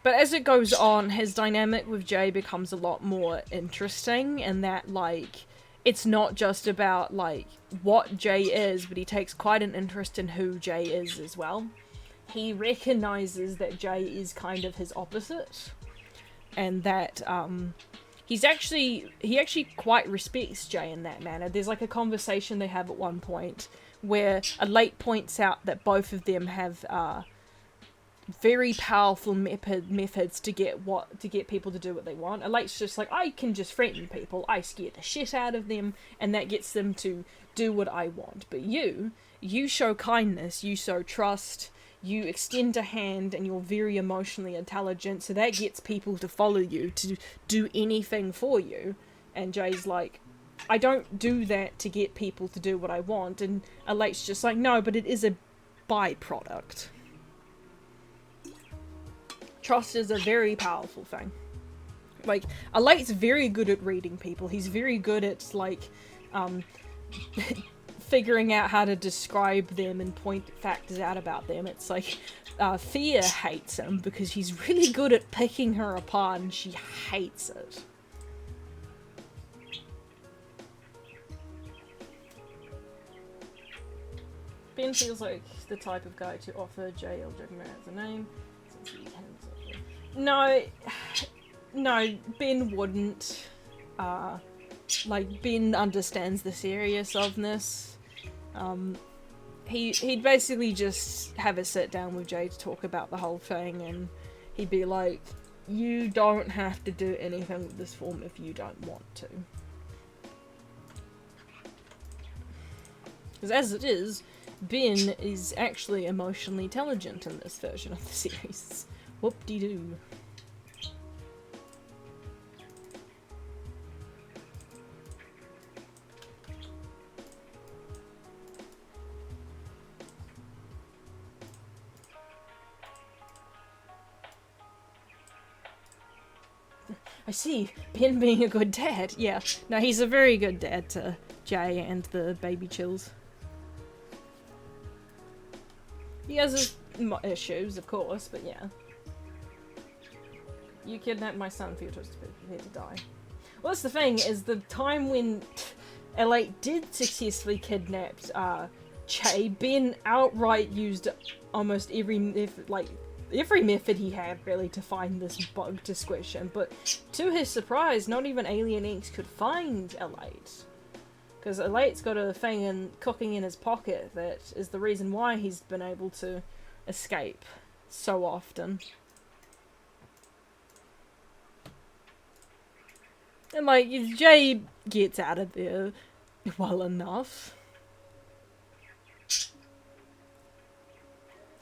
But as it goes on, his dynamic with Jay becomes a lot more interesting, in that, like, it's not just about, like, what Jay is, but he takes quite an interest in who Jay is as well. He recognizes that Jay is kind of his opposite, and that, he actually quite respects Jay in that manner. There's, like, a conversation they have at one point where Elate points out that both of them have, very powerful methods to get people to do what they want. Elate's just like, I can just threaten people, I scare the shit out of them, and that gets them to do what I want. But you show kindness, you show trust, you extend a hand, and you're very emotionally intelligent, so that gets people to follow you, to do anything for you. And Jay's like, I don't do that to get people to do what I want. And Elate's just like, no, but it is a byproduct. Trust is a very powerful thing. Like, Elate's very good at reading people. He's very good at, like, figuring out how to describe them and point factors out about them. It's like, Thea hates him because he's really good at picking her apart and she hates it. Ben feels like the type of guy to offer Jay Aldrigma as a name. No, Ben wouldn't. Like, Ben understands the seriousness. He'd basically just have a sit down with Jay to talk about the whole thing, and he'd be like, you don't have to do anything with this form if you don't want to. Because as it is, Ben is actually emotionally intelligent in this version of the series. Whoop-de-doo. I see, Ben being a good dad. Yeah, no, he's a very good dad to Jay and the baby chills. He has his issues, of course, but yeah. You kidnapped my son for your choice to prepare to die. Well, that's the thing, is the time when L8 did successfully kidnap Jay, Ben outright used almost every method he had, really, to find this bug to squish him, but to his surprise, not even Alien Inc. could find L8. Because L8's got a thing cooking in his pocket that is the reason why he's been able to escape so often. And, like, Jay gets out of there well enough.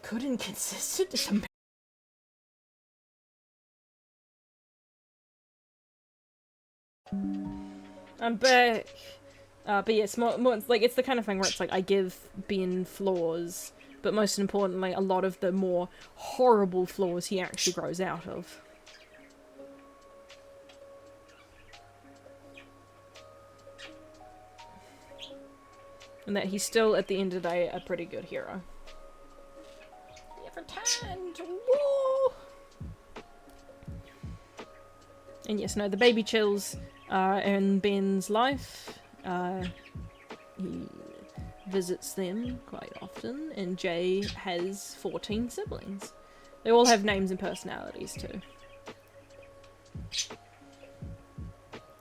Good and consistent is a I'm back. But yeah, it's more like, it's the kind of thing where it's like, I give Ben flaws, but most importantly, a lot of the more horrible flaws he actually grows out of. And that he's still, at the end of the day, a pretty good hero. Returned! Whoa! And yes, no, the baby chills are in Ben's life. He visits them quite often, and Jay has 14 siblings. They all have names and personalities too.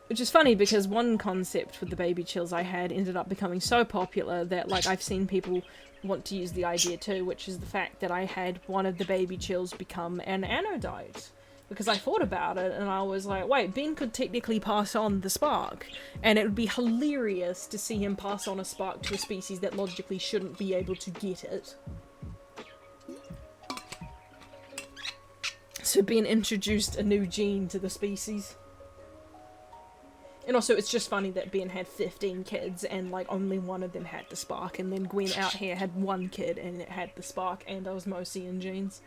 Which is funny because one concept with the baby chills I had ended up becoming so popular that, like, I've seen people want to use the idea too, which is the fact that I had one of the baby chills become an Anodite. Because I thought about it and I was like, wait, Ben could technically pass on the spark, and it would be hilarious to see him pass on a spark to a species that logically shouldn't be able to get it. So Ben introduced a new gene to the species. And also, it's just funny that Ben had 15 kids and, like, only one of them had the spark, and then Gwen out here had one kid and it had the spark and Osmosian genes.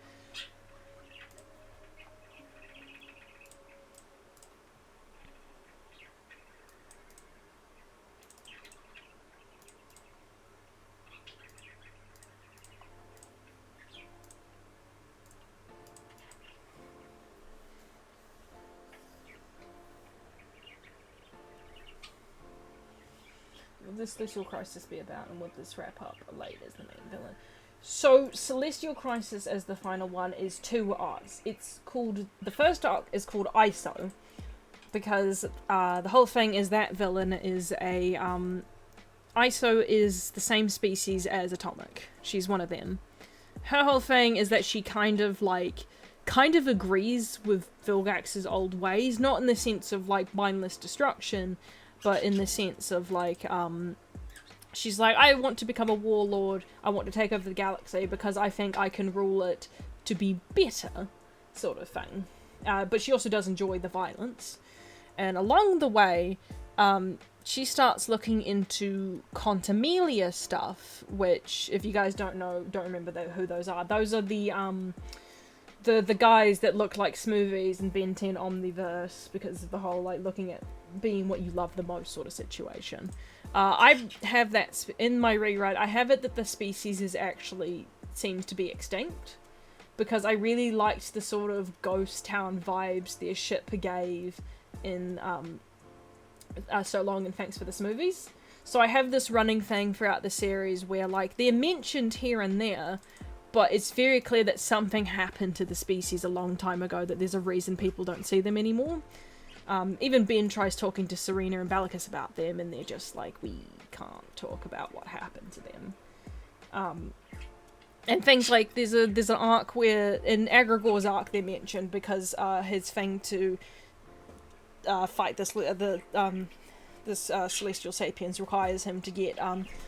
This Celestial Crisis be about, and would this wrap up L8 as the main villain? So, Celestial Crisis as the final one is 2 arcs. It's called, the first arc is called ISO, because the whole thing is that villain is a, ISO is the same species as Atomic. She's one of them. Her whole thing is that she kind of agrees with Vilgax's old ways, not in the sense of, like, mindless destruction, but in the sense of, like, she's like, I want to become a warlord, I want to take over the galaxy because I think I can rule it to be better, sort of thing. But she also does enjoy the violence. And along the way, she starts looking into Quantumania stuff, which, if you guys don't remember who those are the guys that look like Smoothies and Ben 10 Omniverse, because of the whole, like, looking at being what you love the most sort of situation. I have that in my rewrite. I have it that the species is actually seems to be extinct, because I really liked the sort of ghost town vibes their ship gave in So Long and Thanks for the Smoothies. So I have this running thing throughout the series where, like, they're mentioned here and there, but it's very clear that something happened to the species a long time ago, that there's a reason people don't see them anymore. Even Ben tries talking to Serena and Bellicus about them, and they're just like, we can't talk about what happened to them. And things like there's an arc where in Agrigor's arc they're mentioned because his thing to fight this celestial sapiens requires him to get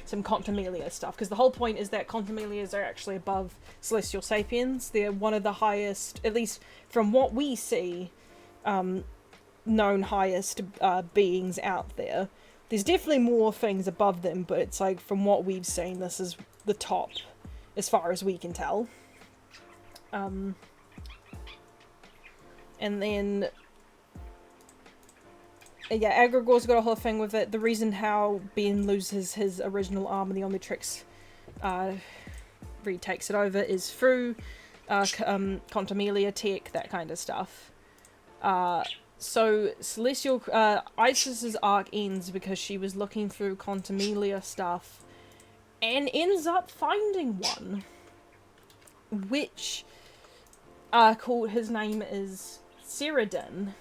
some Contumelia stuff, because the whole point is that Contumelias are actually above celestial sapiens. They're one of the highest, at least from what we see, known highest beings out there. There's definitely more things above them, but it's like from what we've seen, this is the top as far as we can tell. And then yeah, Agrigor's got a whole thing with it. The reason how Ben loses his original arm and the Omnitrix retakes it over is through Contumelia tech, that kind of stuff. So Celestial Isis's arc ends because she was looking through Contumelia stuff and ends up finding one, which called, his name is Cyrodiil,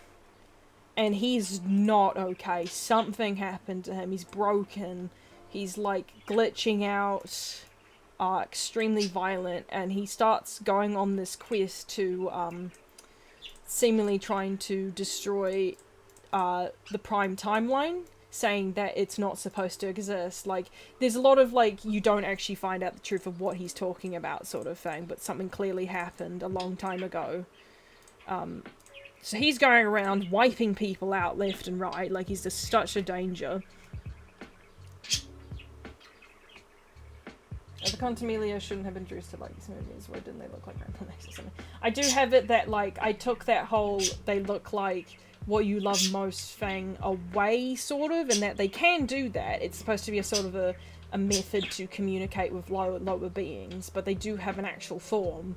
and he's not okay. Something happened to him. He's broken. He's like glitching out, extremely violent, and he starts going on this quest to seemingly trying to destroy the Prime timeline, saying that it's not supposed to exist. Like, there's a lot of, like, you don't actually find out the truth of what he's talking about sort of thing, but something clearly happened a long time ago. So he's going around wiping people out left and right, like he's just such a danger. The Contumelia shouldn't have been introduced to, like, these movies. Why didn't they look like Rainbow Next or something? I do have it that, like, I took that whole they look like what you love most thing away, sort of, and that they can do that. It's supposed to be a sort of a method to communicate with lower beings, but they do have an actual form.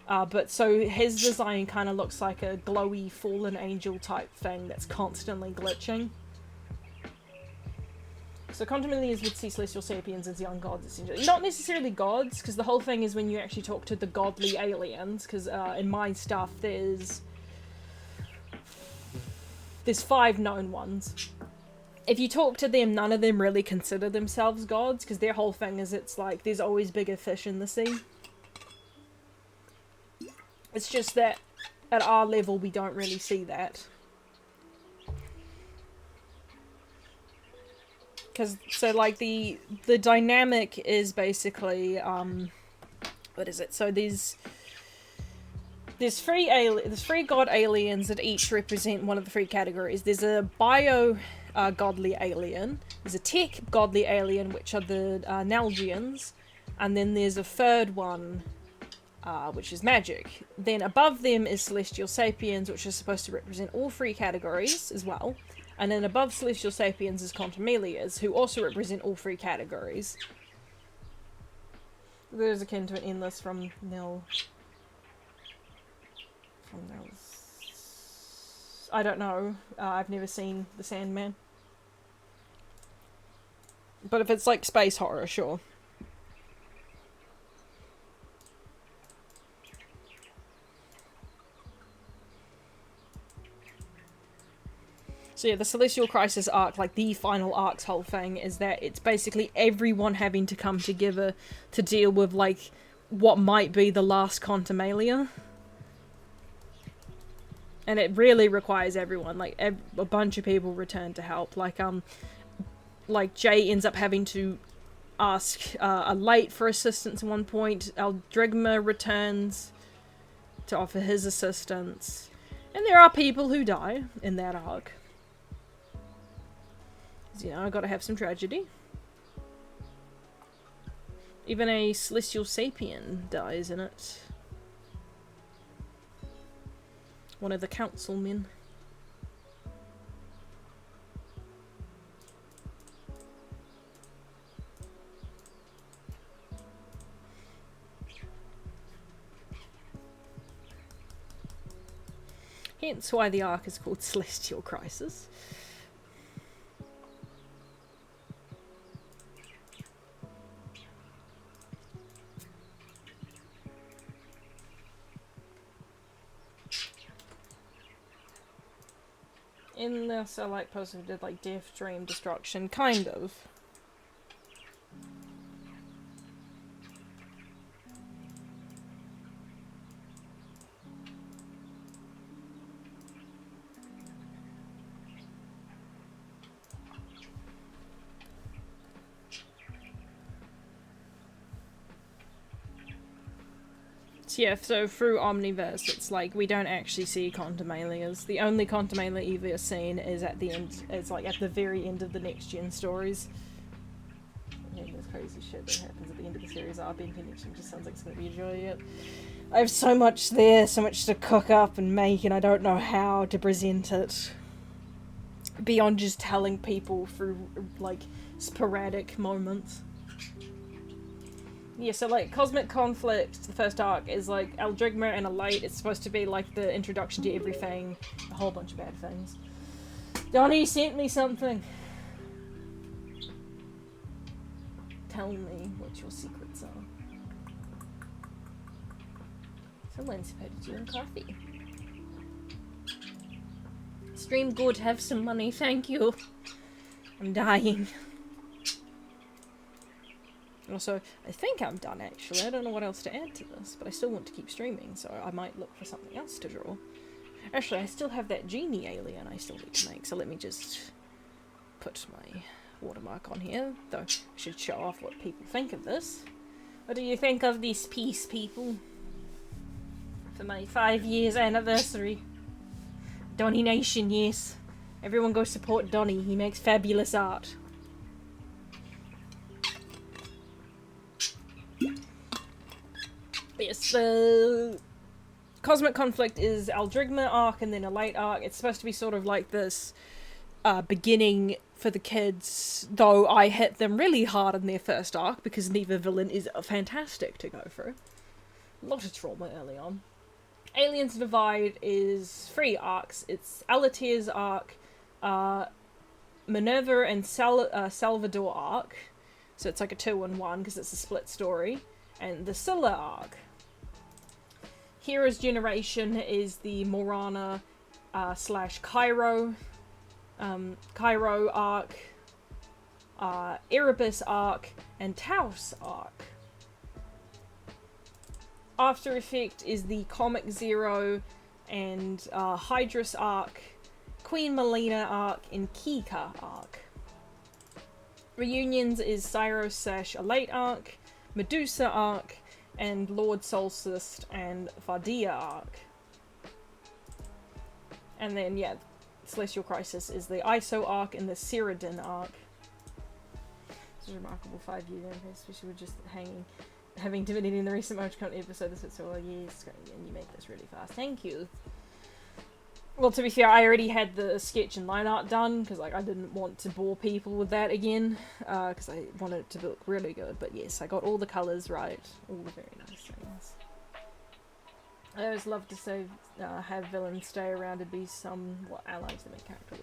But so his design kind of looks like a glowy fallen angel type thing that's constantly glitching. So Contumelias would see celestial sapiens as young gods, essentially. Not necessarily gods, because the whole thing is when you actually talk to the godly aliens, because in my stuff there's 5 known ones. If you talk to them, none of them really consider themselves gods, because their whole thing is it's like there's always bigger fish in the sea. It's just that at our level we don't really see that. Because, so, like, the dynamic is basically, what is it? So there's 3 god aliens that each represent one of the 3 categories. There's a bio godly alien, there's a tech godly alien, which are the Nalgians, and then there's a third one, which is magic. Then above them is celestial sapiens, which are supposed to represent all 3 categories as well. And then above celestial sapiens is Contumelias, who also represent all 3 categories. There's akin to an endless from Nil. From Nil's. I don't know. I've never seen The Sandman. But if it's like space horror, sure. So yeah, the Celestial Crisis arc, like the final arc's whole thing, is that it's basically everyone having to come together to deal with, like, what might be the last Contumelia. And it really requires everyone, like, a bunch of people return to help. Like Jay ends up having to ask a Light for assistance at one point. Aldrigma returns to offer his assistance. And there are people who die in that arc. You know, I gotta have some tragedy. Even a celestial sapien dies in it. One of the councilmen. Hence why the arc is called Celestial Crisis. In this, I like person who did like Death, Dream, Destruction, kind of. So yeah, so through Omniverse, it's like we don't actually see Quantumalias. The only Quantumalia you've seen is at the end. It's like at the very end of the next gen stories. Yeah, there's crazy shit that happens at the end of the series. RB Connection just sounds like it's gonna be a joy. Yet I have so much there, so much to cook up and make, and I don't know how to present it beyond just telling people through like sporadic moments. Yeah, so like Cosmic Conflict, the first arc, is like Aldrigma and a light. It's supposed to be like the introduction to everything, a whole bunch of bad things. Donnie sent me something. Tell me what your secrets are. Someone supported you in coffee. Stream good, have some money, thank you. I'm dying. Also, I think I'm done actually. I don't know what else to add to this, but I still want to keep streaming, so I might look for something else to draw. Actually, I still have that genie alien I still need to make, so let me just put my watermark on here, though I should show off what people think of this. What do you think of this piece, people? For my 5 years anniversary. Donnie Nation, yes. Everyone go support Donnie, he makes fabulous art. Yes, the Cosmic Conflict is Aldrigma arc and then a late arc. It's supposed to be sort of like this beginning for the kids, though I hit them really hard in their first arc because neither villain is fantastic to go through. A lot of trauma early on. Aliens Divide is 3 arcs. It's Alatir's arc, Minerva and Salvador arc, so it's like a 2-in-1 because it's a split story, and the Scylla arc. Hero's Generation is the Morana slash Cairo arc, Erebus arc, and Taos arc. After Effect is the Comic Zero and Hydrus arc, Queen Melina arc, and Kika arc. Reunions is Cyros slash Elate arc, Medusa arc, and Lord Solstice and Fardia arc. And then, yeah, Celestial Crisis is the ISO arc and the Cyrodiil arc. It's a remarkable 5-year anniversary, especially with just having Divinity in the recent March Count episode. This is so yes, and you make this really fast. Thank you. Well, to be fair, I already had the sketch and line art done, because like, I didn't want to bore people with that again, because I wanted it to look really good. But yes, I got all the colours right, all the very nice things. I always love to say, have villains stay around and be somewhat allied to the main character.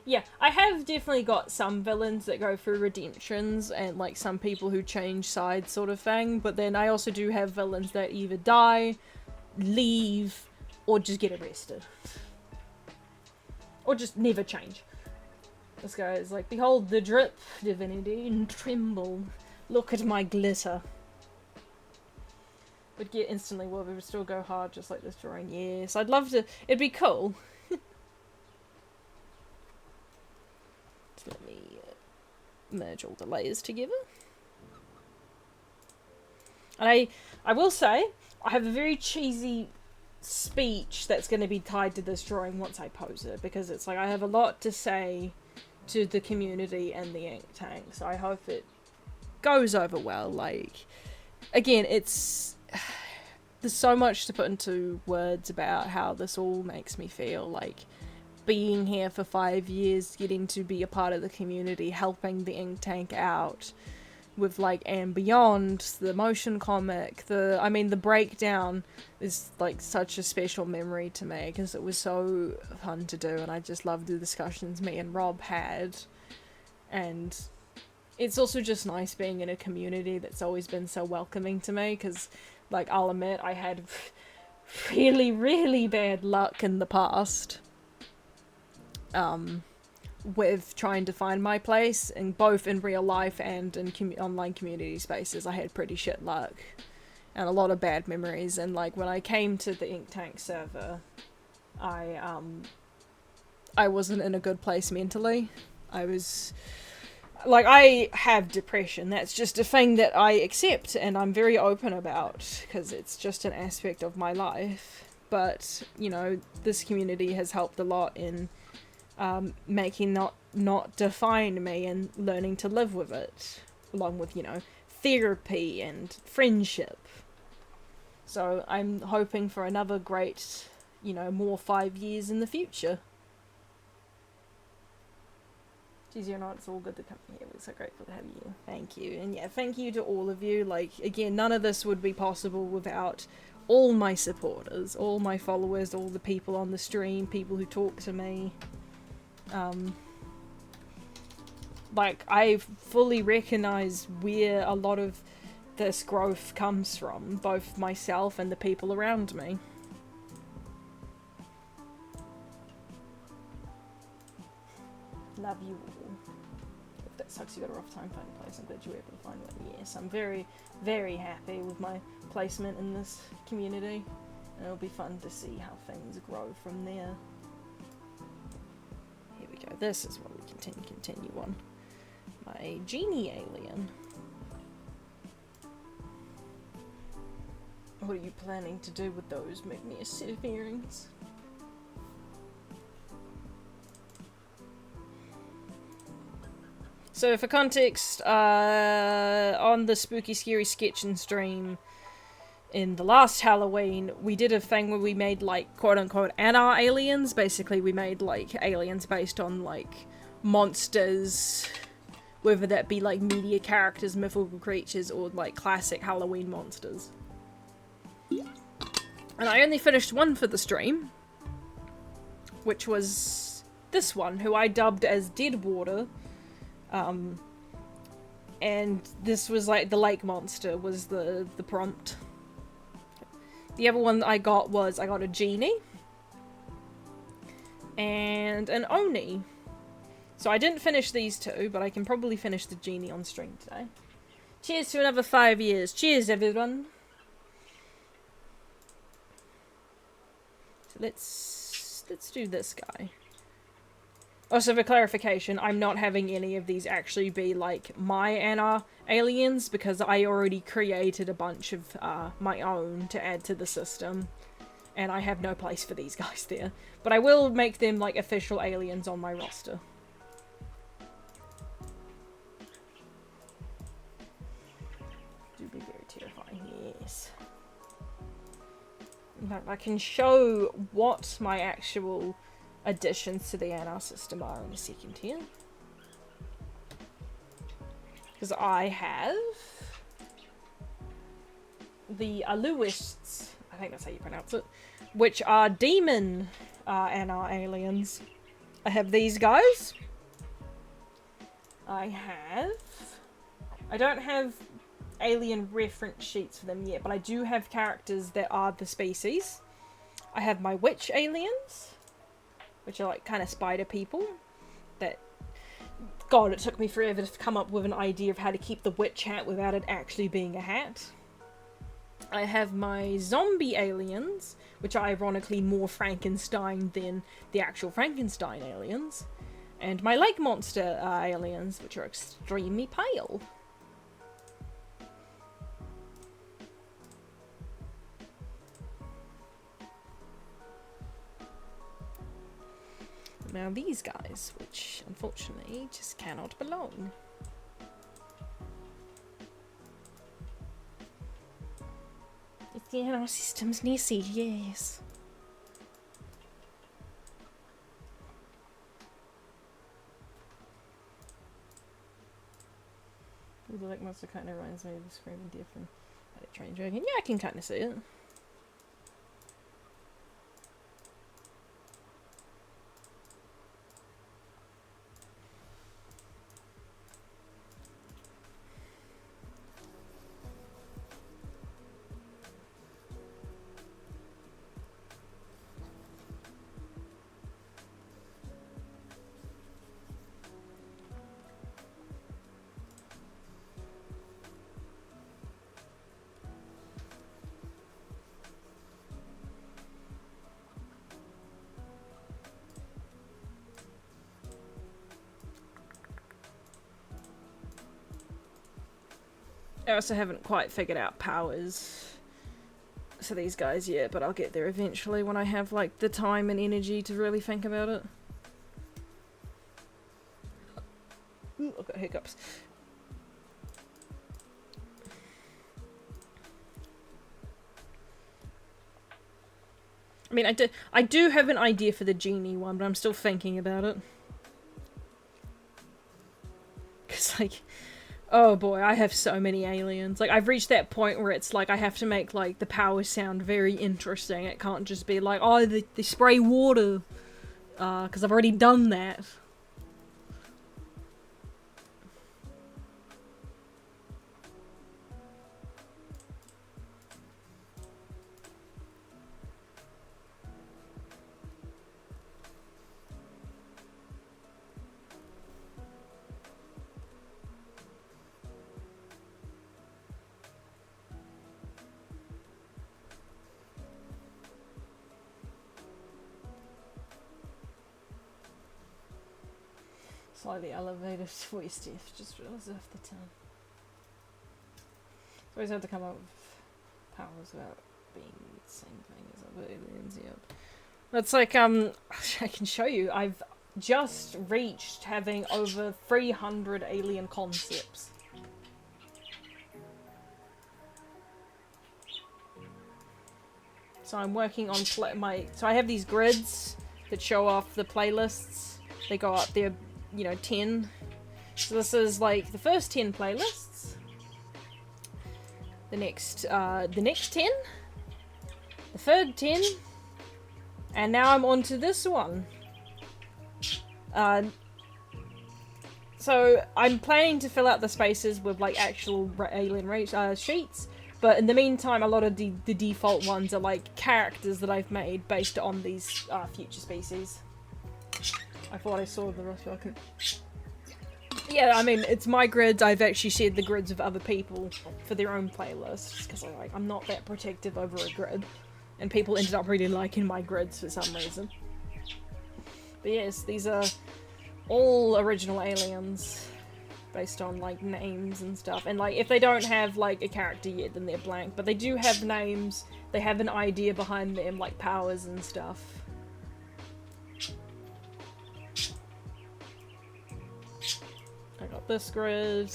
Yeah, I have definitely got some villains that go through redemptions and like some people who change sides sort of thing, but then I also do have villains that either die, leave, or just get arrested. Or just never change. This guy is like, behold the drip, Divinity, and tremble. Look at my glitter. Would get instantly well, but would still go hard just like this drawing. Yes, I'd love to. It'd be cool. Just let me merge all the layers together. And I will say, I have a very cheesy speech that's going to be tied to this drawing once I pose it, because it's like I have a lot to say to the community and the ink tank, so I hope it goes over well. Like, again, there's so much to put into words about how this all makes me feel, like being here for 5 years, getting to be a part of the community, helping the ink tank out with like And Beyond, the motion comic, the breakdown is like such a special memory to me because it was so fun to do, and I just loved the discussions me and Rob had. And it's also just nice being in a community that's always been so welcoming to me, because like I'll admit I had really, really bad luck in the past with trying to find my place, and both in real life and in online community spaces. I had pretty shit luck and a lot of bad memories, and like when I came to the Ink Tank server, I wasn't in a good place mentally. I like, I have depression. That's just a thing that I accept and I'm very open about because it's just an aspect of my life. But, you know, this community has helped a lot in making not define me and learning to live with it, along with, you know, therapy and friendship. So I'm hoping for another great, you know, more 5 years in the future. Geez, you're not, it's all good to come here. We're so grateful to have you. Thank you. And yeah, thank you to all of you. Like, again, none of this would be possible without all my supporters, all my followers, all the people on the stream, people who talk to me. Like, I fully recognize where a lot of this growth comes from, both myself and the people around me. Love you all. If that sucks you got a rough time finding a place, I'm glad you were able to find one. Yes, I'm very, very happy with my placement in this community. And it'll be fun to see how things grow from there. Here we go. This is what we continue on. My genie alien. What are you planning to do with those magnificent earrings? So for context, on the Spooky Scary Sketching stream in the last Halloween, we did a thing where we made, like, quote-unquote Anar aliens. Basically, we made, like, aliens based on, like, monsters, whether that be, like, media characters, mythical creatures, or, like, classic Halloween monsters. And I only finished one for the stream, which was this one, who I dubbed as Deadwater. And this was like the lake monster was the prompt. The other one I got a genie and an Oni. So I didn't finish these two, but I can probably finish the genie on stream today. Cheers to another 5 years. Cheers, everyone. So let's do this guy. Also, for clarification, I'm not having any of these actually be, like, my Anar aliens, because I already created a bunch of my own to add to the system, and I have no place for these guys there. But I will make them, like, official aliens on my roster. Do be very terrifying, yes. In fact, I can show what my actual additions to the Anar system are in a second here. Because I have the Aluists, I think that's how you pronounce it, which are demon Anar aliens. I have these guys. I don't have alien reference sheets for them yet, but I do have characters that are the species. I have my witch aliens, which are like kind of spider people that, God, it took me forever to come up with an idea of how to keep the witch hat without it actually being a hat. I have my zombie aliens, which are ironically more Frankenstein than the actual Frankenstein aliens. And my lake monster aliens, which are extremely pale. Now these guys, which unfortunately just cannot belong. It's the Anar systems, Nessie, yes. The lake monster kind of reminds me of the Screaming Deer from Train Dragon. Yeah, I can kind of see it. I also haven't quite figured out powers for these guys yet, but I'll get there eventually when I have like the time and energy to really think about it. Ooh, I've got hiccups. I mean, I do have an idea for the genie one, but I'm still thinking about it. Cause like, oh boy, I have so many aliens. Like, I've reached that point where it's like I have to make like the powers sound very interesting. It can't just be like, oh, they spray water, because I've already done that. Slightly elevated voice diff, just realised off the tongue. So always have to come up with powers without being the same thing as other aliens, yep. That's like, I can show you, I've just reached having over 300 alien concepts. So I'm working on so I have these grids that show off the playlists. They go up there, you know, 10. So this is like the first 10 playlists. The next 10. The third 10. And now I'm on to this one. So I'm planning to fill out the spaces with like actual alien sheets. But in the meantime, a lot of the default ones are like characters that I've made based on these future species. I thought I saw the rest of it. Yeah, I mean, it's my grids. I've actually shared the grids with other people for their own playlists, because I'm not that protective over a grid. And people ended up really liking my grids for some reason. But yes, these are all original aliens based on like names and stuff. And like if they don't have like a character yet, then they're blank. But they do have names. They have an idea behind them, like powers and stuff. I got this grid.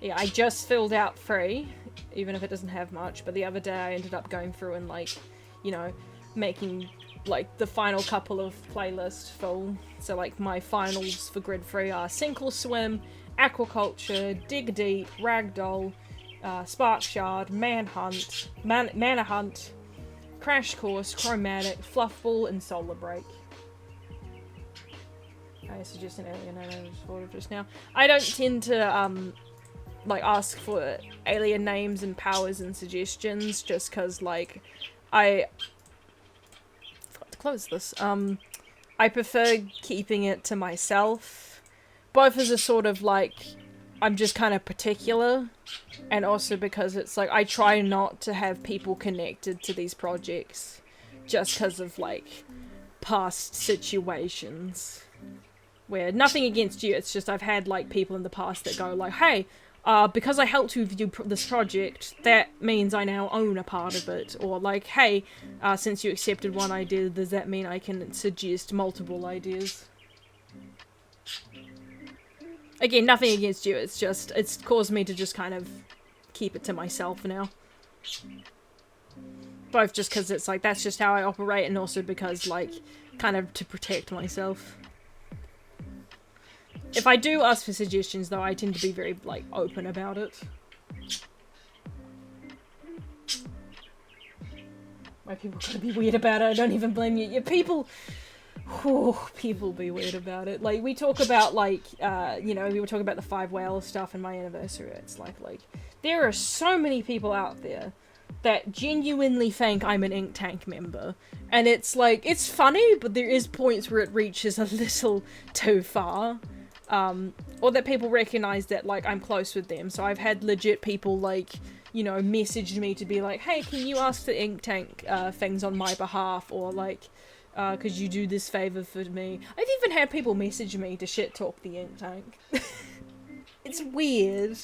Yeah, I just filled out 3, even if it doesn't have much, but the other day I ended up going through and like, you know, making like the final couple of playlists full. So like my finals for grid 3 are Sink or Swim, Aquaculture, Dig Deep, Ragdoll, Spark Shard, Manhunt, Mana Hunt, Crash Course, Chromatic, Fluffball, and Solar Break. I suggest an alien name I just thought of just now. I don't tend to like ask for alien names and powers and suggestions, just cause like I forgot to close this. I prefer keeping it to myself, both as a sort of like I'm just kind of particular, and also because it's like I try not to have people connected to these projects just because of like past situations. Where nothing against you, it's just I've had like people in the past that go like, hey, because I helped you do this project, that means I now own a part of it. Or like, hey, since you accepted one idea, does that mean I can suggest multiple ideas? Again, nothing against you, it's just, it's caused me to just kind of keep it to myself now. Both just because it's like, that's just how I operate, and also because like, kind of to protect myself. If I do ask for suggestions, though, I tend to be very, like, open about it. Why people gotta be weird about it, I don't even blame you. Yeah, people be weird about it. Like, we talk about, like, you know, we were talking about the 5 whale stuff and my anniversary. It's like, there are so many people out there that genuinely think I'm an Ink Tank member. And it's like, it's funny, but there is points where it reaches a little too far. Or that people recognize that, like, I'm close with them. So I've had legit people, like, you know, message me to be like, hey, can you ask the Ink Tank, things on my behalf? Or, like, could you do this favor for me? I've even had people message me to shit talk the Ink Tank. it's weird.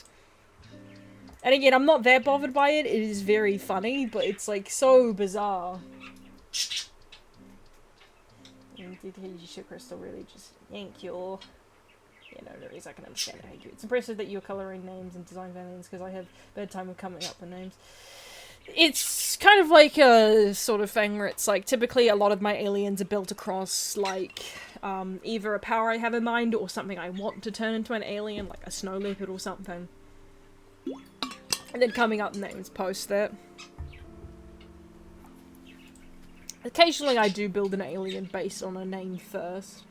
And again, I'm not that bothered by it. It is very funny, but it's like so bizarre. And did he Crystal really just yank your... Yeah, no, there is. I can understand it. It's impressive that you're colouring names and design aliens, because I have a bad time with coming up with names. It's kind of like a sort of thing where it's like, typically a lot of my aliens are built across, like, either a power I have in mind or something I want to turn into an alien, like a snow leopard or something. And then coming up names post that. Occasionally I do build an alien based on a name first.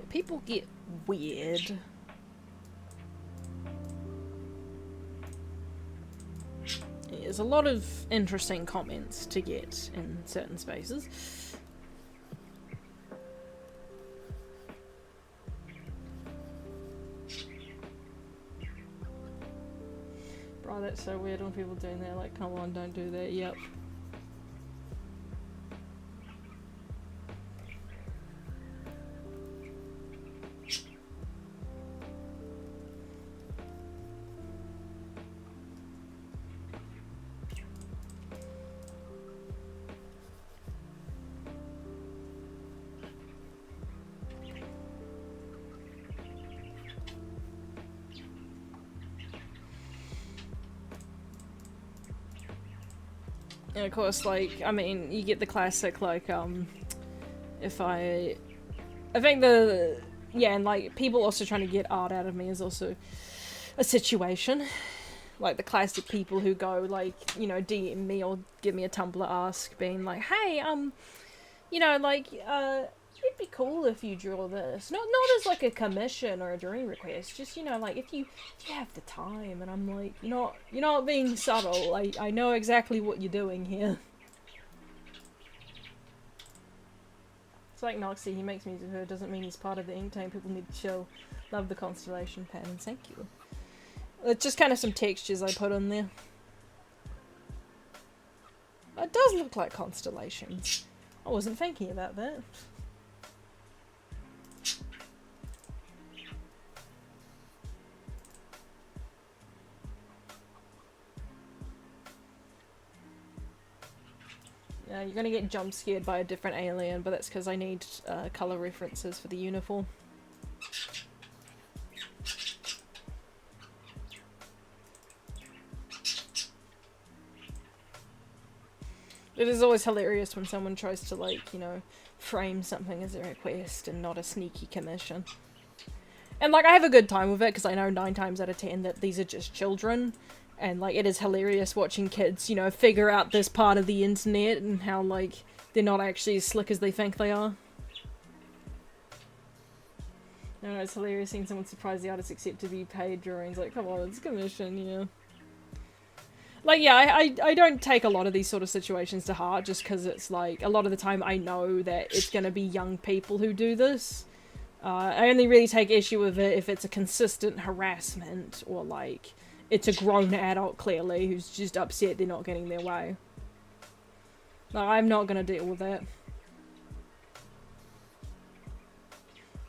People get weird. There's a lot of interesting comments to get in certain spaces. Bro, that's so weird when people doing that, like, come on, don't do that, yep. And of course, like, I mean, you get the classic, like, if I think yeah, and like, people also trying to get art out of me is also a situation. Like, the classic people who go, like, you know, DM me or give me a Tumblr ask, being like, hey, you know, like, it'd be cool if you draw this. Not as, like, a commission or a drawing request, just, you know, like, if you have the time. And I'm like, you're not being subtle. I know exactly what you're doing here. It's like Noxie, he makes music, it doesn't mean he's part of the Inktank. People need to chill. Love the constellation patterns, thank you. It's just kind of some textures I put on there. It does look like constellations. I wasn't thinking about that. Yeah, you're gonna get jump scared by a different alien, but that's because I need colour references for the uniform. It is always hilarious when someone tries to, like, you know, frame something as a request and not a sneaky commission. And, like, I have a good time with it because I know 9 times out of 10 that these are just children. And, like, it is hilarious watching kids, you know, figure out this part of the internet and how, like, they're not actually as slick as they think they are. I know, it's hilarious seeing someone surprise the artist accept to be paid drawings. Like, come on, it's a commission, you know. Like, yeah, I don't take a lot of these sort of situations to heart just because it's, like, a lot of the time I know that it's going to be young people who do this. I only really take issue with it if it's a consistent harassment or, like, it's a grown adult, clearly, who's just upset they're not getting their way. No, I'm not going to deal with that.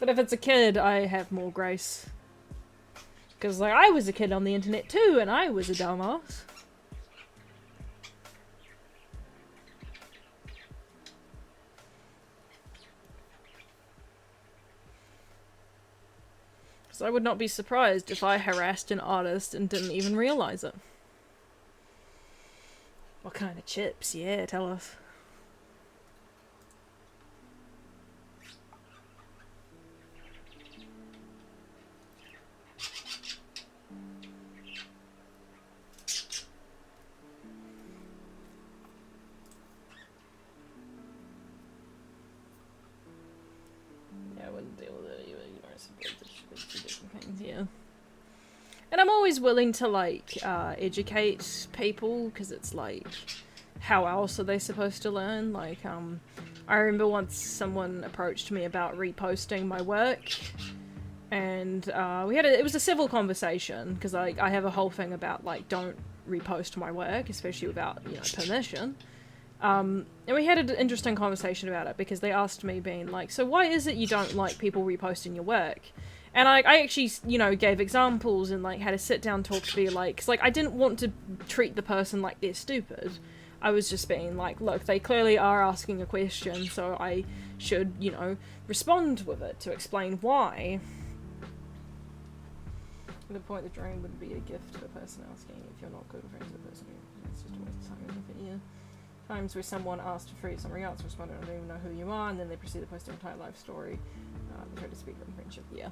But if it's a kid, I have more grace. Because, like, I was a kid on the internet too, and I was a dumbass. So I would not be surprised if I harassed an artist and didn't even realize it. What kind of chips? Yeah, tell us. Yeah, I wouldn't deal with it either, you know, it's two different things, yeah. And I'm always willing to, like, educate people, because it's like, how else are they supposed to learn? Like, I remember once someone approached me about reposting my work, and it was a civil conversation, because I have a whole thing about, like, don't repost my work, especially without, you know, permission. And we had an interesting conversation about it, because they asked me, being like, so why is it you don't like people reposting your work? And I actually, you know, gave examples and, like, had a sit-down talk to be like, 'cause, like, I didn't want to treat the person like they're stupid. I was just being like, look, they clearly are asking a question, so I should, you know, respond with it to explain why. At the point, the dream would be a gift to the person asking if you're not good friends with the person. It's just a waste of time, isn't it? Yeah. Times where someone asked to free somebody else, responded, I don't even know who you are, and then they proceed to post their entire life story. They try to speak from friendship. Yeah.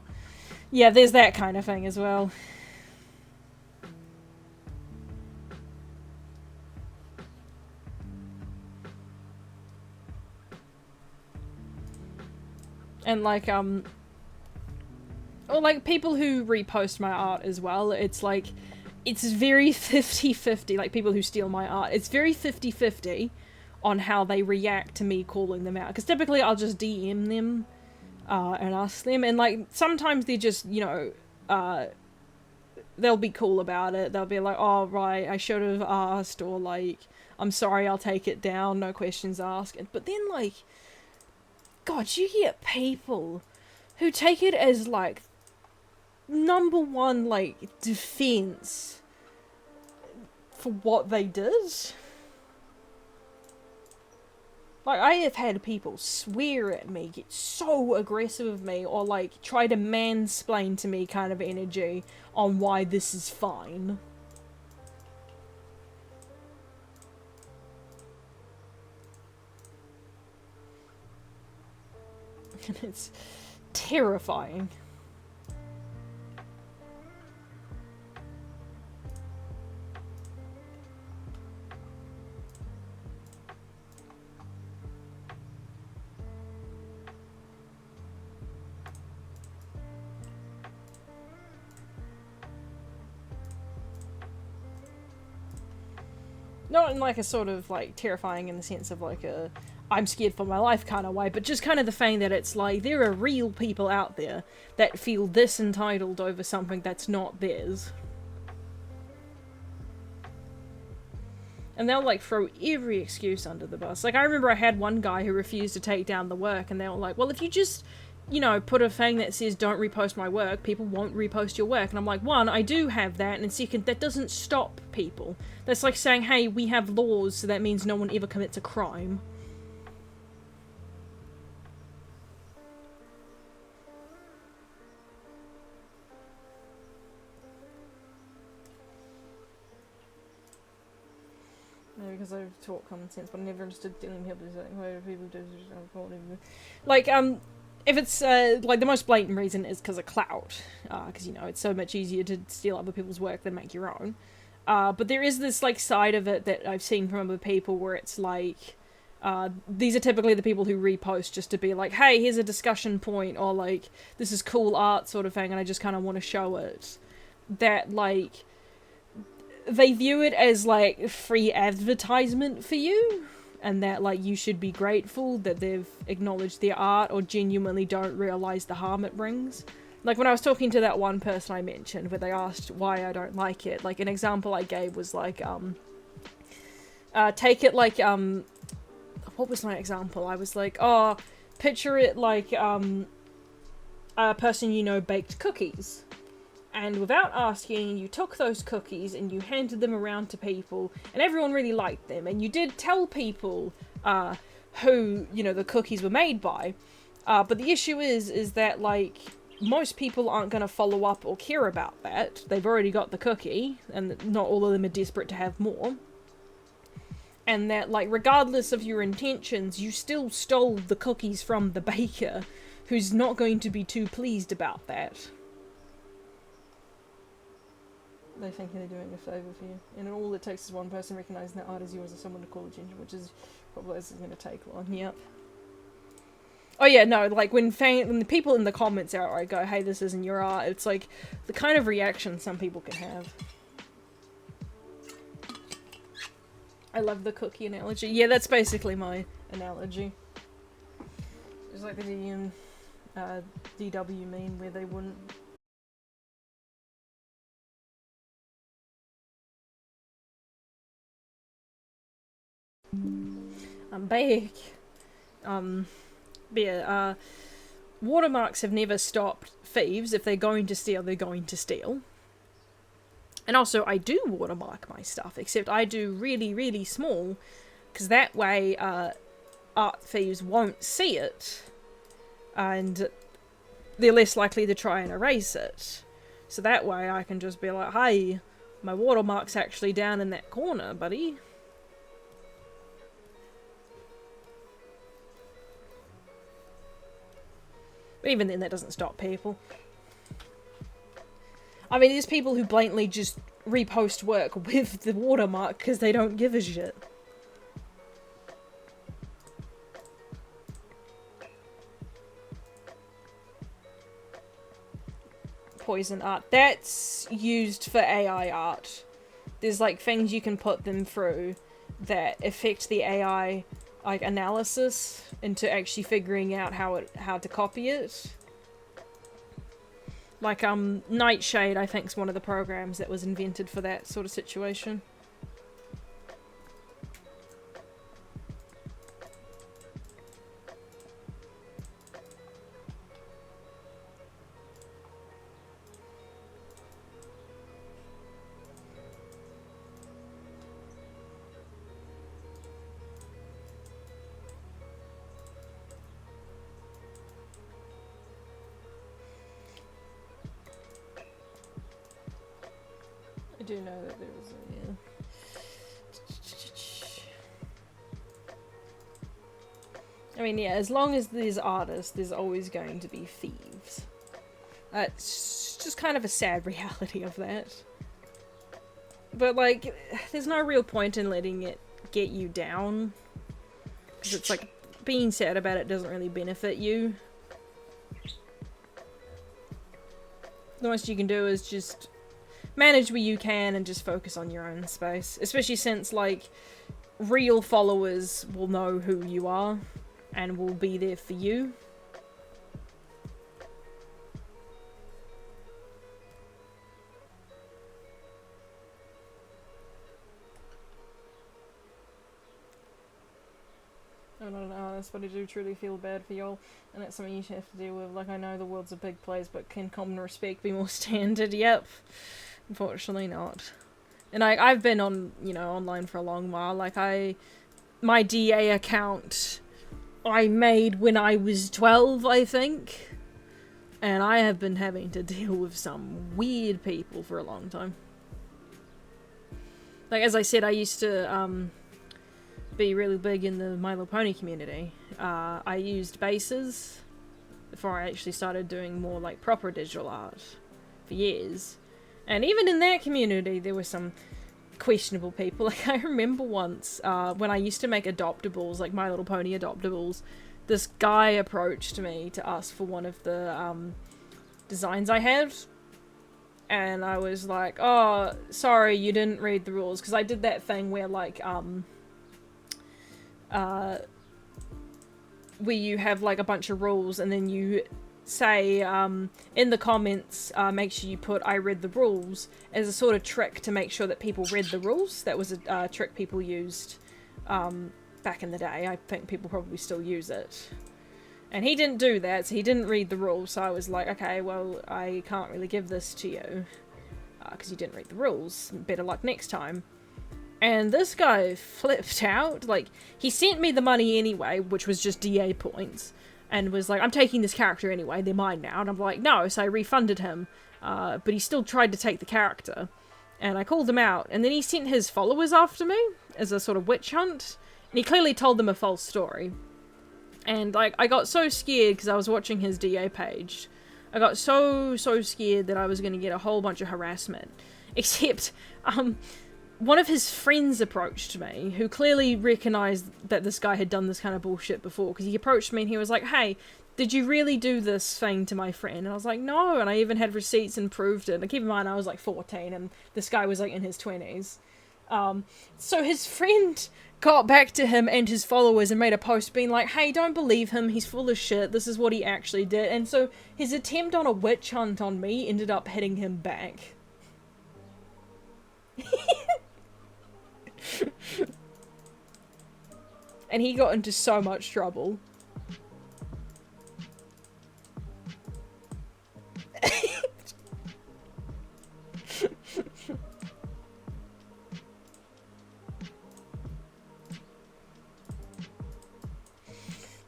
Yeah, there's that kind of thing as well. And, like, or, like, people who repost my art as well, it's, like, it's very 50-50, like, people who steal my art, it's very 50-50 on how they react to me calling them out. Because typically I'll just DM them, and ask them, and, like, sometimes they're just, you know, they'll be cool about it, they'll be like, oh, right, I should have asked, or, like, I'm sorry, I'll take it down, no questions asked. But then, like, God, you get people who take it as, like, number one, like, defense for what they did. Like, I have had people swear at me, get so aggressive with me, or, like, try to mansplain to me kind of energy on why this is fine. And it's terrifying. Not in, like, a sort of, like, terrifying in the sense of, like, a I'm scared for my life kind of way, but just kind of the thing that it's like, there are real people out there that feel this entitled over something that's not theirs. And they'll, like, throw every excuse under the bus. Like, I remember I had one guy who refused to take down the work, and they were like, well, if you just, you know, put a thing that says don't repost my work, people won't repost your work. And I'm like, one, I do have that, and second, that doesn't stop people. That's like saying, hey, we have laws, so that means no one ever commits a crime. Maybe because I've taught common sense, but I never understood dealing with people why people do like, if it's, like, the most blatant reason is because of clout, because, you know, it's so much easier to steal other people's work than make your own. But there is this, like, side of it that I've seen from other people where it's like, these are typically the people who repost just to be like, hey, here's a discussion point, or, like, this is cool art sort of thing, and I just kind of want to show it. That, like, they view it as, like, free advertisement for you, and that, like, you should be grateful that they've acknowledged their art, or genuinely don't realise the harm it brings. Like, when I was talking to that one person I mentioned, where they asked why I don't like it, like, an example I gave was, like, take it like, what was my example? I was like, oh, picture it like, a person you know baked cookies. And without asking, you took those cookies and you handed them around to people, and everyone really liked them. And you did tell people who, you know, the cookies were made by. But the issue is that, like, most people aren't going to follow up or care about that. They've already got the cookie, and not all of them are desperate to have more. And that, like, regardless of your intentions, you still stole the cookies from the baker, who's not going to be too pleased about that. They think they're doing a favour for you. And all it takes is one person recognising that art is yours, or someone to call attention, which is probably going to take long. Yep. Oh yeah, no, like, when the people in the comments outright go, hey, this isn't your art, it's like the kind of reaction some people can have. I love the cookie analogy. Yeah, that's basically my analogy. Just like the DW meme where they wouldn't. I'm back. But yeah, watermarks have never stopped thieves. If they're going to steal, they're going to steal. And also, I do watermark my stuff, except I do really, really small, because that way art thieves won't see it, and they're less likely to try and erase it. So that way I can just be like, hey, my watermark's actually down in that corner, buddy. But even then, that doesn't stop people. I mean, there's people who blatantly just repost work with the watermark because they don't give a shit. Poison art. That's used for AI art. There's like things you can put them through that affect the AI like analysis into actually figuring out how to copy it. Like Nightshade, I think, is one of the programs that was invented for that sort of situation. I do know that there was a, yeah. I mean, yeah, as long as there's artists, there's always going to be thieves. It's just kind of a sad reality of that. But, like, there's no real point in letting it get you down. Because it's like, being sad about it doesn't really benefit you. The most you can do is just manage where you can and just focus on your own space. Especially since, like, real followers will know who you are and will be there for you. I don't know, that's what I do truly feel bad for y'all, and that's something you have to deal with. Like, I know the world's a big place, but can common respect be more standard? Yep. Unfortunately not. And I've been on, you know, online for a long while. Like, my DA account I made when I was 12, I think. And I have been having to deal with some weird people for a long time. Like, as I said, I used to, be really big in the My Little Pony community. I used bases before I actually started doing more, like, proper digital art for years. And even in that community, there were some questionable people. Like, I remember once, when I used to make adoptables, like My Little Pony adoptables, this guy approached me to ask for one of the, designs I had. And I was like, oh, sorry, you didn't read the rules. Because I did that thing where, like, where you have, like, a bunch of rules, and then you say, in the comments, make sure you put, I read the rules, as a sort of trick to make sure that people read the rules. That was a trick people used, back in the day. I think people probably still use it. And he didn't do that, so he didn't read the rules, so I was like, okay, well, I can't really give this to you, because you didn't read the rules. Better luck next time. And this guy flipped out. Like, he sent me the money anyway, which was just DA points, and was like, I'm taking this character anyway, they're mine now. And I'm like, no, so I refunded him, but he still tried to take the character. And I called him out, and then he sent his followers after me, as a sort of witch hunt, and he clearly told them a false story. And, like, I got so scared, because I was watching his DA page. I got so scared that I was going to get a whole bunch of harassment. Except, one of his friends approached me, who clearly recognised that this guy had done this kind of bullshit before, because he approached me and he was like, hey, did you really do this thing to my friend? And I was like, no, and I even had receipts and proved it. And keep in mind, I was like 14, and this guy was like in his 20s. So his friend got back to him and his followers and made a post being like, hey, don't believe him, he's full of shit, this is what he actually did. And so his attempt on a witch hunt on me ended up hitting him back. And he got into so much trouble.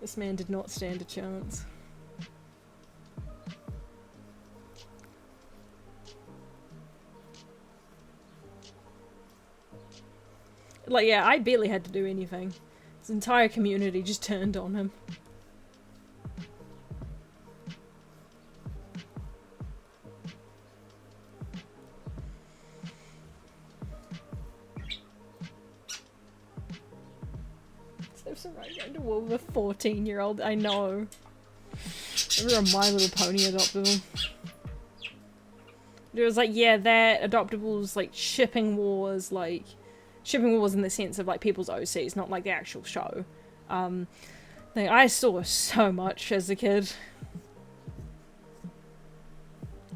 This man did not stand a chance. Like, yeah, I barely had to do anything. His entire community just turned on him. So right going to war with a 14-year-old. I know. They were a My Little Pony adoptable. It was like, yeah, that adoptables, like, shipping wars in the sense of, like, people's OCs, not, like, the actual show. I saw so much as a kid.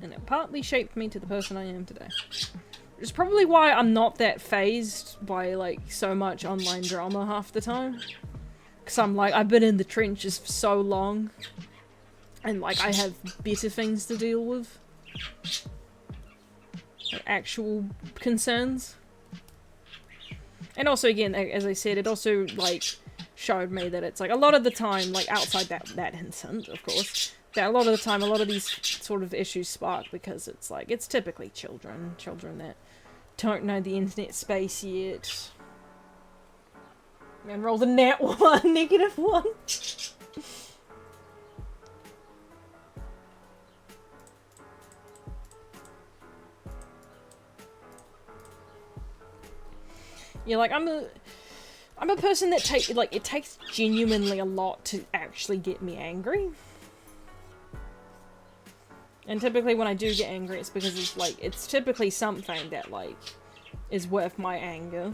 And it partly shaped me to the person I am today. Which is probably why I'm not that phased by, like, so much online drama half the time. Because I'm like, I've been in the trenches for so long. And, like, I have better things to deal with. Like, actual concerns. And also, again, as I said, it also, like, showed me that it's, like, a lot of the time, like, outside that incident, of course, that a lot of the time, a lot of these sort of issues spark because it's, like, it's typically children that don't know the internet space yet. Man, rolled a nat 1, -1. Yeah, like, I'm a person that it takes genuinely a lot to actually get me angry. And typically when I do get angry, it's because it's, like, it's typically something that, like, is worth my anger.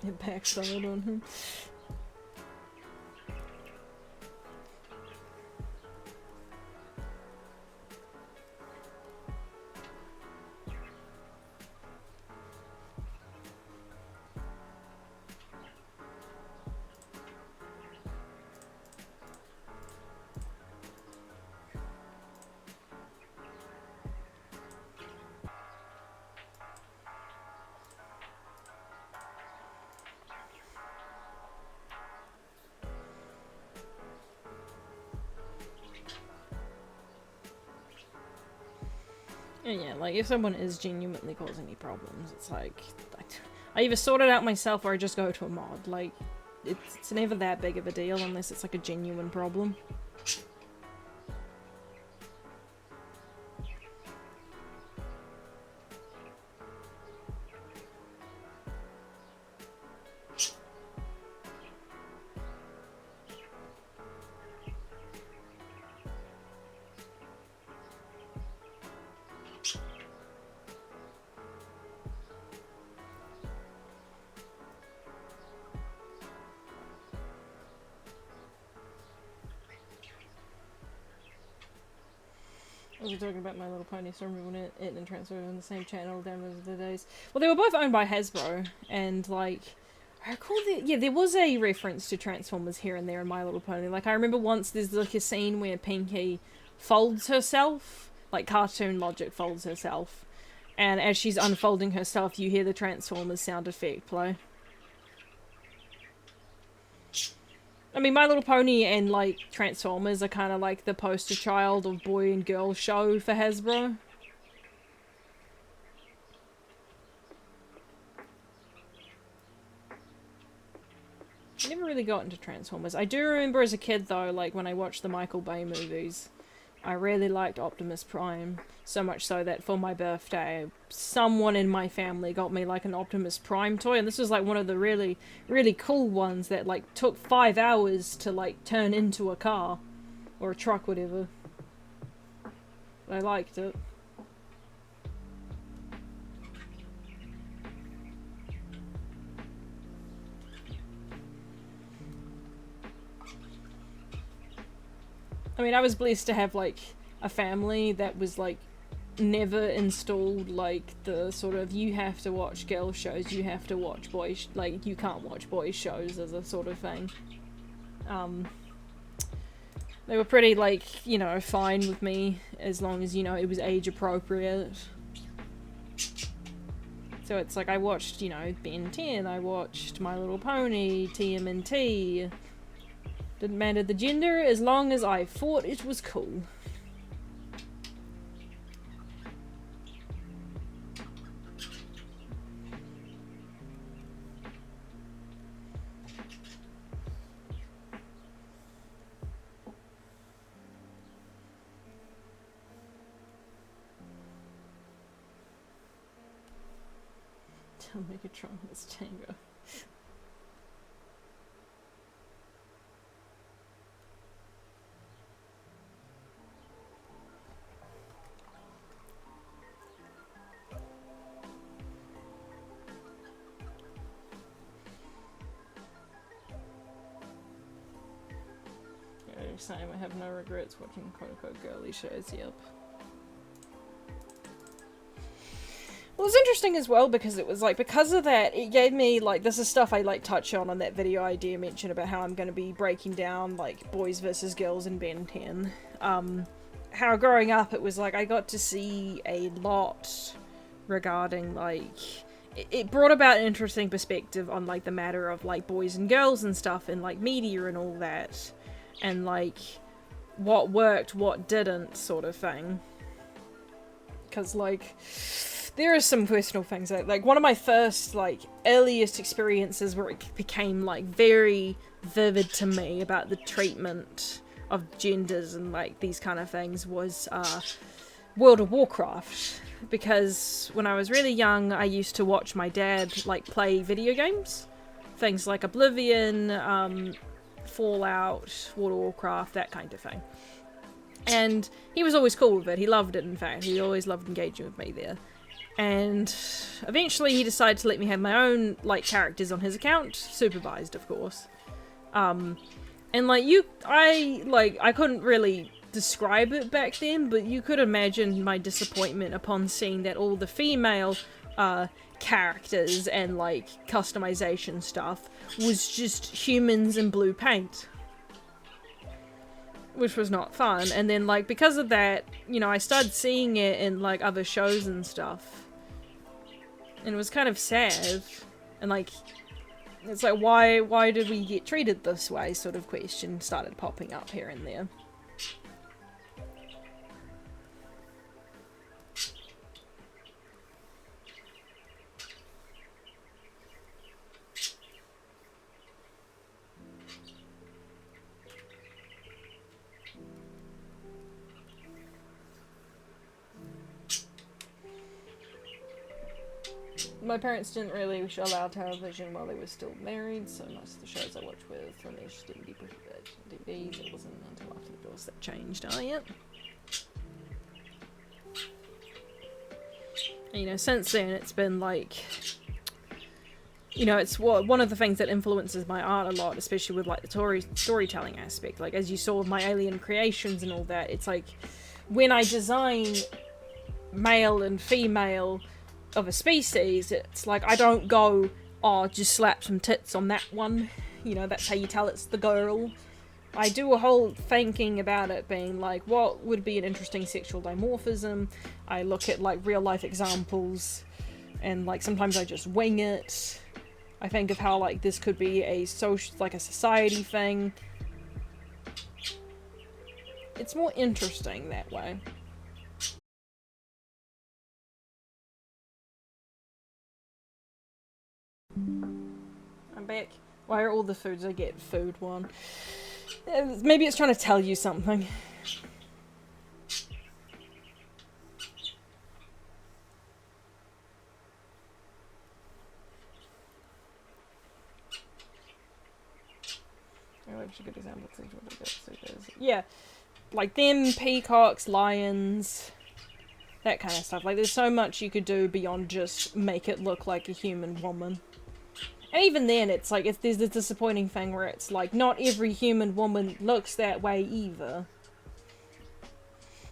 It backfired on him. And yeah, like, if someone is genuinely causing me problems, it's like, I either sort it out myself or I just go to a mod. Like, it's never that big of a deal unless it's, like, a genuine problem. We were talking about My Little Pony, so removing it and transferring on the same channel, downloaded the days. Well, they were both owned by Hasbro, and, like, I recall that, yeah, there was a reference to Transformers here and there in My Little Pony. Like, I remember once there's, like, a scene where Pinky folds herself, like, cartoon logic folds herself, and as she's unfolding herself, you hear the Transformers sound effect play. I mean, My Little Pony and, like, Transformers are kind of like the poster child of boy and girl show for Hasbro. I never really got into Transformers. I do remember as a kid, though, like, when I watched the Michael Bay movies, I really liked Optimus Prime. So much so that for my birthday, someone in my family got me, like, an Optimus Prime toy. And this was, like, one of the really, really cool ones that, like, took 5 hours to, like, turn into a car. Or a truck, whatever. I liked it. I mean, I was blessed to have, like, a family that was, like, never installed, like, the sort of, you have to watch girl shows, you have to watch boys, like, you can't watch boys shows as a sort of thing. They were pretty, like, you know, fine with me, as long as, you know, it was age appropriate. So it's like, I watched, you know, Ben 10, I watched My Little Pony, TMNT. Didn't matter the gender, as long as I thought it was cool. Tell Megatron it's Tango. Same, I have no regrets watching quote-unquote girly shows, yep. Well, it's interesting as well because it was like, because of that, it gave me, like, this is stuff I, like, touch on that video I dare mention about how I'm going to be breaking down, like, boys versus girls in Ben 10. How growing up it was like, I got to see a lot regarding, like, it brought about an interesting perspective on, like, the matter of, like, boys and girls and stuff in, like, media and all that. And, like, what worked, what didn't, sort of thing. Because, like, there are some personal things that, like, one of my first, like, earliest experiences where it became, like, very vivid to me about the treatment of genders and, like, these kind of things was, World of Warcraft. Because when I was really young, I used to watch my dad, like, play video games. Things like Oblivion, Fallout, World of Warcraft, that kind of thing. And he was always cool with it. He loved it, in fact. He always loved engaging with me there. And eventually he decided to let me have my own, like, characters on his account. Supervised, of course. And, like, I couldn't really describe it back then, but you could imagine my disappointment upon seeing that all the female, characters and, like, customization stuff was just humans in blue paint. Which was not fun. And then, like, because of that, you know, I started seeing it in, like, other shows and stuff. And it was kind of sad. And, like, it's like, why did we get treated this way, sort of question started popping up here and there. My parents didn't really allow television while they were still married, so most of the shows I watched were from their DVDs. It wasn't until after the divorce that changed, yet. And, you know, since then it's been like, you know, it's one of the things that influences my art a lot, especially with, like, the storytelling aspect. Like, as you saw with my alien creations and all that, it's like, when I design male and female of a species, it's like, I don't go, oh, just slap some tits on that one, you know, that's how you tell it's the girl. I do a whole thinking about it being like, what would be an interesting sexual dimorphism? I look at, like, real life examples, and, like, sometimes I just wing it. I think of how, like, this could be a social, like, a society thing. It's more interesting that way. I'm back. Why are all the foods I get food one? Maybe it's trying to tell you something. Which a good example. Yeah, like them, peacocks, lions, That kind of stuff. Like, there's so much you could do beyond just make it look like a human woman. And even then, it's like, there's this disappointing thing where it's like, not every human woman looks that way either.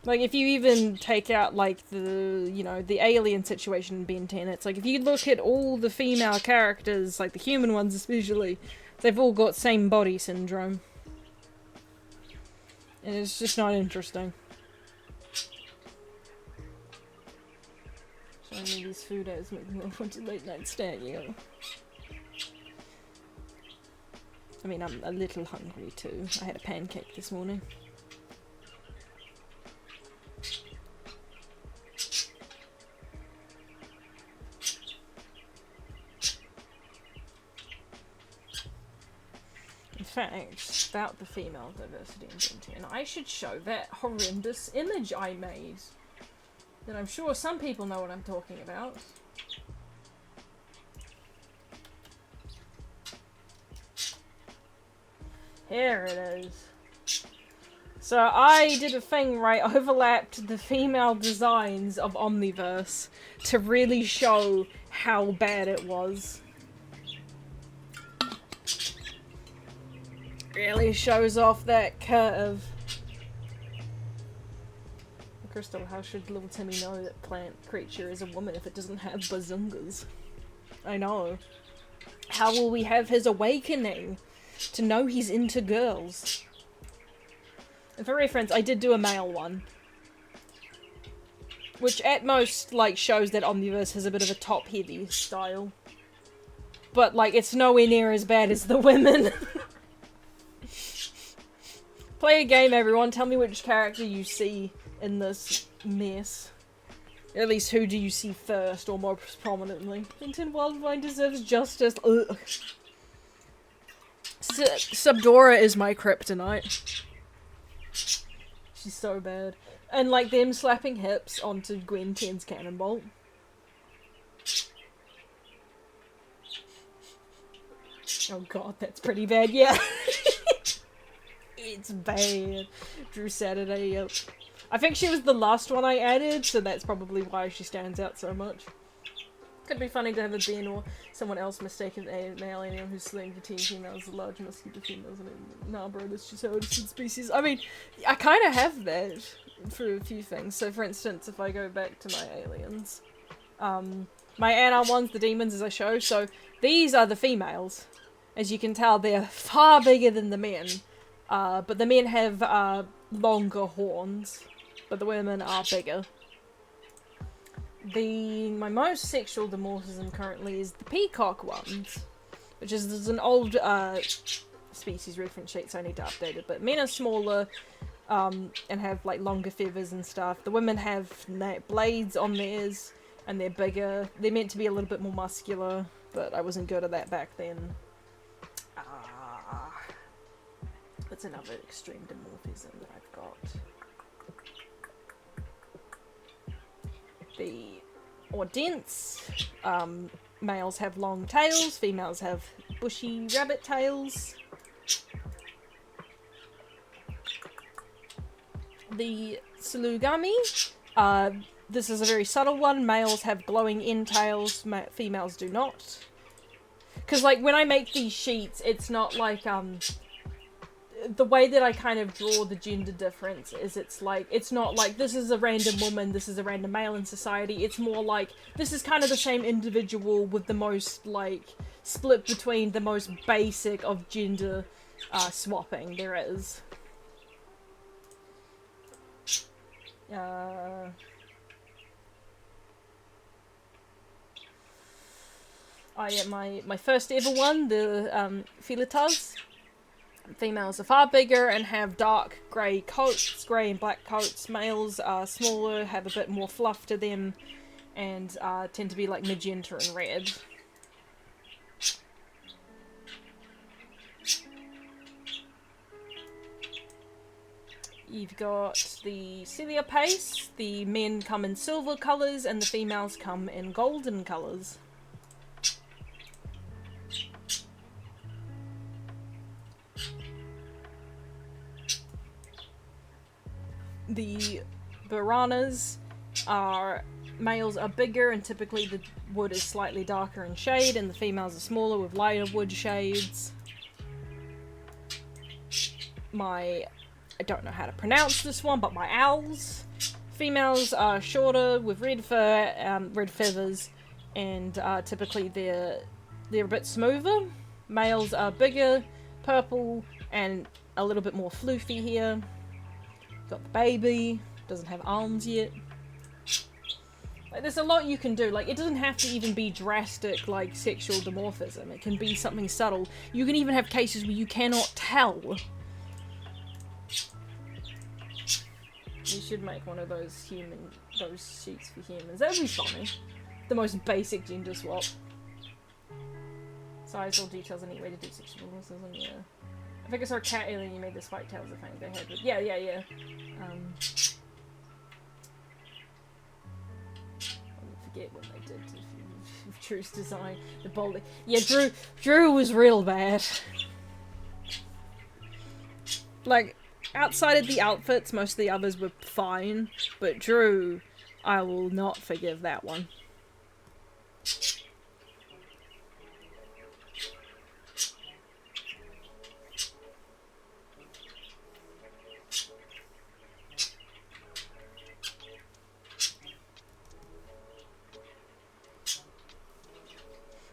Like, if you even take out, like, the, you know, the alien situation in Ben 10, it's like, if you look at all the female characters, like the human ones especially, they've all got same body syndrome. And it's just not interesting. Showing me these food ads making me want to late night snack, you know. I mean, I'm a little hungry too. I had a pancake this morning. In fact, about the female diversity in Ben 10, I should show that horrendous image I made. That I'm sure some people know what I'm talking about. Here it is. So I did a thing where I overlapped the female designs of Omniverse to really show how bad it was. Really shows off that curve. Crystal, how should little Timmy know that plant creature is a woman if it doesn't have bazungas? I know. How will we have his awakening to know he's into girls? And for reference, I did do a male one. Which at most, like, shows that Omniverse has a bit of a top-heavy style. But, like, it's nowhere near as bad as the women. Play a game, everyone. Tell me which character you see in this mess. At least who do you see first, or more prominently? Tintin Wildvine deserves justice. Ugh. Subdora is my kryptonite. She's so bad. And like them slapping hips onto Gwen 10's Cannonball. Oh god, that's pretty bad, yeah. It's bad. Drew Saturday, yep. I think she was the last one I added, so that's probably why she stands out so much. Could be funny to have a Ben or someone else mistaken a male alien who's slaying for 10 females, a large muscular females, and nah bro, that's just how it is in species. I mean, I kind of have that for a few things. So for instance, if I go back to my aliens, my Anar ones, the demons as I show, so these are the females. As you can tell, they're far bigger than the men. But the men have longer horns, but the women are bigger. My most sexual dimorphism currently is the peacock ones, which is an old species reference sheet, so I need to update it. But men are smaller and have like longer feathers and stuff. The women have blades on theirs, and they're bigger. They're meant to be a little bit more muscular, but I wasn't good at that back then. That's another extreme dimorphism that I've got. The Audents, males have long tails, females have bushy rabbit tails. The Sulugami, this is a very subtle one, males have glowing end tails, females do not. Because like when I make these sheets, it's not like the way that I kind of draw the gender difference is it's not like this is a random woman, this is a random male in society. It's more like this is kind of the same individual with the most like split between the most basic of gender swapping there is. Oh yeah, my first ever one, the Philitas. Females are far bigger and have dark grey coats, grey and black coats. Males are smaller, have a bit more fluff to them, and tend to be like magenta and red. You've got the Celia Pace. The men come in silver colours and the females come in golden colours. The Baranas, are males are bigger and typically the wood is slightly darker in shade, and the females are smaller with lighter wood shades. I don't know how to pronounce this one, but my owls. Females are shorter with red fur, red feathers, and typically they're a bit smoother. Males are bigger, purple, and a little bit more floofy here. Got the baby, doesn't have arms yet. Like, there's a lot you can do. Like, it doesn't have to even be drastic, like, sexual dimorphism. It can be something subtle. You can even have cases where you cannot tell. We should make one of those sheets for humans. That would be funny. The most basic gender swap. Size or details any way to do sexual dimorphism, yeah. I think I saw a cat alien, you made the spike tails the thing they had with. Yeah. I forget what they did to Drew's design. The bolding. Yeah, Drew was real bad. Like, outside of the outfits, most of the others were fine, but Drew, I will not forgive that one.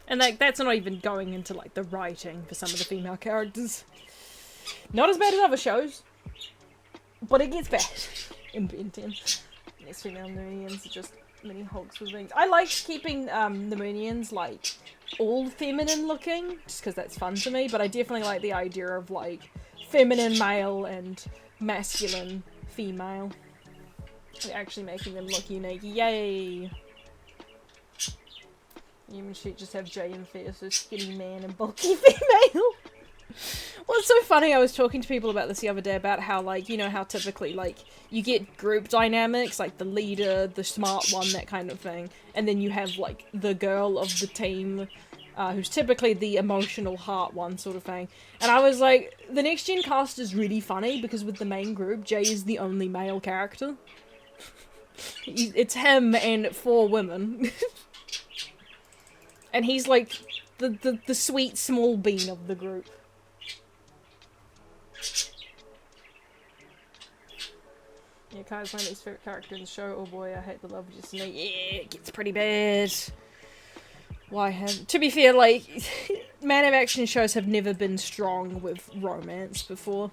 And like, that's not even going into like the writing for some of the female characters. Not as bad as other shows, but it gets bad in Ben 10. These female Moonians are just mini hogs with wings. I like keeping the Moonians like all feminine looking, just because that's fun to me, but I definitely like the idea of like feminine male and masculine female. Like, actually making them look unique. Yay! Human should just have Jay and Fair, so skinny man and bulky female. Well, it's so funny, I was talking to people about this the other day, about how, like, you know how typically, like, you get group dynamics, like the leader, the smart one, that kind of thing, and then you have, like, the girl of the team, who's typically the emotional heart one, sort of thing. And I was like, the Next Gen cast is really funny, because with the main group, Jay is the only male character. It's him and 4 women. And he's like the sweet small bean of the group. Yeah, Kai's my least favorite character in the show. Oh boy, I hate the love just me. Yeah, it gets pretty bad. Why have... To be fair, like, man of action shows have never been strong with romance before.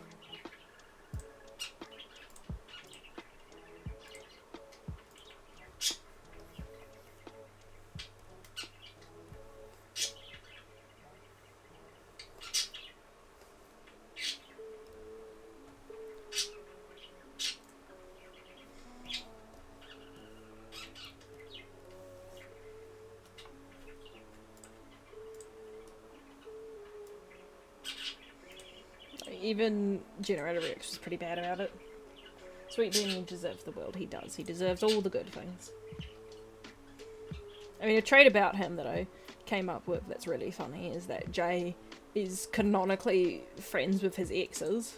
Even Generator Rex was pretty bad about it. Sweet Beanie deserves the world he does. He deserves all the good things. I mean, a trait about him that I came up with that's really funny is that Jay is canonically friends with his exes.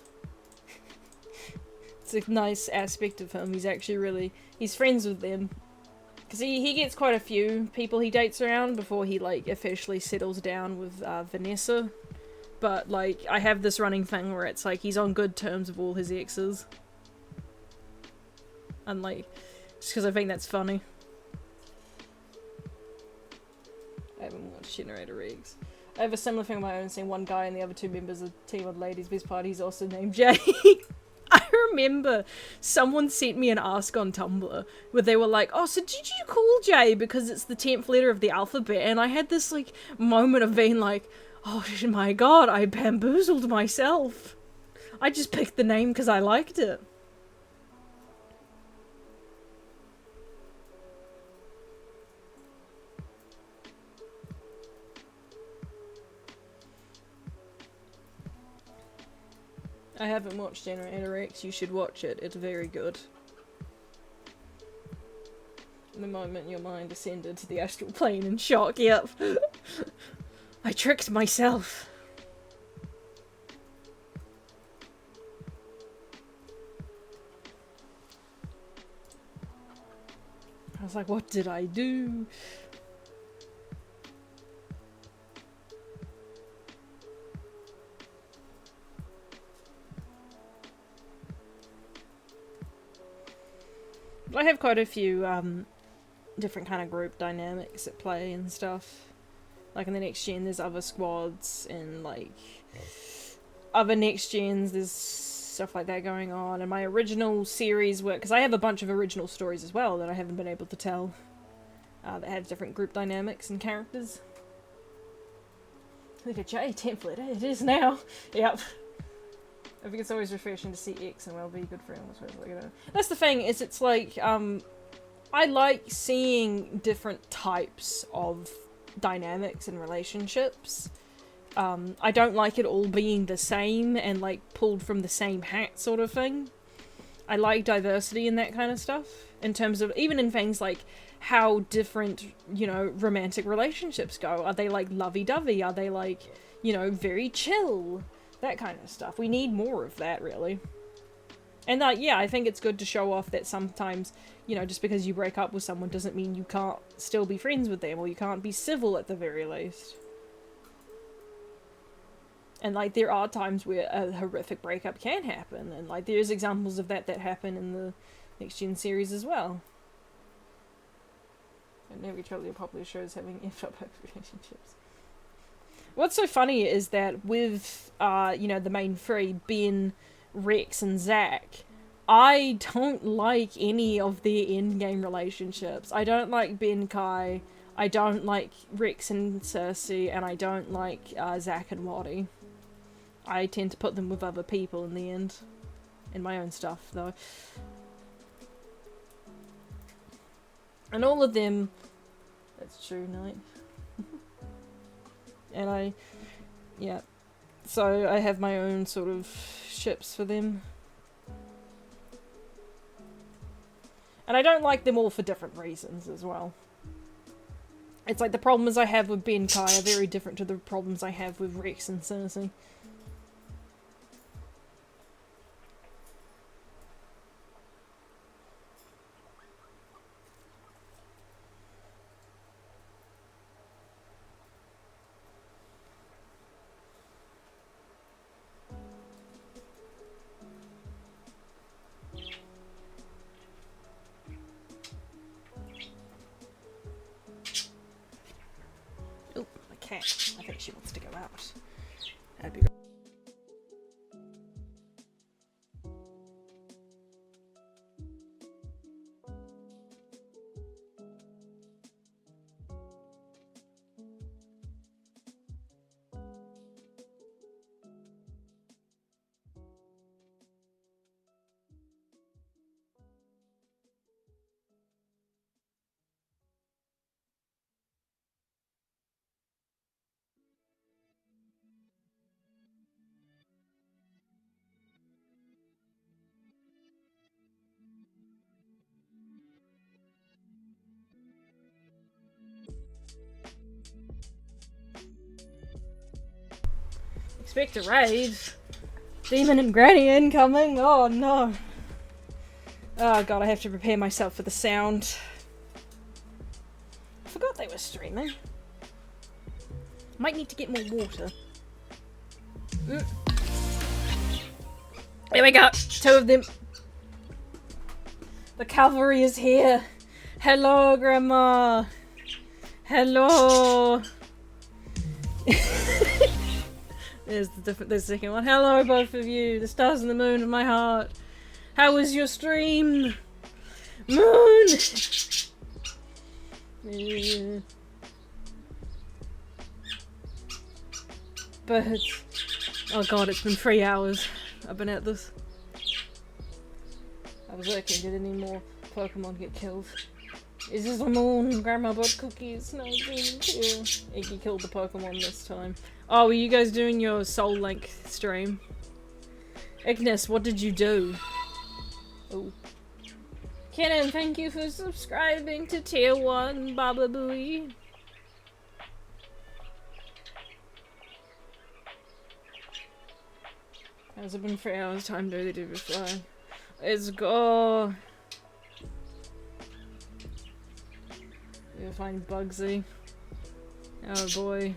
It's a nice aspect of him. He's actually really... He's friends with them. Because he gets quite a few people he dates around before he, like, officially settles down with Vanessa. But, like, I have this running thing where it's like he's on good terms with all his exes. And, like, just because I think that's funny. I haven't watched Generator Eggs. I have a similar thing of my own, seeing one guy and the other 2 members of Team of Ladies Best Parties also named Jay. I remember someone sent me an ask on Tumblr where they were like, oh, so did you call Jay because it's the 10th letter of the alphabet? And I had this, like, moment of being like, oh my god, I bamboozled myself. I just picked the name because I liked it. I haven't watched Generator X, you should watch it, it's very good. The moment your mind ascended to the astral plane in shock, yep. I tricked myself. I was like, what did I do? I have quite a few different kind of group dynamics at play and stuff. Like in the next gen, there's other squads, and like other next gens, there's stuff like that going on. And my original series were, because I have a bunch of original stories as well that I haven't been able to tell, that have different group dynamics and characters. Look at J template, it is now. Yep. I think it's always refreshing to see X and well be good friends. That's the thing, is it's like, I like seeing different types of dynamics and relationships. I don't like it all being the same and like pulled from the same hat sort of thing. I like diversity in that kind of stuff, in terms of even in things like how different, you know, romantic relationships go. Are they like lovey-dovey? Are they like, you know, very chill? That kind of stuff. We need more of that, really. And yeah, I think it's good to show off that sometimes, you know, just because you break up with someone doesn't mean you can't still be friends with them, or you can't be civil at the very least. And like, there are times where a horrific breakup can happen, and like, there's examples of that happen in the Next Gen series as well. And every totally popular shows having effed up relationships. What's so funny is that with, you know, the main three, Ben, Rex, and Zack, I don't like any of their endgame relationships. I don't like Ben Kai, I don't like Rex and Cersei, and I don't like Zack and Lottie. I tend to put them with other people in the end. In my own stuff, though. And all of them... That's true, Knight. And yeah. So I have my own sort of ships for them. And I don't like them all for different reasons as well. It's like the problems I have with Ben Kai are very different to the problems I have with Rex and Cersei. Cat. I think she wants to go out. That'd be great. Expect a raid. Demon and Granny incoming. Oh no. Oh god, I have to prepare myself for the sound. I forgot they were streaming. Might need to get more water. There we go. Two of them. The cavalry is here. Hello, Grandma. Hello. There's the second one. Hello, both of you. The stars and the moon of my heart. How was your stream? Moon! Yeah. Birds. Oh god, it's been 3 hours. I've been at this. I was working. Did any more Pokemon get killed? Is this the moon? Grandma bought cookies. No, didn't kill. Iggy killed the Pokemon this time. Oh, were you guys doing your Soul Link stream? Ignis, what did you do? Oh. Kenan, thank you for subscribing to Tier 1, Baba Booey. Has it been 3 hours? Time to do before. Let's go. You'll find Bugsy. Oh boy.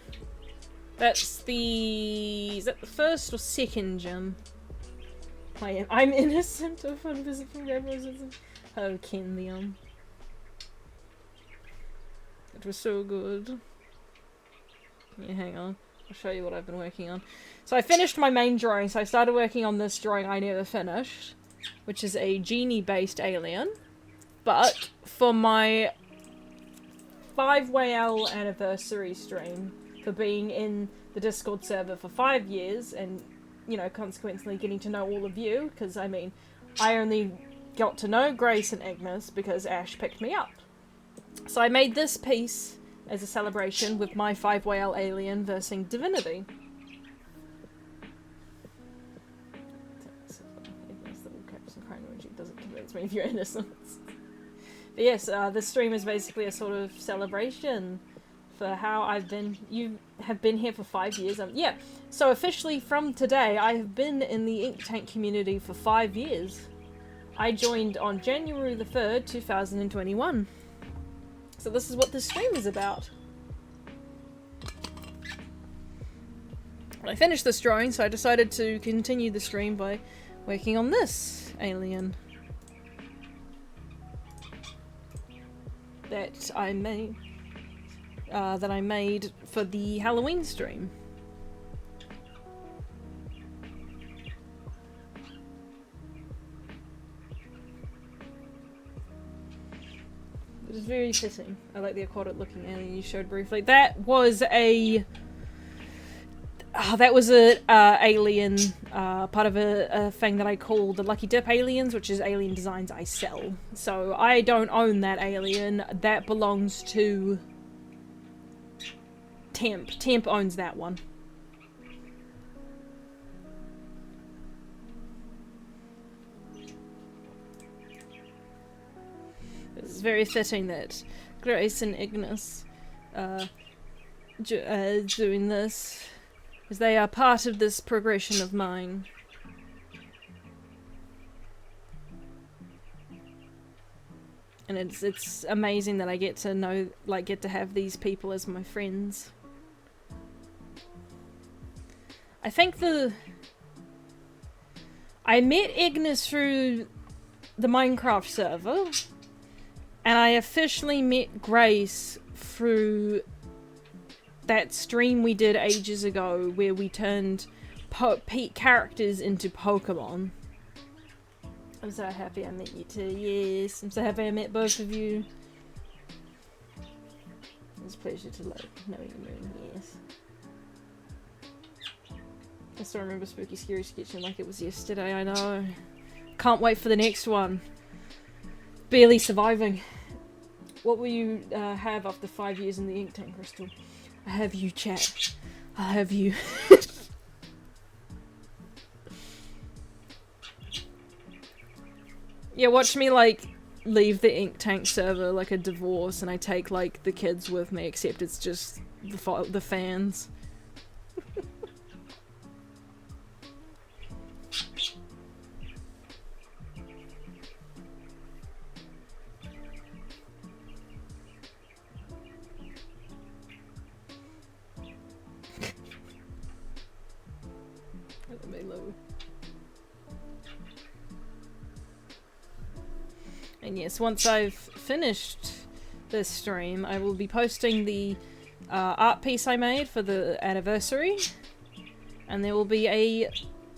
That's the... Is that the first or second gym? I'm innocent of fun visit from grandma's. Oh, Kenlium. It was so good. Yeah, hang on. I'll show you what I've been working on. So I finished my main drawing, so I started working on this drawing I never finished, which is a genie-based alien. But for my 5YL anniversary stream, for being in the Discord server for 5 years, and, you know, consequently getting to know all of you, because, I mean, I only got to know Grace and Ignis because Ash picked me up. So I made this piece as a celebration with my 5YL alien versing Divinity. Ignis little caps and crime emoji doesn't convince me of your innocence. But yes, this stream is basically a sort of celebration for how I've been. You have been here for 5 years. Yeah, so officially from today, I have been in the Inktank community for 5 years. I joined on January the 3rd, 2021. So this is what this stream is about. I finished this drawing, so I decided to continue the stream by working on this alien that I made for the Halloween stream. It was very fitting. I like the aquatic looking alien you showed briefly. That was a alien, part of a thing that I call the Lucky Dip aliens, which is alien designs I sell. So I don't own that alien. That belongs to Temp. Temp owns that one. It's very fitting that Grace and Ignis doing this, as they are part of this progression of mine. And it's amazing that I get to know, get to have these people as my friends. I think I met Ignis through the Minecraft server, and I officially met Grace through that stream we did ages ago where we turned characters into Pokemon. I'm so happy I met you too. Yes, I'm so happy I met both of you. It's a pleasure to know you, Moon. Yes. I still remember Spooky Scary Sketching like it was yesterday. I know. Can't wait for the next one. Barely surviving. What will you have after 5 years in the Inktank, Crystal? I have you, chat. I have you. Yeah, watch me leave the Inktank server like a divorce, and I take the kids with me, except it's just the fans. And yes, once I've finished this stream, I will be posting the art piece I made for the anniversary, and there will be a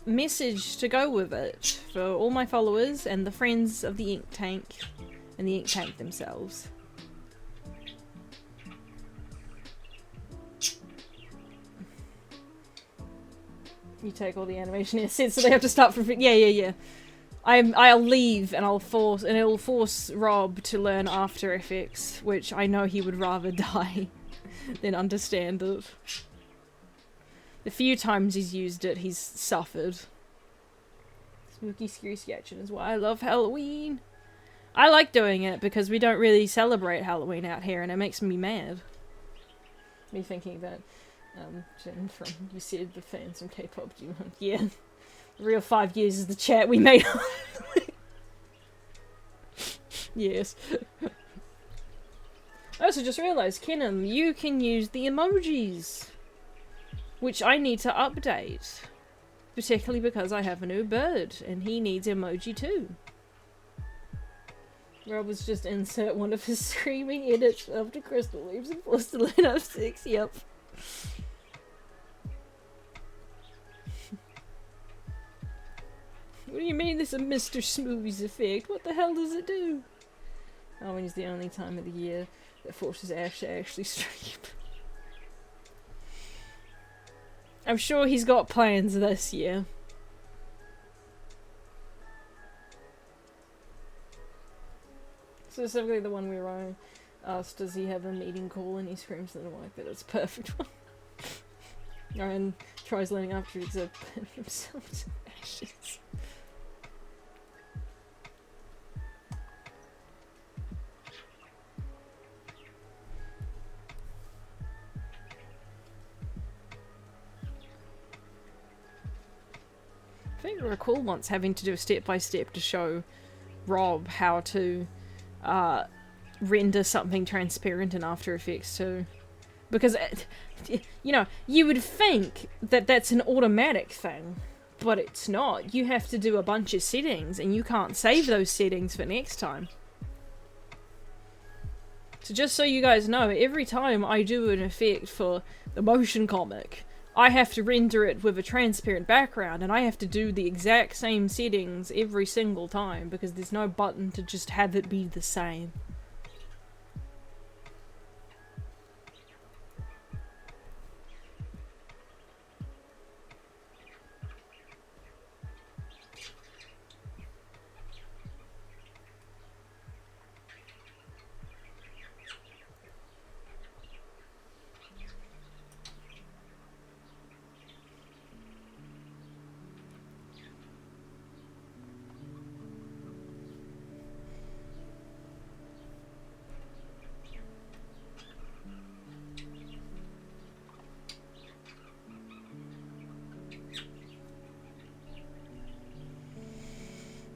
message to go with it for all my followers and the friends of the Inktank and the Inktank themselves. You take all the animation assets, so they have to start from... Yeah. I'll leave and it'll force Rob to learn After Effects, which I know he would rather die than understand it. The few times he's used it, he's suffered. Spooky Scary Sketching is why I love Halloween. I like doing it because we don't really celebrate Halloween out here, and it makes me mad. Me thinking that, Jen from You Said the fans from K-pop, yeah. The real 5 years is the chat we made. Yes. I also just realised, Kenim, you can use the emojis, which I need to update, particularly because I have a new bird, and he needs emoji too. Rob was just insert one of his screaming edits after Crystal leaves and forced to learn up 6, yep. What do you mean this is a Mr. Smoothies effect? What the hell does it do? Halloween is the only time of the year that forces Ash to actually stream. I'm sure he's got plans this year. Specifically the one where I asked, does he have a meeting call, and he screams in the mic that it's a perfect one. Ryan tries learning after he's burning himself to ashes. I think I recall once having to do a step-by-step to show Rob how to render something transparent in After Effects too. Because, you know, you would think that that's an automatic thing, but it's not. You have to do a bunch of settings, and you can't save those settings for next time. So just so you guys know, every time I do an effect for the motion comic, I have to render it with a transparent background, and I have to do the exact same settings every single time, because there's no button to just have it be the same.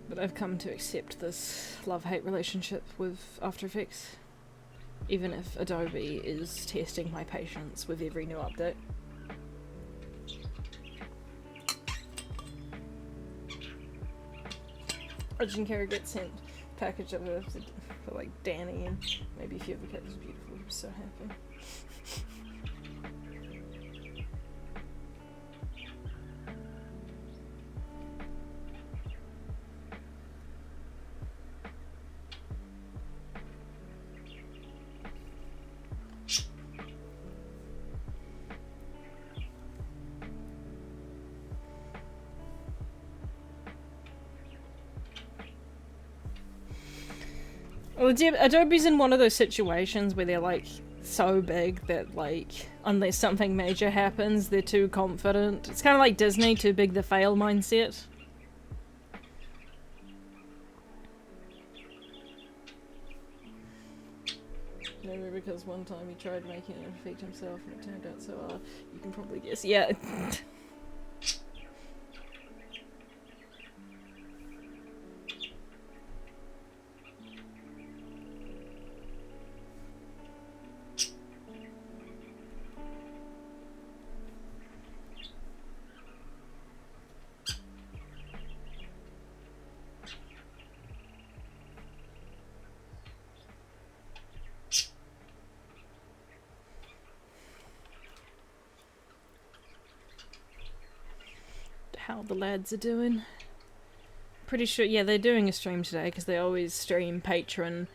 But I've come to accept this love-hate relationship with After Effects, even if Adobe is testing my patience with every new update. Urgent Care gets sent a package of it for like Danny, and maybe if you have a kid who's beautiful, I'm so happy. Well, Adobe's in one of those situations where they're like so big that like unless something major happens, they're too confident. It's kind of like Disney, too big to fail mindset. Maybe because one time he tried making an effect himself and it turned out so hard. You can probably guess. Yeah. How the lads are doing. Pretty sure, yeah, they're doing a stream today because they always stream Patreon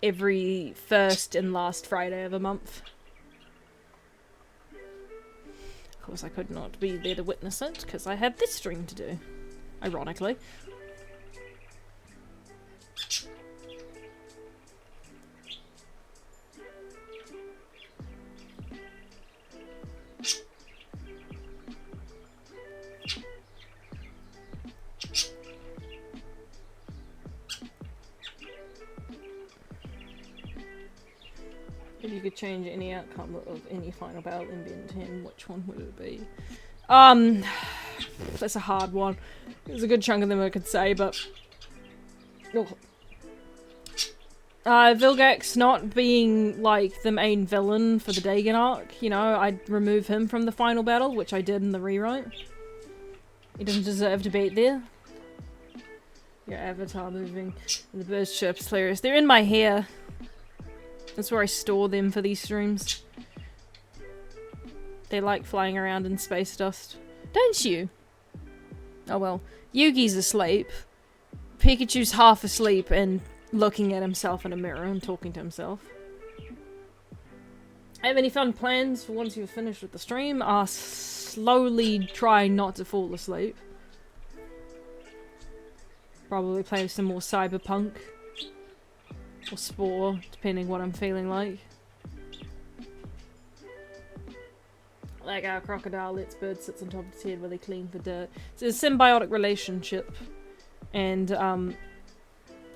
every first and last Friday of a month. Of course, I could not be there to witness it because I had this stream to do, ironically. If you could change any outcome of any final battle in Ben 10, which one would it be? That's a hard one. There's a good chunk of them I could say, but... Oh. Vilgax not being, like, the main villain for the Dagon arc, you know, I'd remove him from the final battle, which I did in the rewrite. He doesn't deserve to be there. Your avatar moving, and the birds chirps hilarious. They're in my hair. That's where I store them for these streams. They like flying around in space dust. Don't you? Oh well. Yugi's asleep. Pikachu's half asleep and looking at himself in a mirror and talking to himself. Have any fun plans for once you're finished with the stream? Slowly try not to fall asleep. Probably play some more Cyberpunk. Or Spore, depending what I'm feeling like. Like our crocodile lets bird sits on top of its head while they clean for dirt. It's a symbiotic relationship. And,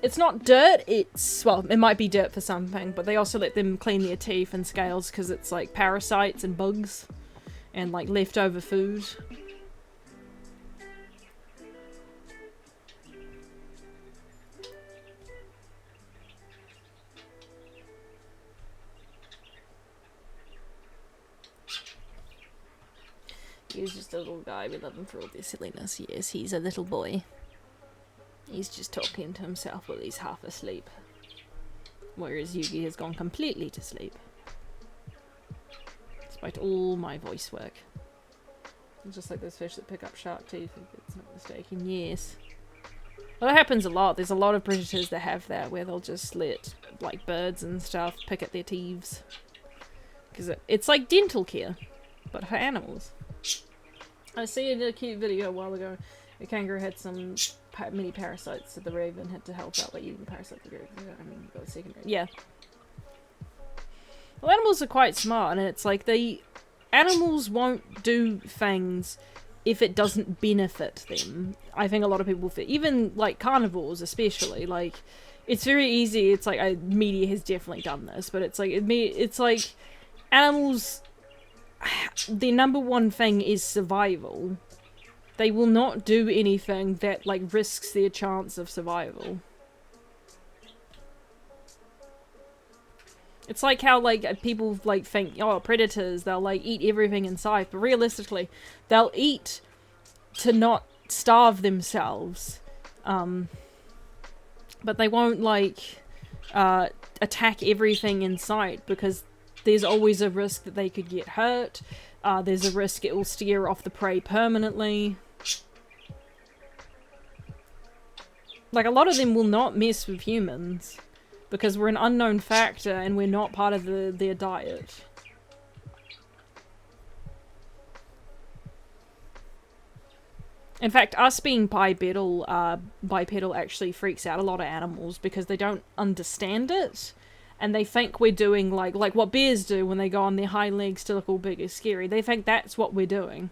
it's not dirt, it's, well, it might be dirt for something, but they also let them clean their teeth and scales because it's like parasites and bugs and like leftover food. He's just a little guy, we love him for all their silliness. Yes, he's a little boy. He's just talking to himself while he's half asleep. Whereas Yugi has gone completely to sleep. Despite all my voice work. It's just like those fish that pick up shark teeth, if it's not mistaken. Yes. Well, that happens a lot. There's a lot of predators that have that, where they'll just let, like, birds and stuff pick at their teeth. Because it's like dental care, but for animals. I see in a cute video a while ago, a kangaroo had some mini parasites, so the raven had to help out by eating the parasite. Got a second. Yeah. Well, animals are quite smart, and it's like animals won't do things if it doesn't benefit them. I think a lot of people, even like carnivores especially, like it's very easy. It's like media has definitely done this, but it's like animals. Their number one thing is survival. They will not do anything that, like, risks their chance of survival. It's like how, like, people, like, think, oh, predators, they'll, like, eat everything in sight. But realistically, they'll eat to not starve themselves. But they won't, like, attack everything in sight because there's always a risk that they could get hurt. There's a risk it will steer off the prey permanently. Like, a lot of them will not mess with humans because we're an unknown factor and we're not part of their diet. In fact, us being bipedal actually freaks out a lot of animals because they don't understand it. And they think we're doing, like what bears do when they go on their hind legs to look all big and scary. They think that's what we're doing.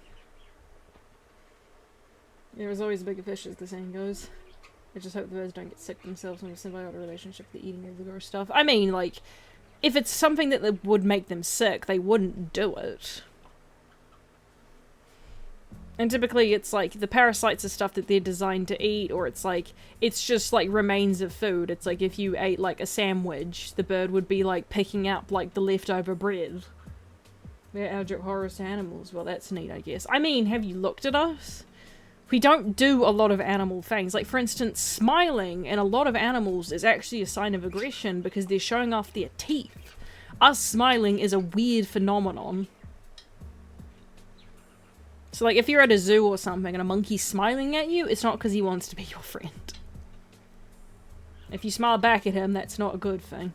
There is always bigger fish, as the saying goes. I just hope the birds don't get sick themselves from a symbiotic relationship with the eating of the gross stuff. I mean, like, if it's something that would make them sick, they wouldn't do it. And typically it's like the parasites are stuff that they're designed to eat, or it's like, it's just like remains of food. It's like if you ate like a sandwich, the bird would be like picking up like the leftover bread. They're allergic horrors to animals. Well, that's neat, I guess. I mean, have you looked at us? We don't do a lot of animal things. Like, for instance, smiling in a lot of animals is actually a sign of aggression because they're showing off their teeth. Us smiling is a weird phenomenon. So, like, if you're at a zoo or something and a monkey's smiling at you, it's not because he wants to be your friend. If you smile back at him, that's not a good thing.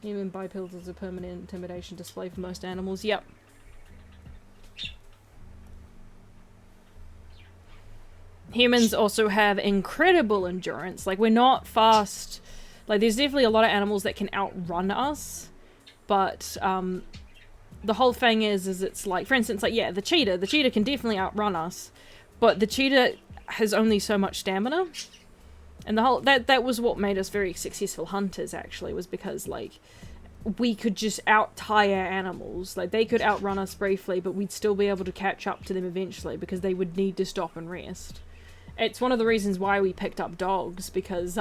Even bipedal is a permanent intimidation display for most animals. Yep. Humans also have incredible endurance. Like, we're not fast. Like, there's definitely a lot of animals that can outrun us. But, the whole thing is it's like, for instance, like, yeah, the cheetah. The cheetah can definitely outrun us. But the cheetah has only so much stamina. And the whole, that was what made us very successful hunters, actually, was because, like, we could just out-tire animals. Like, they could outrun us briefly, but we'd still be able to catch up to them eventually, because they would need to stop and rest. It's one of the reasons why we picked up dogs, because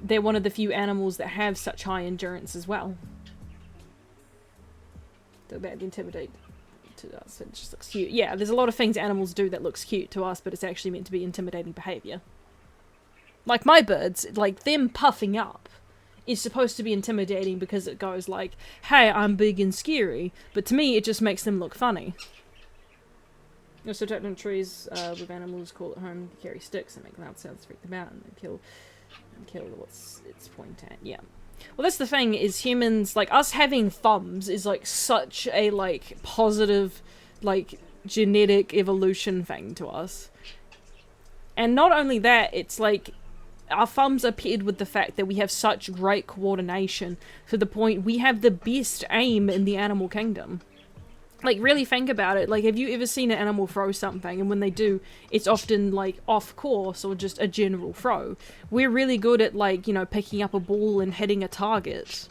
they're one of the few animals that have such high endurance as well. They're about to intimidate to us. It just looks cute. Yeah, there's a lot of things animals do that looks cute to us, but it's actually meant to be intimidating behavior. Like my birds, like them puffing up is supposed to be intimidating because it goes like, hey, I'm big and scary, but to me it just makes them look funny. Also, attack on trees with animals call at home, carry sticks and make loud sounds, freak them out, and then kill what's its point at. Yeah. Well, that's the thing, is humans, like, us having thumbs is, like, such a, like, positive, like, genetic evolution thing to us. And not only that, it's, like, our thumbs are paired with the fact that we have such great coordination to the point we have the best aim in the animal kingdom. Like, really think about it. Like, have you ever seen an animal throw something, and when they do, it's often, like, off course or just a general throw? We're really good at, like, you know, picking up a ball and hitting a target.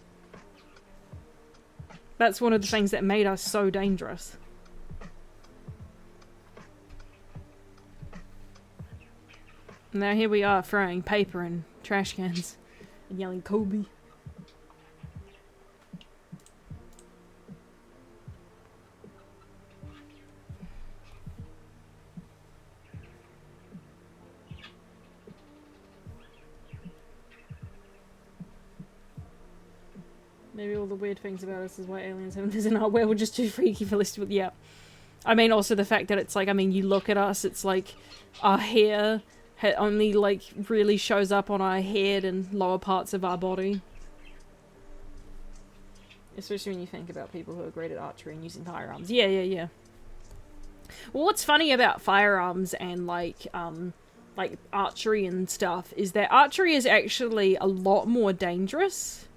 That's one of the things that made us so dangerous. Now here we are throwing paper and trash cans and yelling Kobe. Maybe all the weird things about us is why aliens haven't visited our world. We're just too freaky for this. Yeah. I mean, also the fact that it's like, I mean, you look at us, it's like our hair only like really shows up on our head and lower parts of our body. Especially when you think about people who are great at archery and using firearms. Yeah. Well, what's funny about firearms and like archery and stuff is that archery is actually a lot more dangerous.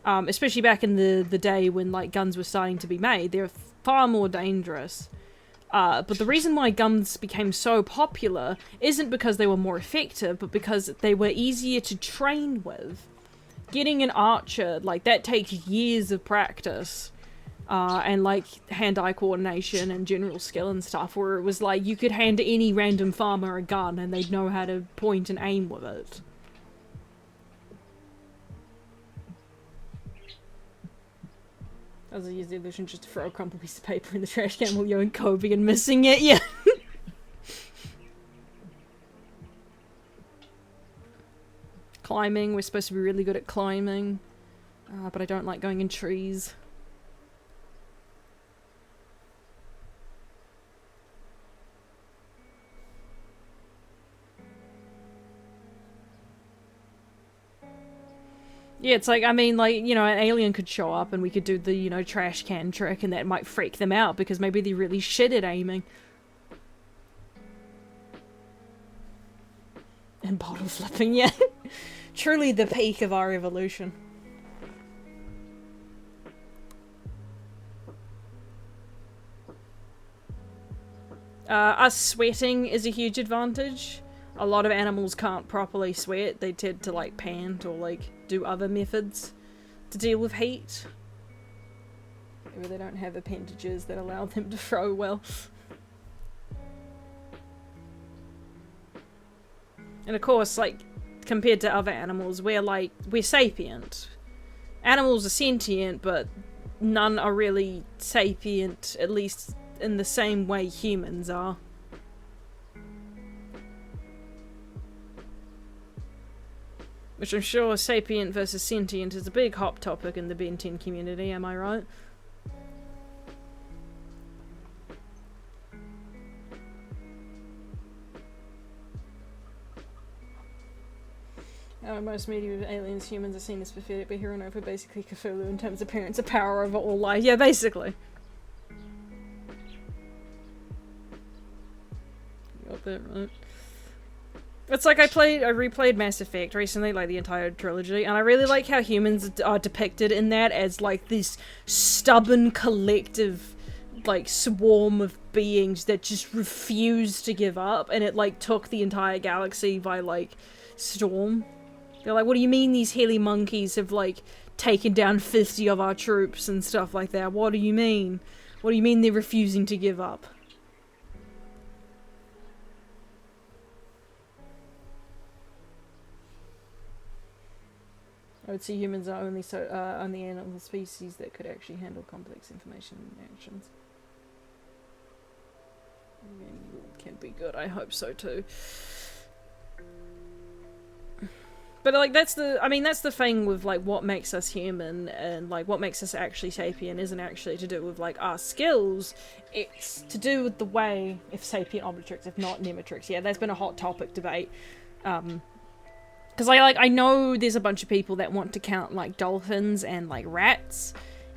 Especially back in the day when like guns were starting to be made, they're far more dangerous. But the reason why guns became so popular isn't because they were more effective, but because they were easier to train with. Getting an archer, like, that takes years of practice, and like hand-eye coordination and general skill and stuff, where it was like you could hand any random farmer a gun and they'd know how to point and aim with it. I was using the illusion just to throw a crumpled piece of paper in the trash can while you're Kobe and missing it, yeah. Climbing, we're supposed to be really good at climbing. But I don't like going in trees. Yeah, it's like, I mean, like, you know, an alien could show up and we could do the, you know, trash can trick, and that might freak them out because maybe they're really shit at aiming. And bottle flipping, yeah. Truly the peak of our evolution. Us sweating is a huge advantage. A lot of animals can't properly sweat. They tend to like pant or like do other methods to deal with heat. Or they don't have appendages that allow them to throw well. And of course, like, compared to other animals, we're sapient. Animals are sentient, but none are really sapient, at least in the same way humans are. Which I'm sure sapient versus sentient is a big hot topic in the Ben 10 community, am I right? Most media with aliens, humans are seen as pathetic, but here on Earth we're basically Cthulhu in terms of appearance of power over all life. Yeah, basically. You got that right. It's like I replayed Mass Effect recently, like the entire trilogy, and I really like how humans are depicted in that as like this stubborn collective, like, swarm of beings that just refuse to give up, and it like took the entire galaxy by like storm. They're like, what do you mean these heli monkeys have like taken down 50 of our troops and stuff like that? What do you mean? What do you mean they're refusing to give up? I would say humans are only animal species that could actually handle complex information and actions. Can be good. I hope so too. But like that's the thing with like what makes us human and like what makes us actually sapient isn't actually to do with like our skills. It's to do with the way, if sapient omnitrix, if not nematrix. Yeah, there's been a hot topic debate. Because I know there's a bunch of people that want to count like dolphins and like rats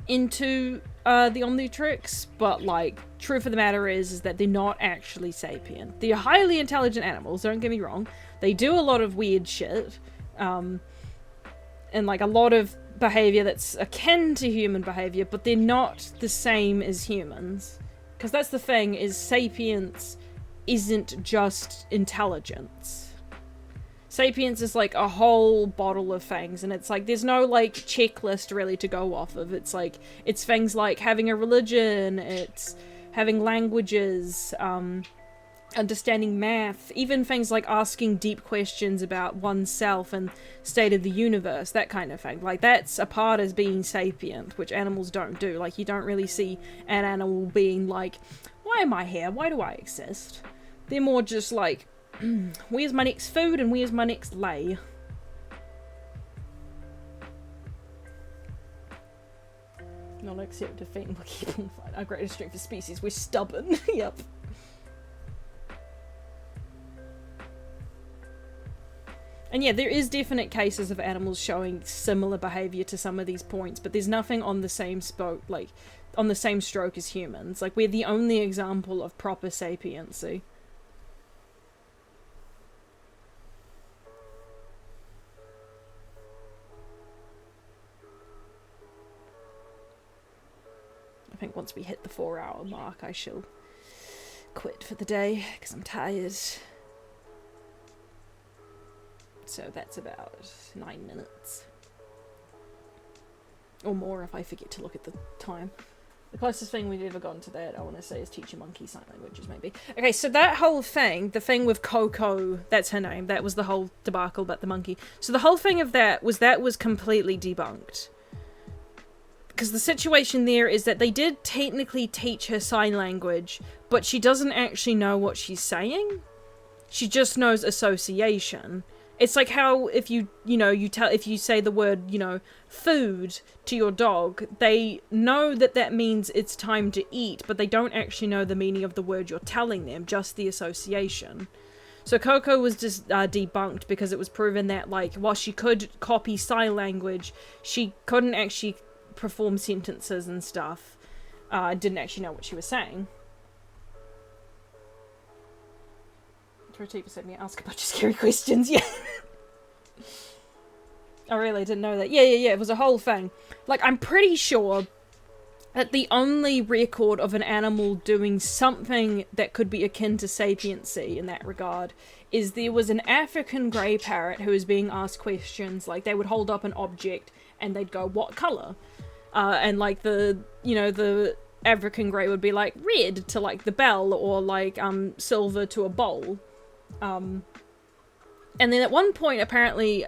into the Omnitrix, but like truth of the matter is that they're not actually sapient. They're highly intelligent animals, don't get me wrong. They do a lot of weird shit, and like a lot of behavior that's akin to human behavior, but they're not the same as humans. Because that's the thing, is sapience isn't just intelligence. Sapience is like a whole bottle of things, and it's like there's no like checklist really to go off of. It's like it's things like having a religion, it's having languages, understanding math, even things like asking deep questions about oneself and state of the universe, that kind of thing. Like that's a part of being sapient, which animals don't do. Like you don't really see an animal being like, why am I here? Why do I exist? They're more just like, where's my next food and where's my next lay? Not accept defeat and we'll keep on fight. Our greatest strength of species, we're stubborn. Yep. And yeah, there is definite cases of animals showing similar behavior to some of these points, but there's nothing on the same on the same stroke as humans. Like we're the only example of proper sapiency. I think once we hit the 4-hour mark, I shall quit for the day, because I'm tired. So that's about 9 minutes. Or more if I forget to look at the time. The closest thing we've ever gotten to that, I want to say, is Teach a Monkey Sign Languages, maybe. Okay, so that whole thing, the thing with Coco, that's her name, that was the whole debacle about the monkey. So the whole thing of that was completely debunked. Because the situation there is that they did technically teach her sign language, but she doesn't actually know what she's saying. She just knows association. It's like how if if you say the word, food to your dog, they know that means it's time to eat, but they don't actually know the meaning of the word you're telling them, just the association. So Coco was just debunked because it was proven that, like, while she could copy sign language, she couldn't actually perform sentences and stuff. Didn't actually know what she was saying. Tortipa said me ask a bunch of scary questions. Yeah. I really didn't know that. Yeah, it was a whole thing. Like, I'm pretty sure that the only record of an animal doing something that could be akin to sapiency in that regard is there was an African grey parrot who was being asked questions. Like, they would hold up an object and they'd go, what colour? And like the African grey would be like red to like the bell, or like silver to a bowl. And then at one point, apparently,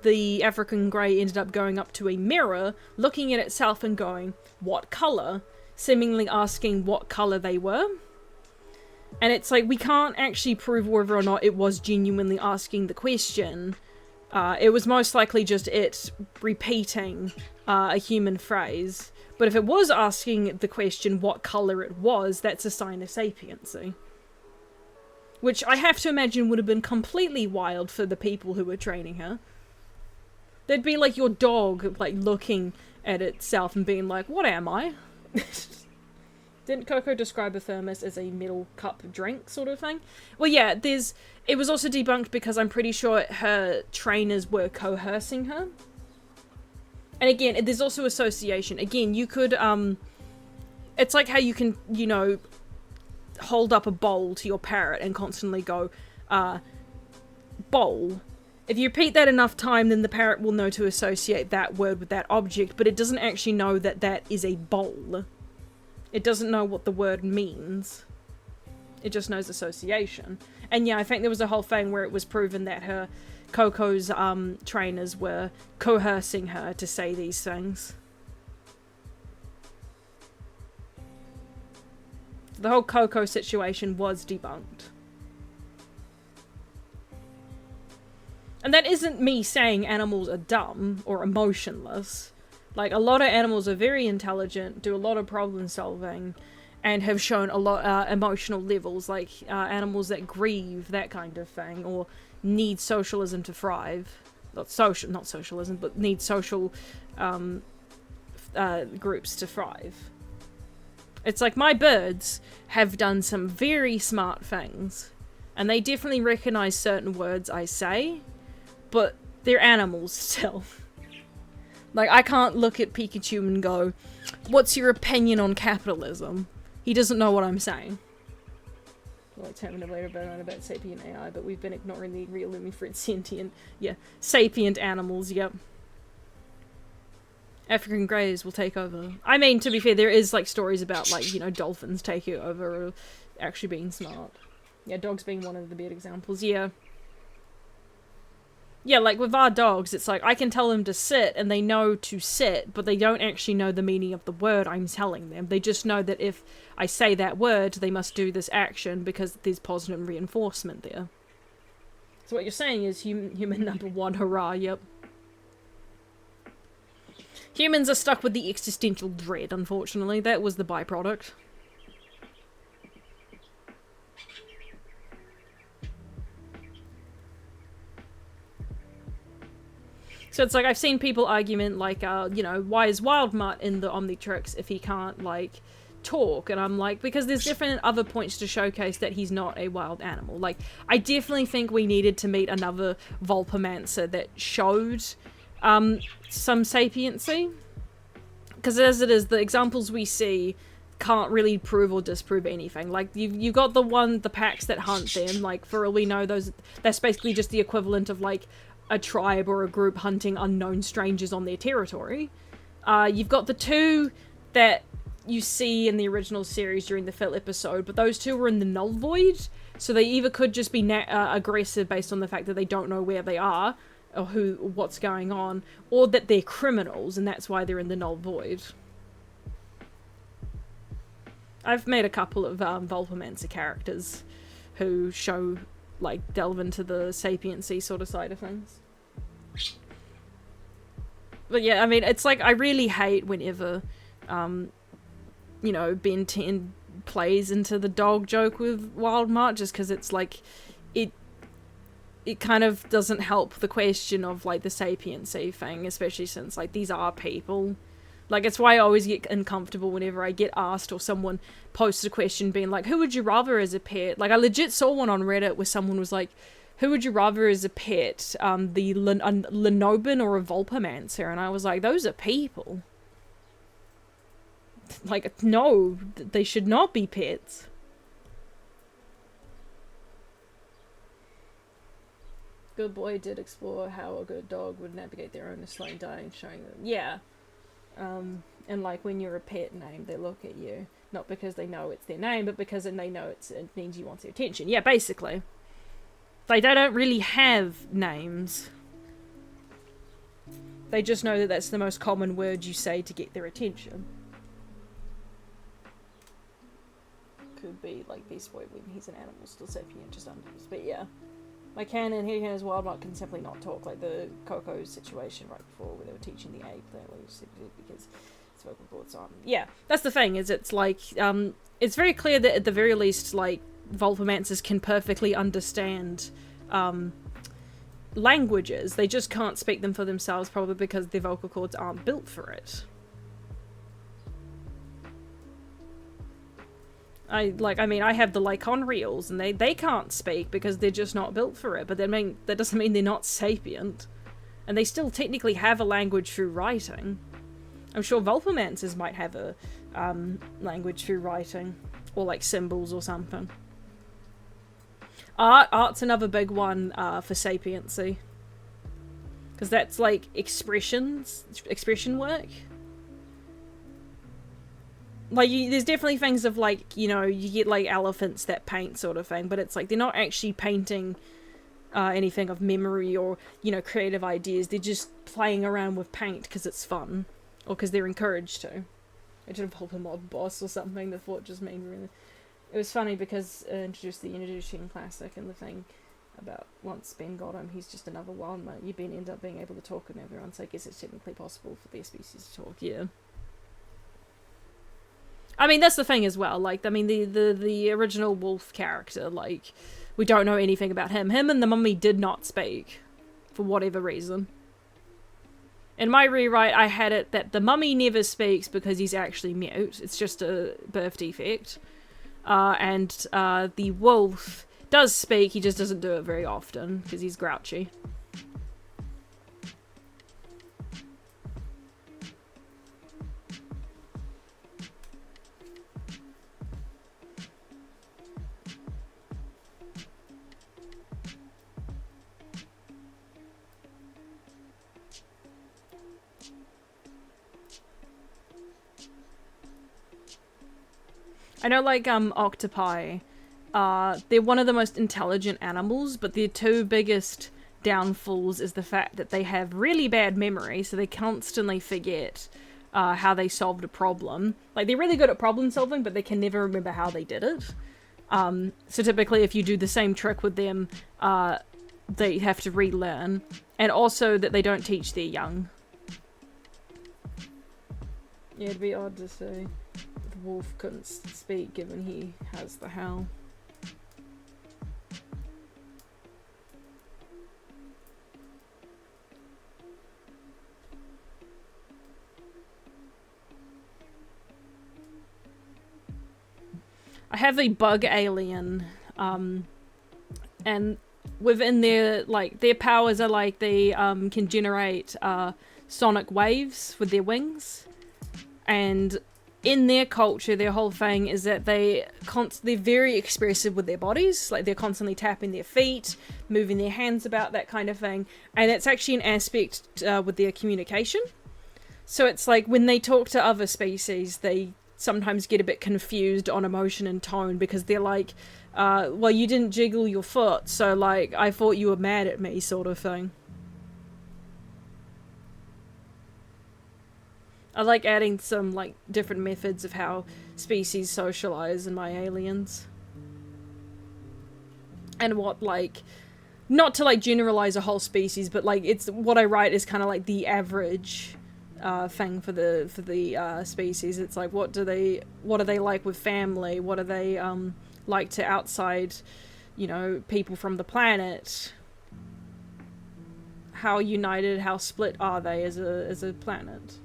the African grey ended up going up to a mirror, looking at itself and going, what colour? Seemingly asking what colour they were. And it's like, we can't actually prove whether or not it was genuinely asking the question. It was most likely just it repeating a human phrase. But if it was asking the question what colour it was, that's a sign of sapiency. Which I have to imagine would have been completely wild for the people who were training her. They'd be like your dog, like, looking at itself and being like, what am I? Didn't Coco describe a thermos as a metal cup drink sort of thing? Well, yeah, it was also debunked because I'm pretty sure her trainers were coercing her. And again, there's also association. Again, you could, it's like how you can, hold up a bowl to your parrot and constantly go, bowl. If you repeat that enough time, then the parrot will know to associate that word with that object, but it doesn't actually know that that is a bowl. It doesn't know what the word means. It just knows association. And yeah, I think there was a whole thing where it was proven that her Coco's trainers were coercing her to say these things. The whole Coco situation was debunked. And that isn't me saying animals are dumb or emotionless. Like, a lot of animals are very intelligent, do a lot of problem solving, and have shown a lot emotional levels, like animals that grieve, that kind of thing, or need socialism to thrive. Not socialism, but need social groups to thrive. It's like my birds have done some very smart things, and they definitely recognize certain words I say, but they're animals still. Like, I can't look at Pikachu and go, "What's your opinion on capitalism?" He doesn't know what I'm saying. Well, it's having a later about sapient AI, but we've been ignoring the real Lumi for its sentient, sapient animals, yep. African greys will take over. I mean, to be fair, there is, like, stories about, like, dolphins taking over or actually being smart. Yeah, dogs being one of the bad examples, yeah. Yeah, like, with our dogs, it's like, I can tell them to sit, and they know to sit, but they don't actually know the meaning of the word I'm telling them. They just know that if I say that word, they must do this action, because there's positive reinforcement there. So what you're saying is human number one, hurrah, yep. Humans are stuck with the existential dread, unfortunately. That was the byproduct. So it's like, I've seen people argument, like, why is Wildmutt in the Omnitrix if he can't, like, talk? And I'm like, because there's different other points to showcase that he's not a wild animal. Like, I definitely think we needed to meet another Vulpamancer that showed some sapiency. Because as it is, the examples we see can't really prove or disprove anything. Like, you've got the packs that hunt them, like, for all we know, that's basically just the equivalent of, like, a tribe or a group hunting unknown strangers on their territory. You've got the two that you see in the original series during the fifth episode, but those two were in the Null Void, so they either could just be aggressive based on the fact that they don't know where they are, or what's going on, or that they're criminals, and that's why they're in the Null Void. I've made a couple of Vulpamancer characters who show, like, delve into the sapiency sort of side of things. But yeah, I mean, it's like, I really hate whenever, Ben 10 plays into the dog joke with Wildmutt, just because it's like, it kind of doesn't help the question of, like, the sapiency thing, especially since, like, these are people. Like, it's why I always get uncomfortable whenever I get asked or someone posts a question being like, who would you rather as a pet? Like, I legit saw one on Reddit where someone was like, who would you rather as a pet? The Linobin or a Vulpamancer? And I was like, those are people. Like, no, they should not be pets. Good Boy did explore how a good dog would navigate their own slowing dying, showing them. Yeah. And like, when you're a pet name, they look at you, not because they know it's their name, but because they know it means you want their attention. Yeah, basically. Like, they don't really have names. They just know that that's the most common word you say to get their attention. Could be, like, Beast Boy when he's an animal, still sapient, just unused. But yeah. My canon here has Wildmutt can simply not talk, like the Coco situation right before where they were teaching the ape that because it's vocal cords on. Yeah, that's the thing, is it's like, it's very clear that at the very least, like, Vulpamancers can perfectly understand languages. They just can't speak them for themselves, probably because their vocal cords aren't built for it. I have the Lyconreals, and they can't speak because they're just not built for it, but that doesn't mean they're not sapient. And they still technically have a language through writing. I'm sure Vulpamancers might have a language through writing, or like symbols or something. Art's another big one for sapiency. Because that's like expression work. like, there's definitely things of, like, you know, you get, like, elephants that paint sort of thing, but it's like they're not actually painting anything of memory or, you know, creative ideas. They're just playing around with paint because it's fun, or because they're encouraged to. I should have pulled a mob boss or something. The thought just made me really... It was funny because introduced the Introducing Classic, and the thing about once Ben got him, he's just another wild man. You Ben end up being able to talk with everyone, so I guess it's technically possible for their species to talk. Yeah. I mean, that's the thing as well. Like, I mean, the original wolf character, like, we don't know anything about him. Him and the mummy did not speak, for whatever reason. In my rewrite, I had it that the mummy never speaks because he's actually mute. It's just a birth defect. And the wolf does speak, he just doesn't do it very often, because he's grouchy. I know, like, octopi, they're one of the most intelligent animals, but their two biggest downfalls is the fact that they have really bad memory, so they constantly forget how they solved a problem. Like, they're really good at problem solving, but they can never remember how they did it. So typically, if you do the same trick with them, they have to relearn. And also that they don't teach their young. Yeah, it'd be odd to say the wolf couldn't speak given he has the howl. I have a bug alien, and within their, like, their powers are like they can generate sonic waves with their wings, and in their culture, their whole thing is that they're very expressive with their bodies. Like, they're constantly tapping their feet, moving their hands about, that kind of thing. And it's actually an aspect with their communication. So it's like when they talk to other species, they sometimes get a bit confused on emotion and tone, because they're like, well, you didn't jiggle your foot, so, like, I thought you were mad at me, sort of thing. I like adding some, like, different methods of how species socialize in my aliens. And what, like, not to, like, generalize a whole species, but, like, it's, what I write is kind of like the average thing for the species. It's like, what are they like with family? What are they like to outside, you know, people from the planet? How united, how split are they as a planet?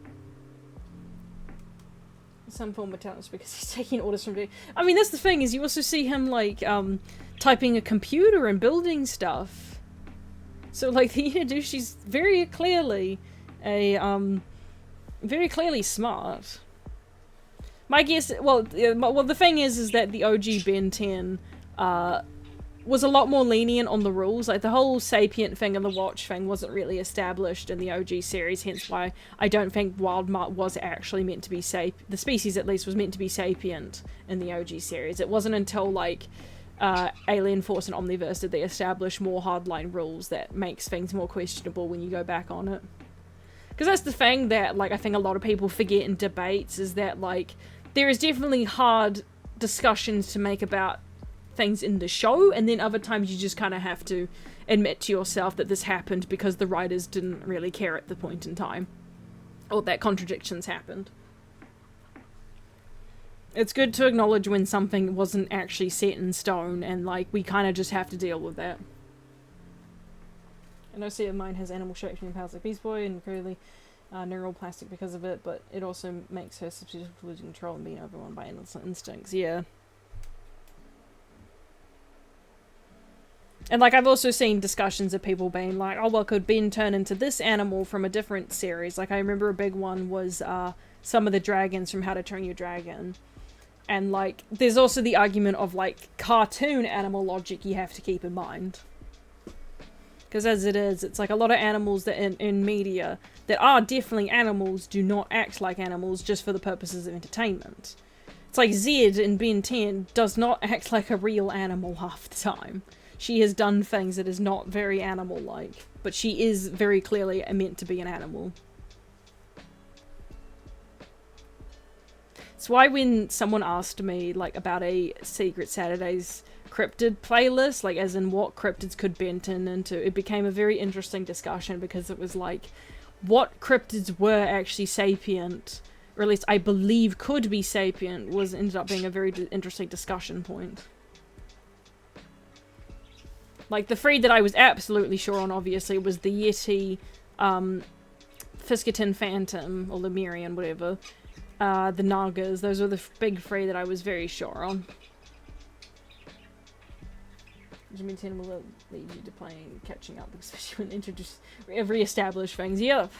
Some form of talent because he's taking orders from... I mean, that's the thing, is you also see him, like, typing a computer and building stuff. So, like, the Introduce, she's very clearly very clearly smart. My guess... Well, the thing is that the OG Ben 10, was a lot more lenient on the rules. Like, the whole sapient thing and the watch thing wasn't really established in the OG series, hence why I don't think Wildmart was actually meant to be the species at least was meant to be sapient in the OG series. It wasn't until, like, Alien Force and Omniverse did they establish more hardline rules that makes things more questionable when you go back on it. Because that's the thing that, like, I think a lot of people forget in debates, is that, like, there is definitely hard discussions to make about things in the show, and then other times you just kind of have to admit to yourself that this happened because the writers didn't really care at the point in time, or that contradictions happened. It's good to acknowledge when something wasn't actually set in stone, and, like, we kind of just have to deal with that. And OC of mine has animal shapes and powers like Beast Boy, and clearly neural plastic because of it, but it also makes her susceptible to losing control and being overrun by endless instincts. Yeah. And, like, I've also seen discussions of people being like, oh, well, could Ben turn into this animal from a different series? Like, I remember a big one was some of the dragons from How to Train Your Dragon. And, like, there's also the argument of, like, cartoon animal logic you have to keep in mind. Because as it is, it's like a lot of animals that in media that are definitely animals do not act like animals just for the purposes of entertainment. It's like Zed in Ben 10 does not act like a real animal half the time. She has done things that is not very animal-like, but she is very clearly meant to be an animal. It's why when someone asked me, like, about a Secret Saturdays cryptid playlist, like, as in what cryptids could Ben 10 into, it became a very interesting discussion, because it was like, what cryptids were actually sapient, or at least I believe could be sapient, ended up being a very interesting discussion point. Like, the three that I was absolutely sure on, obviously, was the Yeti, Fiskerton Phantom, or Lemurian, whatever, the Nagas. Those were the big three that I was very sure on. Jimmy 10 will lead you to playing catching up, especially when introduce re-establish things. Yep.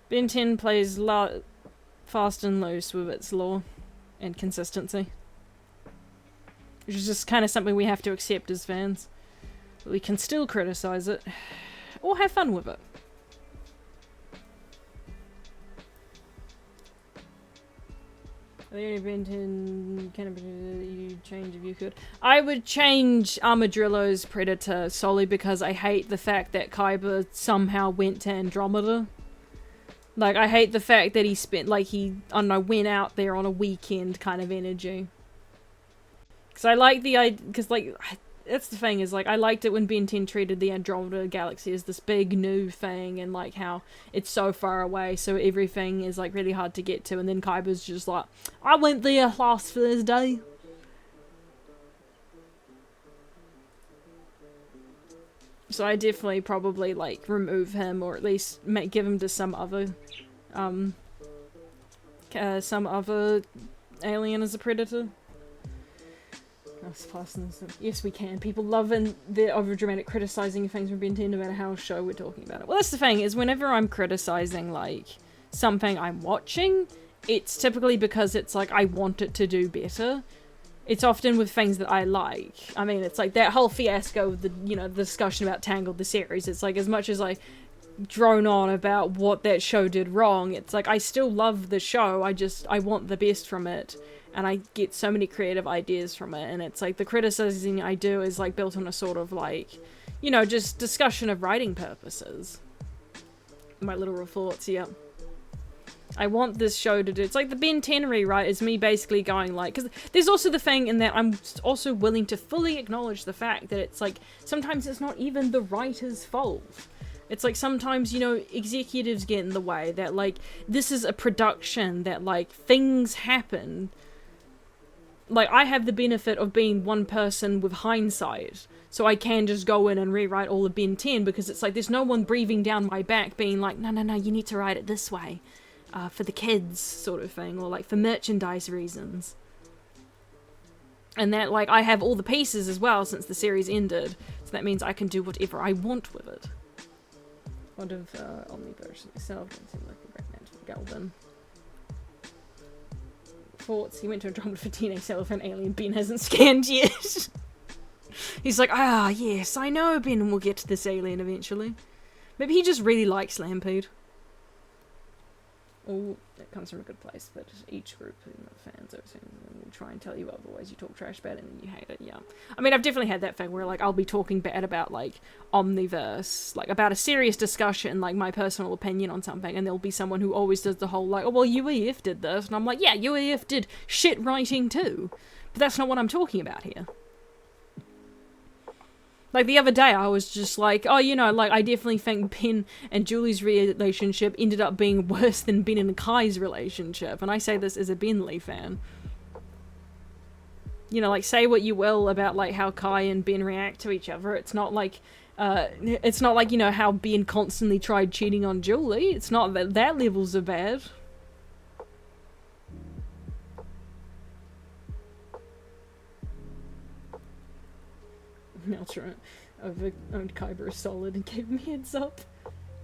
Ben 10 plays fast and loose with its lore and consistency. Which is just kind of something we have to accept as fans. But we can still criticize it. Or have fun with it. The only Ben 10 can you change if you could. I would change Armadillo's Predator solely because I hate the fact that Kaiba somehow went to Andromeda. Like, I hate the fact that he spent, like, I don't know, went out there on a weekend kind of energy. Because I like the idea, because, like, that's the thing, is, like, I liked it when Ben 10 treated the Andromeda Galaxy as this big new thing, and, like, how it's so far away, so everything is, like, really hard to get to, and then Kaiba's just like, I went there last Thursday. So I definitely probably, like, remove him, or at least give him to some other alien as a predator. Yes, we can. People love the overdramatic criticizing things from Ben 10 no matter how show we're talking about it. Well, that's the thing, is whenever I'm criticizing, like, something I'm watching, it's typically because it's like, I want it to do better. It's often with things that I like. I mean, it's like that whole fiasco of the, you know, the discussion about Tangled, the series. It's like, as much as I drone on about what that show did wrong, it's like, I still love the show, I want the best from it. And I get so many creative ideas from it, and it's like, the criticizing I do is like built on a sort of like, you know, just discussion of writing purposes. My literal thoughts, yeah. I want this show to do, it's like the Ben 10 rewrite is me basically going like, because there's also the thing in that I'm also willing to fully acknowledge the fact that it's like, sometimes it's not even the writer's fault. It's like, sometimes, you know, executives get in the way, that like, this is a production, that like, things happen. Like, I have the benefit of being one person with hindsight, so I can just go in and rewrite all of Ben 10, because it's like, there's no one breathing down my back being like, no, you need to write it this way, for the kids, sort of thing, or like, for merchandise reasons. And that, like, I have all the pieces as well since the series ended, so that means I can do whatever I want with it. What of Omniverse itself? Doesn't seem like a great man to Galvin. Thoughts, he went to Andromeda for teenage elephant alien Ben hasn't scanned yet. He's like, yes, I know Ben will get to this alien eventually. Maybe he just really likes Lampede. Oh, that comes from a good place, but each group of fans will try and tell you otherwise. You talk trash about it and you hate it, yeah. I mean, I've definitely had that thing where, like, I'll be talking bad about, like, Omniverse, like, about a serious discussion, like, my personal opinion on something, and there'll be someone who always does the whole, like, oh, well, UEF did this, and I'm like, yeah, UEF did shit writing too, but that's not what I'm talking about here. Like, the other day, I was just like, oh, you know, like, I definitely think Ben and Julie's relationship ended up being worse than Ben and Kai's relationship. And I say this as a Benley fan. You know, like, say what you will about, like, how Kai and Ben react to each other. It's not like, you know, how Ben constantly tried cheating on Julie. It's not that levels are bad. Melcher owned Kaiba is solid and gave him heads up.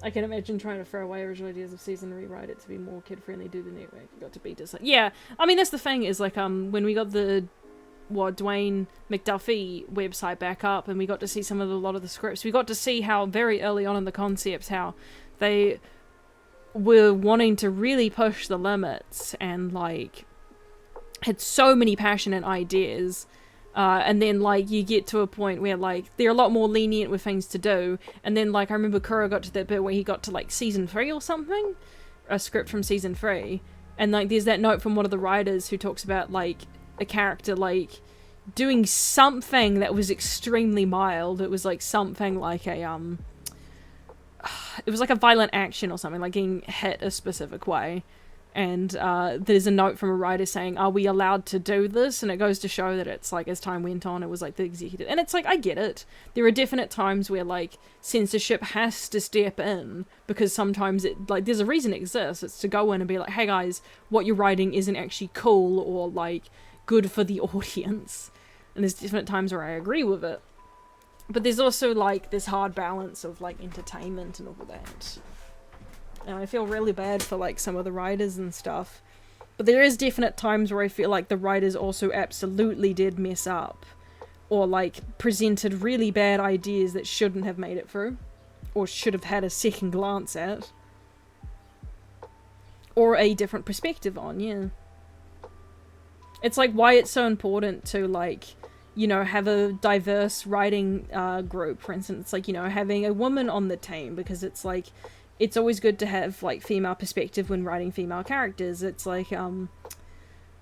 I can imagine trying to throw away original ideas of season and rewrite it to be more kid-friendly, do the network. Got to be just like, yeah, I mean, that's the thing, is like, when we got the, Dwayne McDuffie website back up, and we got to see a lot of the scripts, we got to see how very early on in the concepts, how they were wanting to really push the limits, and like, had so many passionate ideas. And then, like, you get to a point where, like, they're a lot more lenient with things to do. And then, like, I remember Kuro got to that bit where he got to, like, season 3 or something? A script from season 3. And, like, there's that note from one of the writers who talks about, like, a character, like, doing something that was extremely mild. It was, like, something like a, it was like a violent action or something, like getting hit a specific way. And there's a note from a writer saying, are we allowed to do this? And it goes to show that it's like, as time went on, it was like the executive. And it's like, I get it. There are definite times where like censorship has to step in, because sometimes it, like, there's a reason it exists. It's to go in and be like, hey guys, what you're writing isn't actually cool or like good for the audience. And there's definite times where I agree with it. But there's also like this hard balance of like entertainment and all that. And I feel really bad for, like, some of the writers and stuff. But there is definite times where I feel like the writers also absolutely did mess up. Or, like, presented really bad ideas that shouldn't have made it through. Or should have had a second glance at. Or a different perspective on, yeah. It's like why it's so important to, like, you know, have a diverse writing group. For instance, like, you know, having a woman on the team. Because it's like, it's always good to have, like, female perspective when writing female characters. It's like,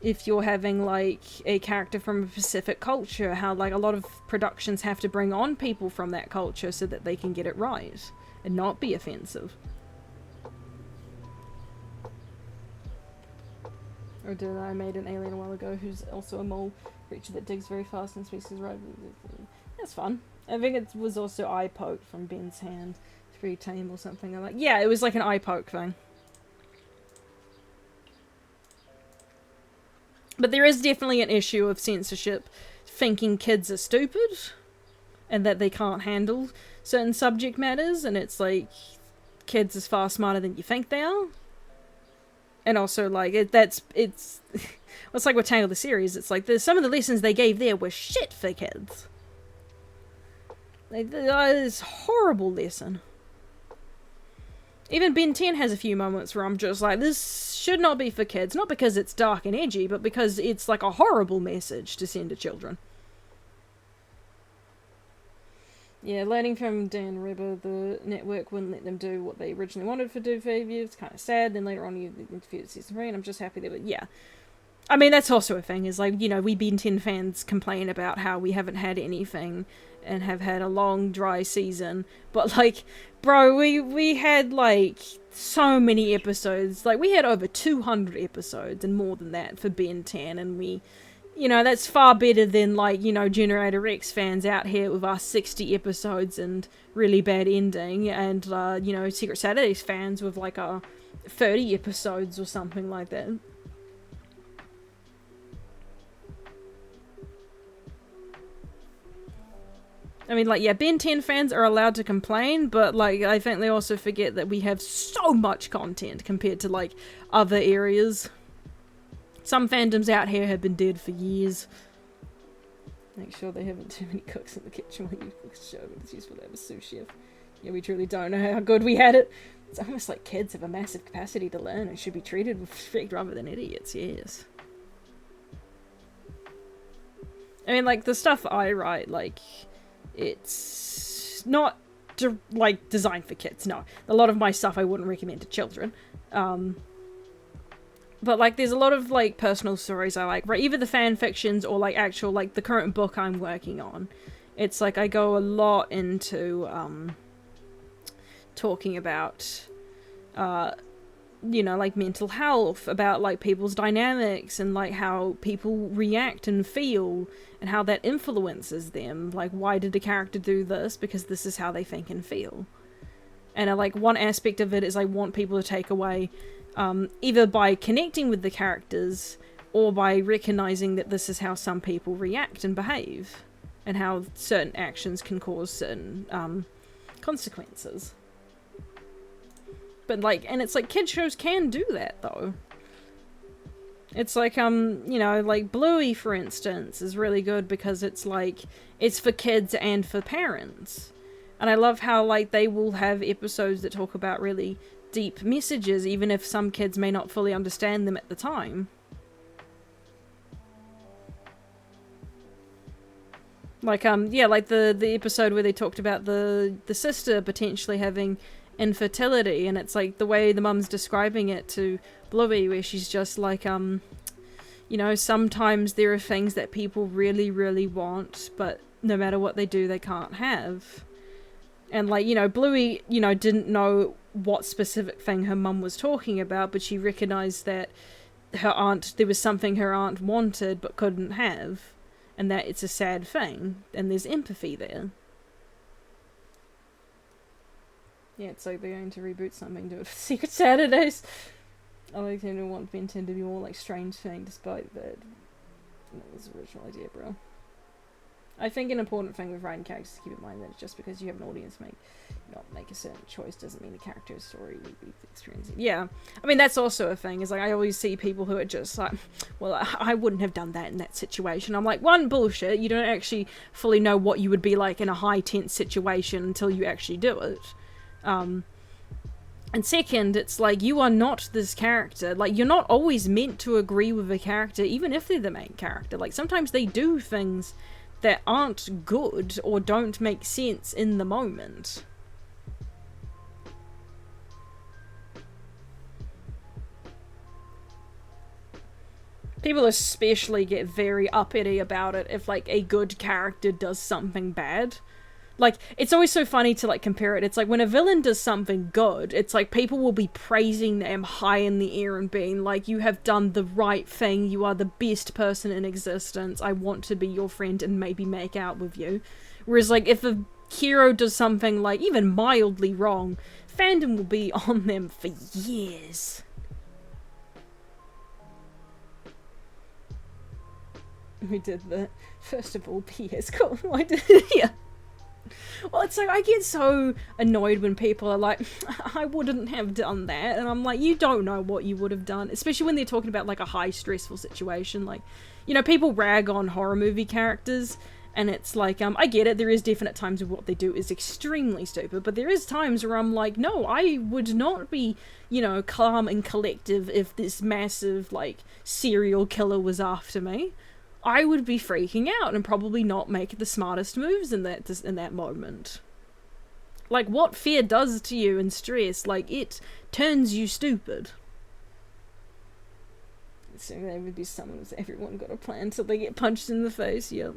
if you're having, like, a character from a specific culture, how, like, a lot of productions have to bring on people from that culture so that they can get it right and not be offensive. Or did I made an alien a while ago who's also a mole creature that digs very fast and speaks his right. That's fun. I think it was also eye poke from Ben's hand. Free tame or something. I'm like, yeah, it was like an eye poke thing. But there is definitely an issue of censorship, thinking kids are stupid and that they can't handle certain subject matters, and it's like, kids is far smarter than you think they are. And also, like, it's like with Tangled the series, it's like, some of the lessons they gave there were shit for kids. It's a horrible lesson. Even Ben 10 has a few moments where I'm just like, this should not be for kids. Not because it's dark and edgy, but because it's like a horrible message to send to children. Yeah, learning from Dan Ribber, the network wouldn't let them do what they originally wanted to do for you. It's kind of sad. Then later on you interviewed season 3 and I'm just happy that, yeah. I mean, that's also a thing, is like, you know, we Ben 10 fans complain about how we haven't had anything and have had a long, dry season. But, like, bro, we had, like, so many episodes. Like, we had over 200 episodes and more than that for Ben 10. And we, you know, that's far better than, like, you know, Generator X fans out here with our 60 episodes and really bad ending. And, you know, Secret Saturdays fans with, like, 30 episodes or something like that. I mean, like, yeah, Ben 10 fans are allowed to complain, but, like, I think they also forget that we have so much content compared to, like, other areas. Some fandoms out here have been dead for years. Make sure they haven't too many cooks in the kitchen when you cook a show, but it's useful to have a sous chef. Yeah, we truly don't know how good we had it. It's almost like kids have a massive capacity to learn and should be treated with respect rather than idiots, yes. I mean, like, the stuff I write, like, it's not like designed for kids. No, a lot of my stuff I wouldn't recommend to children. But like, there's a lot of like personal stories I like, right? Either the fan fictions or like actual, like the current book I'm working on. It's like I go a lot into talking about you know, like mental health, about like people's dynamics and like how people react and feel and how that influences them. Like, why did a character do this? Because this is how they think and feel. And like one aspect of it is I want people to take away either by connecting with the characters or by recognizing that this is how some people react and behave and how certain actions can cause certain consequences. But, like, and it's like, kid shows can do that, though. It's like, you know, like, Bluey, for instance, is really good because it's, like, it's for kids and for parents. And I love how, like, they will have episodes that talk about really deep messages, even if some kids may not fully understand them at the time. Like, yeah, like the episode where they talked about the sister potentially having infertility, and it's like the way the mum's describing it to Bluey, where she's just like, you know, sometimes there are things that people really, really want, but no matter what they do, they can't have. And, like, you know, Bluey, you know, didn't know what specific thing her mum was talking about, but she recognised that there was something her aunt wanted but couldn't have. And that it's a sad thing, and there's empathy there. Yeah, it's like they're going to reboot something, do it for Secret Saturdays. I like them to want Ben 10 to be more like Strange Thing, despite that was the original idea, bro. I think an important thing with writing characters is to keep in mind that just because you have an audience make a certain choice doesn't mean the character's story will be experiencing. Yeah, I mean that's also a thing. Is like I always see people who are just like, well, I wouldn't have done that in that situation. I'm like, one, bullshit. You don't actually fully know what you would be like in a high tense situation until you actually do it. And second, it's like you are not this character. Like you're not always meant to agree with a character, even if they're the main character. Like sometimes they do things that aren't good or don't make sense in the moment. People especially get very uppity about it if, like, a good character does something bad. Like, it's always so funny to, like, compare it. It's like, when a villain does something good, it's like, people will be praising them high in the air and being like, you have done the right thing, you are the best person in existence, I want to be your friend and maybe make out with you. Whereas, like, if a hero does something, like, even mildly wrong, fandom will be on them for years. We did the, first of all, P.S. cool, I did it here. Well, it's like, I get so annoyed when people are like, I wouldn't have done that, and I'm like, you don't know what you would have done, especially when they're talking about, like, a high stressful situation. Like, you know, people rag on horror movie characters, and it's like, I get it, there is definite times where what they do is extremely stupid, but there is times where I'm like, no, I would not be, you know, calm and collective if this massive, like, serial killer was after me. I would be freaking out and probably not make the smartest moves in that moment. Like, what fear does to you and stress, like, it turns you stupid. So there would be someone with everyone got a plan till they get punched in the face, yep.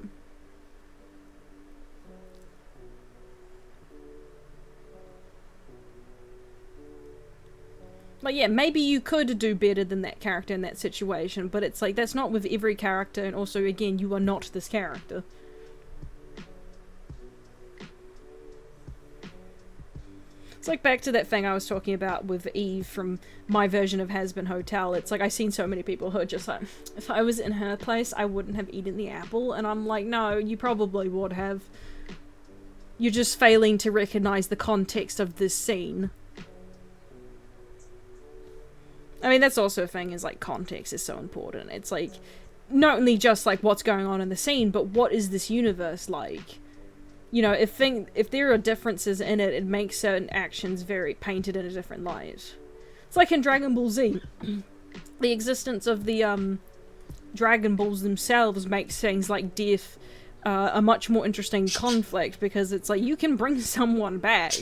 Like, yeah, maybe you could do better than that character in that situation, but it's like, that's not with every character, and also, again, you are not this character. It's like back to that thing I was talking about with Eve from my version of Hazbin Hotel. It's like, I've seen so many people who are just like, if I was in her place, I wouldn't have eaten the apple, and I'm like, no, you probably would have. You're just failing to recognize the context of this scene. I mean, that's also a thing, is like, context is so important. It's like, not only just like what's going on in the scene, but what is this universe like? You know, if there are differences in it, it makes certain actions very painted in a different light. It's like in Dragon Ball Z. The existence of the Dragon Balls themselves makes things like death a much more interesting conflict, because it's like, you can bring someone back.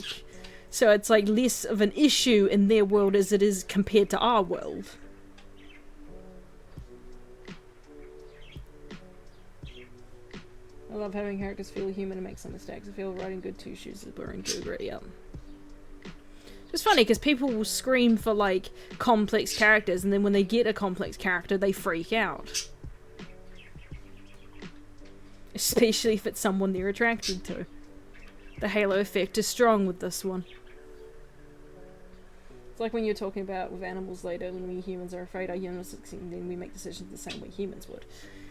So it's like less of an issue in their world as it is compared to our world. I love having characters feel human and make some mistakes. I feel writing good two shoes is boring to agree, yeah. It's funny because people will scream for like complex characters, and then when they get a complex character they freak out. Especially if it's someone they're attracted to. The halo effect is strong with this one. It's like when you're talking about with animals later, when we humans are afraid our humans succeed, then we make decisions the same way humans would.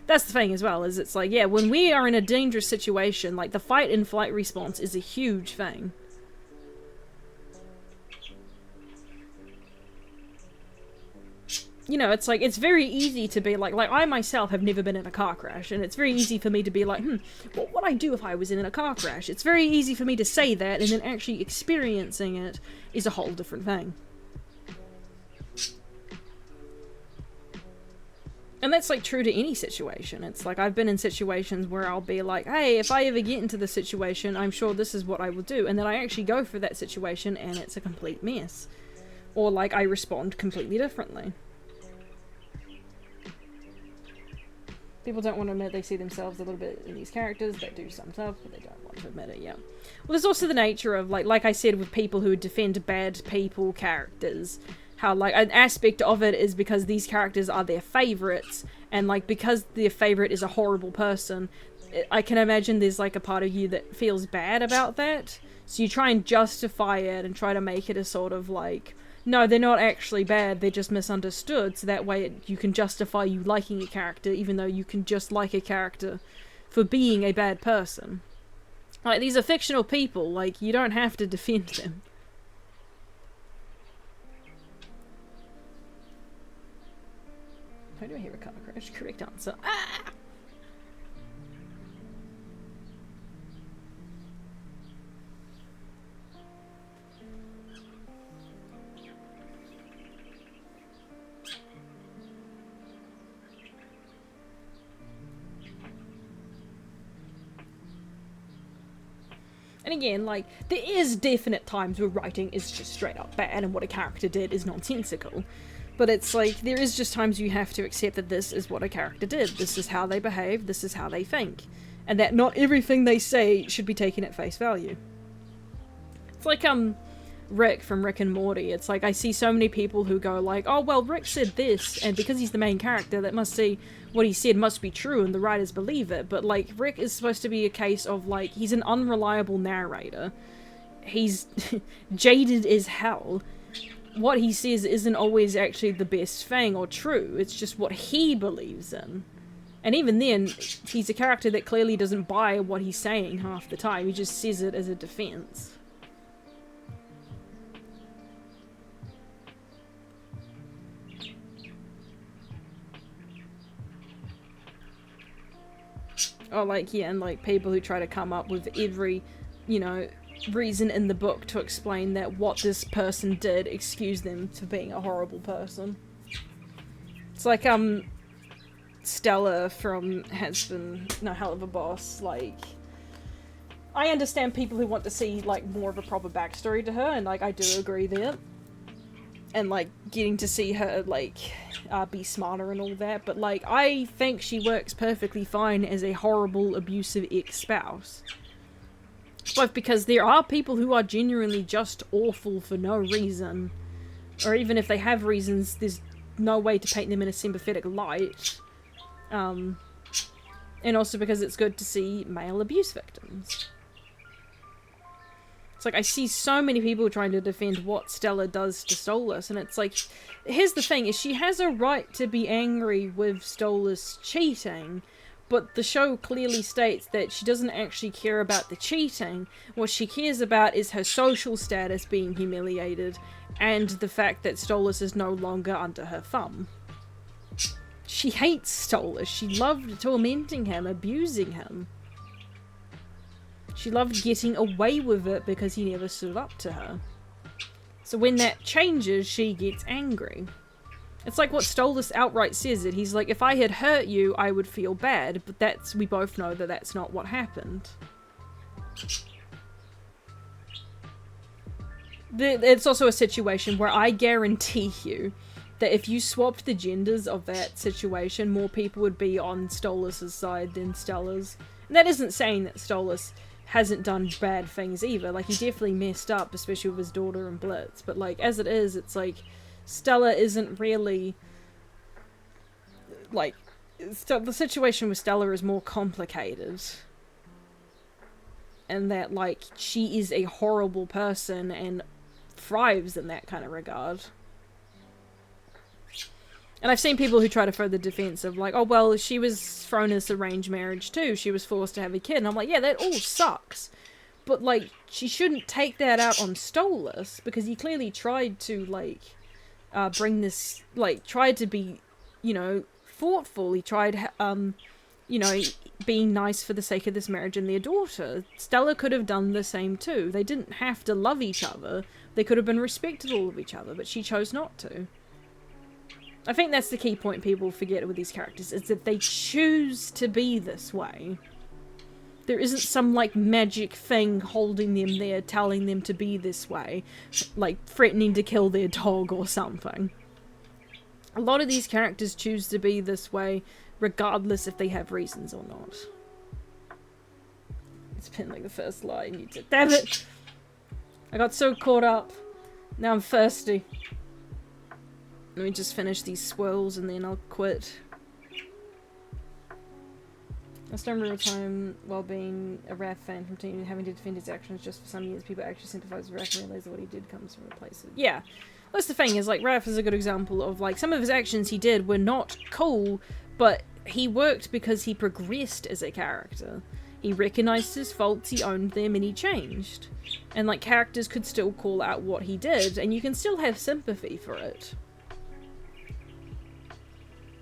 That's the thing as well, is it's like, yeah, when we are in a dangerous situation, like the fight and flight response is a huge thing. You know, it's like, it's very easy to be like I myself have never been in a car crash, and it's very easy for me to be like, what would I do if I was in a car crash? It's very easy for me to say that, and then actually experiencing it is a whole different thing. And that's, like, true to any situation. It's like, I've been in situations where I'll be like, hey, if I ever get into the situation, I'm sure this is what I will do. And then I actually go for that situation and it's a complete mess. Or, like, I respond completely differently. People don't want to admit they see themselves a little bit in these characters. They do some stuff, but they don't want to admit it, yeah. Well, there's also the nature of, like I said, with people who defend bad people characters. How, like, an aspect of it is because these characters are their favorites, and, like, because their favorite is a horrible person, I can imagine there's, like, a part of you that feels bad about that. So you try and justify it and try to make it a sort of, like, no, they're not actually bad, they're just misunderstood, so that way you can justify you liking a character, even though you can just like a character for being a bad person. Like, these are fictional people, like, you don't have to defend them. How do I hear a car crash? Correct answer. Ah! And again, like, there is definite times where writing is just straight up bad and what a character did is nonsensical. But it's like, there is just times you have to accept that this is what a character did. This is how they behave, this is how they think. And that not everything they say should be taken at face value. It's like, Rick from Rick and Morty. It's like, I see so many people who go like, oh, well, Rick said this, and because he's the main character, that must see what he said must be true, and the writers believe it. But, like, Rick is supposed to be a case of, like, he's an unreliable narrator. He's jaded as hell. What he says isn't always actually the best thing or true. It's just what he believes in. And even then, he's a character that clearly doesn't buy what he's saying half the time. He just says it as a defense. Or, like, yeah, and, like, people who try to come up with every, you know, reason in the book to explain that what this person did excused them for being a horrible person. It's like, Stella from Has Been No Hell of a Boss, like, I understand people who want to see, like, more of a proper backstory to her, and, like, I do agree there. And, like, getting to see her, like, be smarter and all that, but, like, I think she works perfectly fine as a horrible, abusive ex-spouse. Both because there are people who are genuinely just awful for no reason, or even if they have reasons, there's no way to paint them in a sympathetic light. And also because it's good to see male abuse victims. It's like, I see so many people trying to defend what Stella does to Stolas, and it's like, here's the thing, is she has a right to be angry with Stolas cheating, but the show clearly states that she doesn't actually care about the cheating. What she cares about is her social status being humiliated, and the fact that Stolas is no longer under her thumb. She hates Stolas. She loved tormenting him, abusing him. She loved getting away with it because he never stood up to her. So when that changes, she gets angry. It's like what Stolas outright says it. He's like, if I had hurt you, I would feel bad. But we both know that that's not what happened. It's also a situation where I guarantee you that if you swapped the genders of that situation, more people would be on Stolas' side than Stella's. And that isn't saying that Stolas hasn't done bad things either. Like, he definitely messed up, especially with his daughter and Blitz. But, like, as it is, it's like, Stella isn't really, like, the situation with Stella is more complicated. And that, like, she is a horrible person and thrives in that kind of regard. And I've seen people who try to throw the defense of like, oh, well, she was thrown this arranged marriage too. She was forced to have a kid. And I'm like, yeah, that all sucks. But, like, she shouldn't take that out on Stolas because he clearly tried to, like, bring this, like, tried to be, you know, thoughtful. He tried, you know, being nice for the sake of this marriage and their daughter. Stella could have done the same too. They didn't have to love each other. They could have been respectful of each other, but she chose not to. I think that's the key point people forget with these characters, is that they choose to be this way. There isn't some, like, magic thing holding them there, telling them to be this way. Like, threatening to kill their dog or something. A lot of these characters choose to be this way, regardless if they have reasons or not. It's been, like, the first line you did. Damn it! I got so caught up. Now I'm thirsty. Let me just finish these swirls and then I'll quit. I still remember a time while being a Raph fan from having to defend his actions just for some years. People actually sympathize with Raph and realize that what he did comes from a place of... Yeah. That's the thing, is like Raph is a good example of like some of his actions he did were not cool, but he worked because he progressed as a character. He recognized his faults, he owned them, and he changed. And like characters could still call out what he did, and you can still have sympathy for it.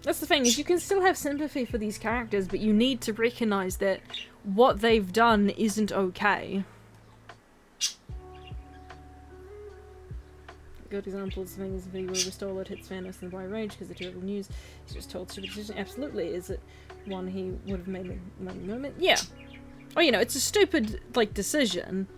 That's the thing, is you can still have sympathy for these characters, but you need to recognize that what they've done isn't okay. A good example is the thing is if he were restored it hits Thanos in by rage because the terrible news. He's just told stupid decision. Absolutely. Is it one he would have made in the moment? Yeah. Oh, you know, it's a stupid, like, decision.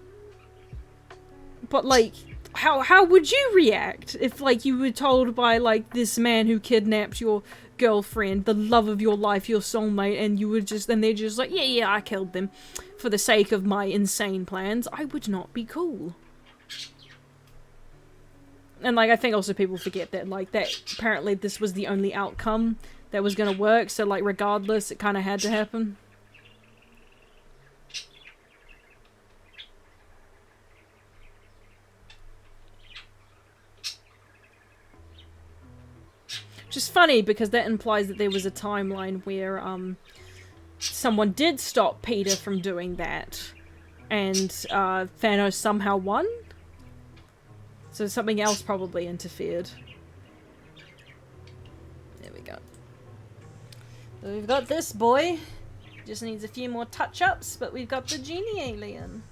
But, like, how would you react if, like, you were told by, like, this man who kidnapped your girlfriend, the love of your life, your soulmate, and you would just, and they're just like, yeah, I killed them for the sake of my insane plans? I would not be cool. And, like, I think also people forget that, like, that apparently this was the only outcome that was gonna work, so, like, regardless, it kind of had to happen. Which is funny, because that implies that there was a timeline where, someone did stop Peter from doing that, and, Thanos somehow won? So something else probably interfered. There we go. So we've got this boy. Just needs a few more touch-ups, but we've got the genie alien.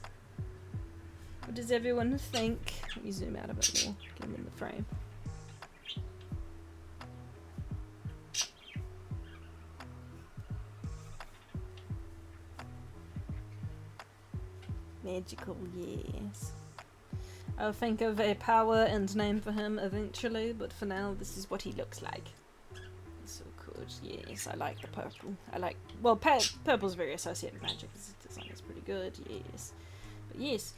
What does everyone think? Let me zoom out a bit more. Get him in the frame. Magical, yes. I'll think of a power and name for him eventually, but for now, this is what he looks like. So good, yes, I like the purple. I like, well, purple's very associated with magic, his design is pretty good, yes. But yes,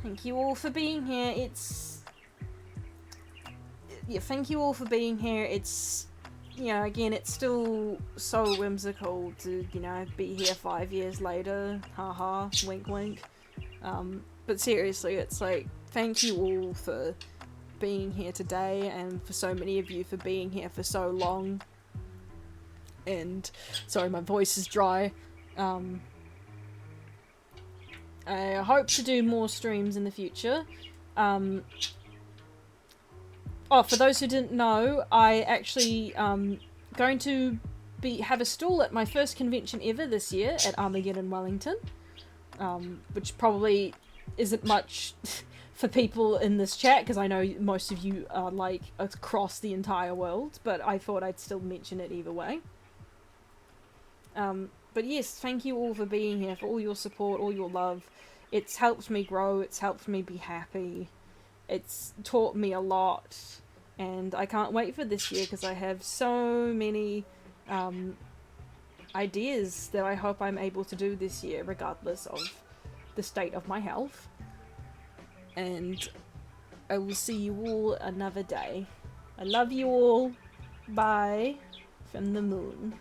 thank you all for being here, yeah, thank you all for being here, it's, you know, again, it's still so whimsical to, you know, be here 5 years later, haha, wink wink. But seriously, it's like, thank you all for being here today, and for so many of you for being here for so long. And, sorry, my voice is dry. I hope to do more streams in the future. Oh, for those who didn't know, I actually, going to have a stall at my first convention ever this year at Armageddon Wellington. Which probably isn't much for people in this chat, because I know most of you are, like, across the entire world, but I thought I'd still mention it either way. But yes, thank you all for being here, for all your support, all your love. It's helped me grow, it's helped me be happy, it's taught me a lot, and I can't wait for this year, because I have so many, ideas that I hope I'm able to do this year, regardless of the state of my health. And I will see you all another day. I love you all. Bye from the moon.